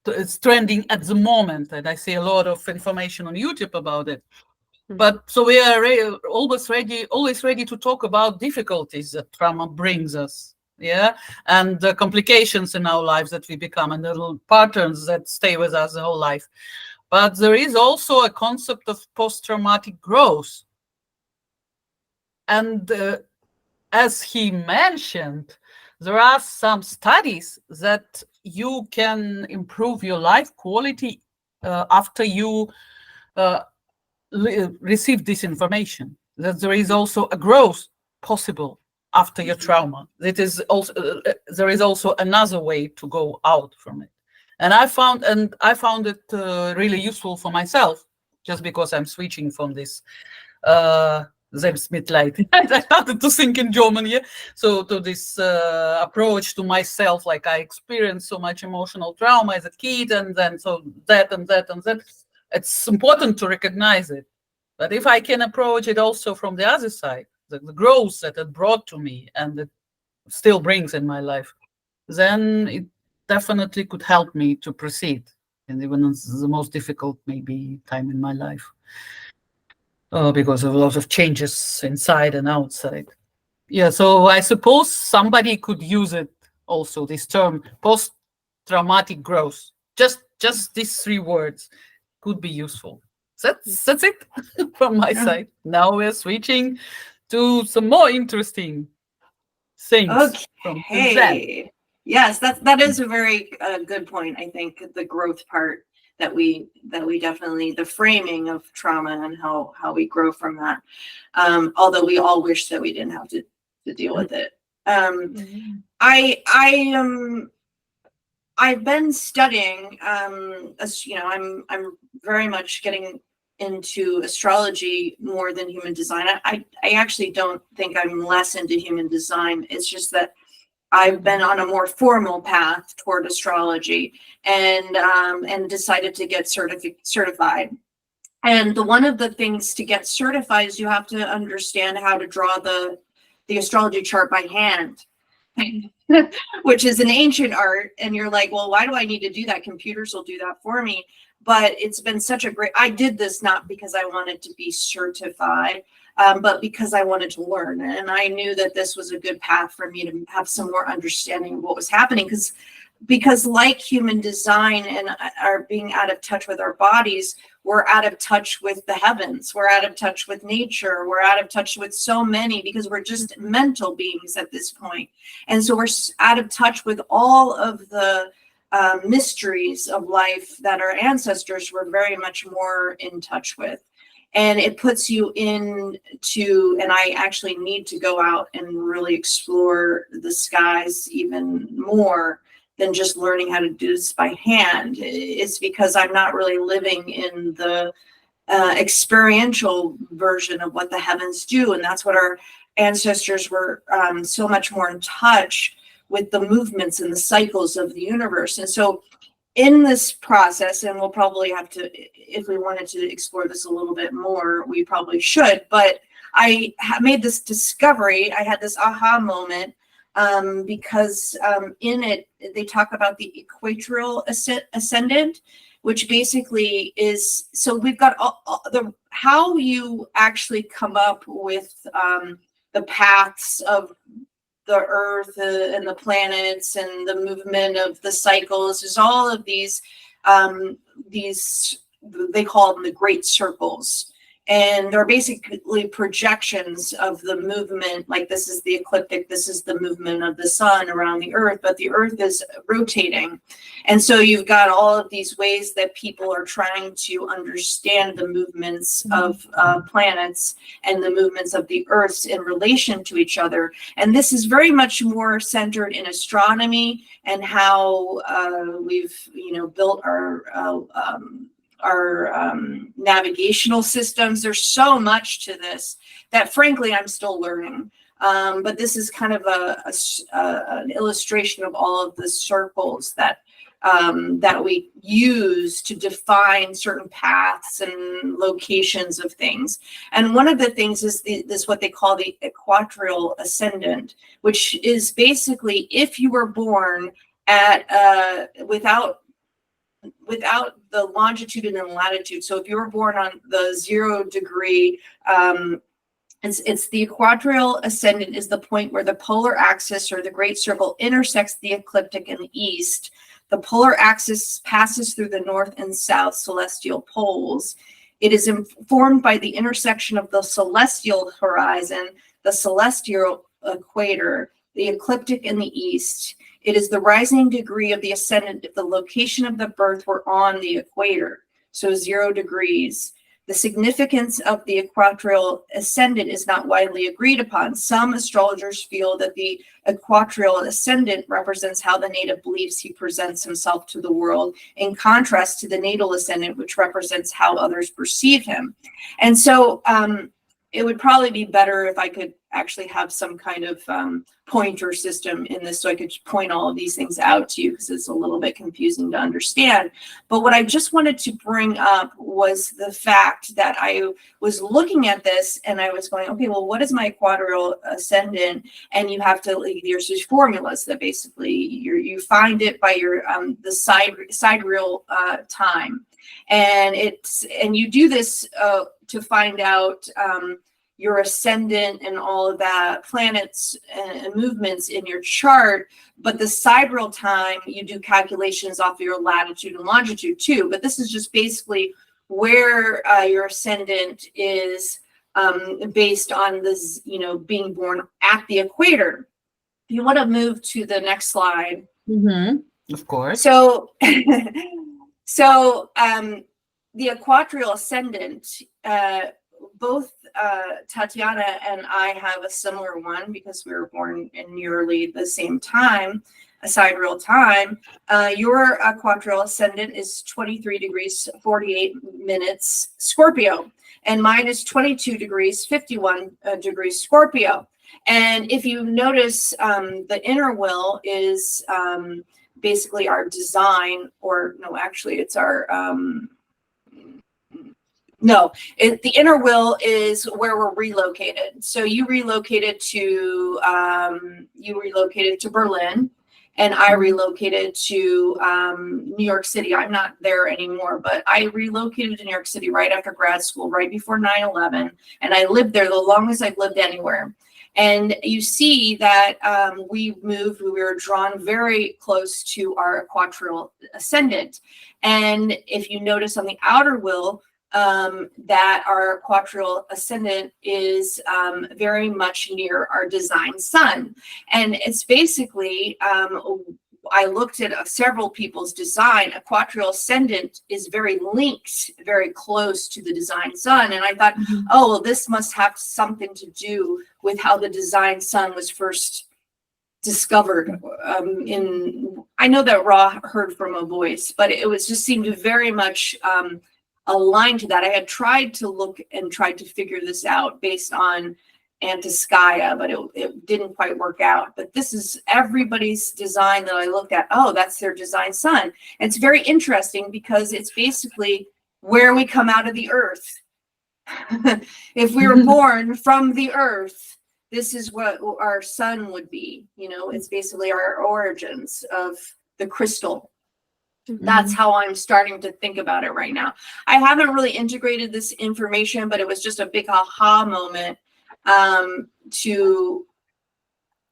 it's trending at the moment, and I see a lot of information on YouTube about it. But so we are always ready to talk about difficulties that trauma brings us, and the complications in our lives that we become, and the little patterns that stay with us the whole life. But there is also a concept of post-traumatic growth. And as he mentioned, there are some studies that you can improve your life quality after you receive this information, that there is also a growth possible after your trauma. It is also there is also another way to go out from it. And I found it really useful for myself, just because I'm switching from this Selbstmitleid. I started to think in German, yeah. So to this approach to myself, like I experienced so much emotional trauma as a kid, and then so that and that and that. It's important to recognize it. But if I can approach it also from the other side, the growth that it brought to me and it still brings in my life, then it definitely could help me to proceed. And even the most difficult maybe time in my life. Because of a lot of changes inside and outside. Yeah, so I suppose somebody could use it also, this term, post-traumatic growth. Just these 3 words could be useful. That's it from my side. Now we're switching to some more interesting things. Okay. Yes, that is a very good point. I think the growth part that we definitely, the framing of trauma and how we grow from that. Although we all wish that we didn't have to deal with it. I've been studying, I'm very much getting into astrology more than human design. I actually don't think I'm less into human design. It's just that I've been on a more formal path toward astrology and decided to get certified. And one of the things to get certified is you have to understand how to draw the astrology chart by hand. Which is an ancient art, and you're like, well, why do I need to do that? Computers will do that for me. But it's been such a great, I did this not because I wanted to be certified, but because I wanted to learn. And I knew that this was a good path for me to have some more understanding of what was happening, because like human design and our being out of touch with our bodies, we're out of touch with the heavens, we're out of touch with nature, we're out of touch with so many, because we're just mental beings at this point. And so we're out of touch with all of the mysteries of life that our ancestors were very much more in touch with. And it puts you into, and I actually need to go out and really explore the skies even more than just learning how to do this by hand. It's because I'm not really living in the experiential version of what the heavens do. And that's what our ancestors were so much more in touch with, the movements and the cycles of the universe. And so in this process, and we'll probably have to, if we wanted to explore this a little bit more, we probably should, but I made this discovery, I had this aha moment, because in it, they talk about the equatorial ascendant, which basically is, so we've got how you actually come up with the paths of the earth and the planets and the movement of the cycles. There's all of these, they call them the great circles. And they're basically projections of the movement, like this is the ecliptic, this is the movement of the sun around the earth, but the earth is rotating. And so you've got all of these ways that people are trying to understand the movements of planets and the movements of the earths in relation to each other. And this is very much more centered in astronomy and how we've, built our navigational systems. There's so much to this that frankly I'm still learning, but this is kind of an illustration of all of the circles that we use to define certain paths and locations of things. And one of the things is this what they call the equatorial ascendant, which is basically if you were born at without the longitude and the latitude. So if you were born on the 0 degree, it's the equatorial ascendant is the point where the polar axis or the great circle intersects the ecliptic in the east. The polar axis passes through the north and south celestial poles. It is informed by the intersection of the celestial horizon, the celestial equator, the ecliptic in the east. It is the rising degree of the ascendant if the location of the birth were on the equator, so 0 degrees. The significance of the equatorial ascendant is not widely agreed upon. Some astrologers feel that the equatorial ascendant represents how the native believes he presents himself to the world, in contrast to the natal ascendant, which represents how others perceive him. And so it would probably be better if I could actually have some kind of pointer system in this so I could point all of these things out to you, because it's a little bit confusing to understand. But what I just wanted to bring up was the fact that I was looking at this and I was going, okay, well, what is my equatorial ascendant? And you have to, there's these formulas that basically you find it by your the sidereal time. And you do this to find out your ascendant and all of that, planets and movements in your chart. But the sidereal time, you do calculations off of your latitude and longitude too. But this is just basically where your ascendant is based on this, being born at the equator. If you want to move to the next slide. Mm-hmm. Of course. So, the equatorial ascendant, both Tatiana and I have a similar one because we were born in nearly the same time, a sidereal time. Your equatorial ascendant is 23 degrees, 48 minutes Scorpio, and mine is 22 degrees, 51 degrees Scorpio. And if you notice, the inner will is basically our design, or no, actually it's our, the inner will is where we're relocated. So you relocated to Berlin, and I relocated to New York City. I'm not there anymore, but I relocated to New York City right after grad school, right before 9/11, and I lived there the longest I've lived anywhere. And you see that we were drawn very close to our equatorial ascendant. And if you notice on the outer will, that our equatorial ascendant is very much near our design sun. And it's basically, I looked at several people's design. Equatorial ascendant is very linked, very close to the design sun. And I thought, oh, well, this must have something to do with how the design sun was first discovered. I know that Ra heard from a voice, but it was just seemed very much aligned to that. I had tried to look and tried to figure this out based on Antiskaya, but it didn't quite work out. But this is everybody's design that I looked at. Oh, that's their design sun. And it's very interesting because it's basically where we come out of the earth. If we were born from the earth, this is what our sun would be. It's basically our origins of the crystal. That's how I'm starting to think about it right now. I haven't really integrated this information, but it was just a big aha moment to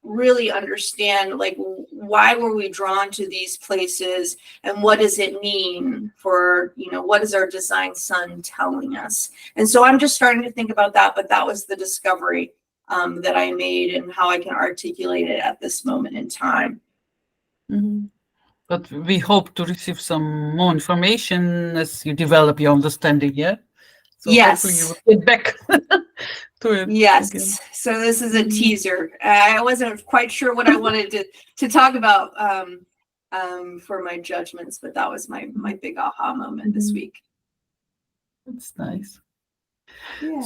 really understand, like, why were we drawn to these places and what does it mean for, what is our design sun telling us? And so I'm just starting to think about that, but that was the discovery that I made and how I can articulate it at this moment in time. Mm-hmm. But we hope to receive some more information as you develop your understanding, yeah? So yes. Hopefully you will get back to it. Yes. Again. So this is a teaser. I wasn't quite sure what I wanted to talk about for my judgments, but that was my big aha moment this week. That's nice. Yeah.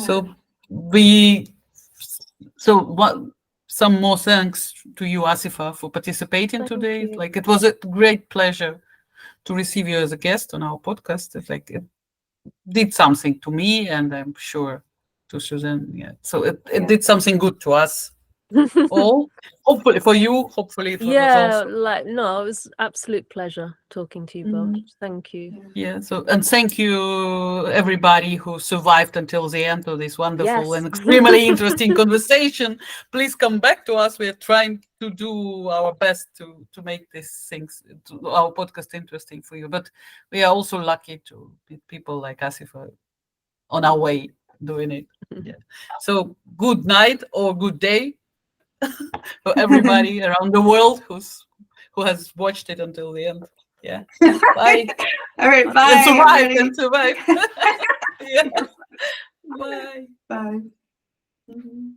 Some more thanks to you, Asifa, for participating today. Like, it was a great pleasure to receive you as a guest on our podcast. It's like it did something to me, and I'm sure to Suzanne. Yeah, so it did something good to us all. Hopefully for you. Hopefully it was also. It was absolute pleasure talking to you both. Thank you. Yeah. So, and thank you everybody who survived until the end of this wonderful and extremely interesting conversation. Please come back to us. We're trying to do our best to make these things, to our podcast interesting for you. But we are also lucky to meet people like Asifa on our way doing it. Yeah. So good night or good day for everybody around the world who has watched it until the end. Yeah. Bye. All right. Bye. And survive. everybody. And survive. Yeah. Bye. Bye. Mhm.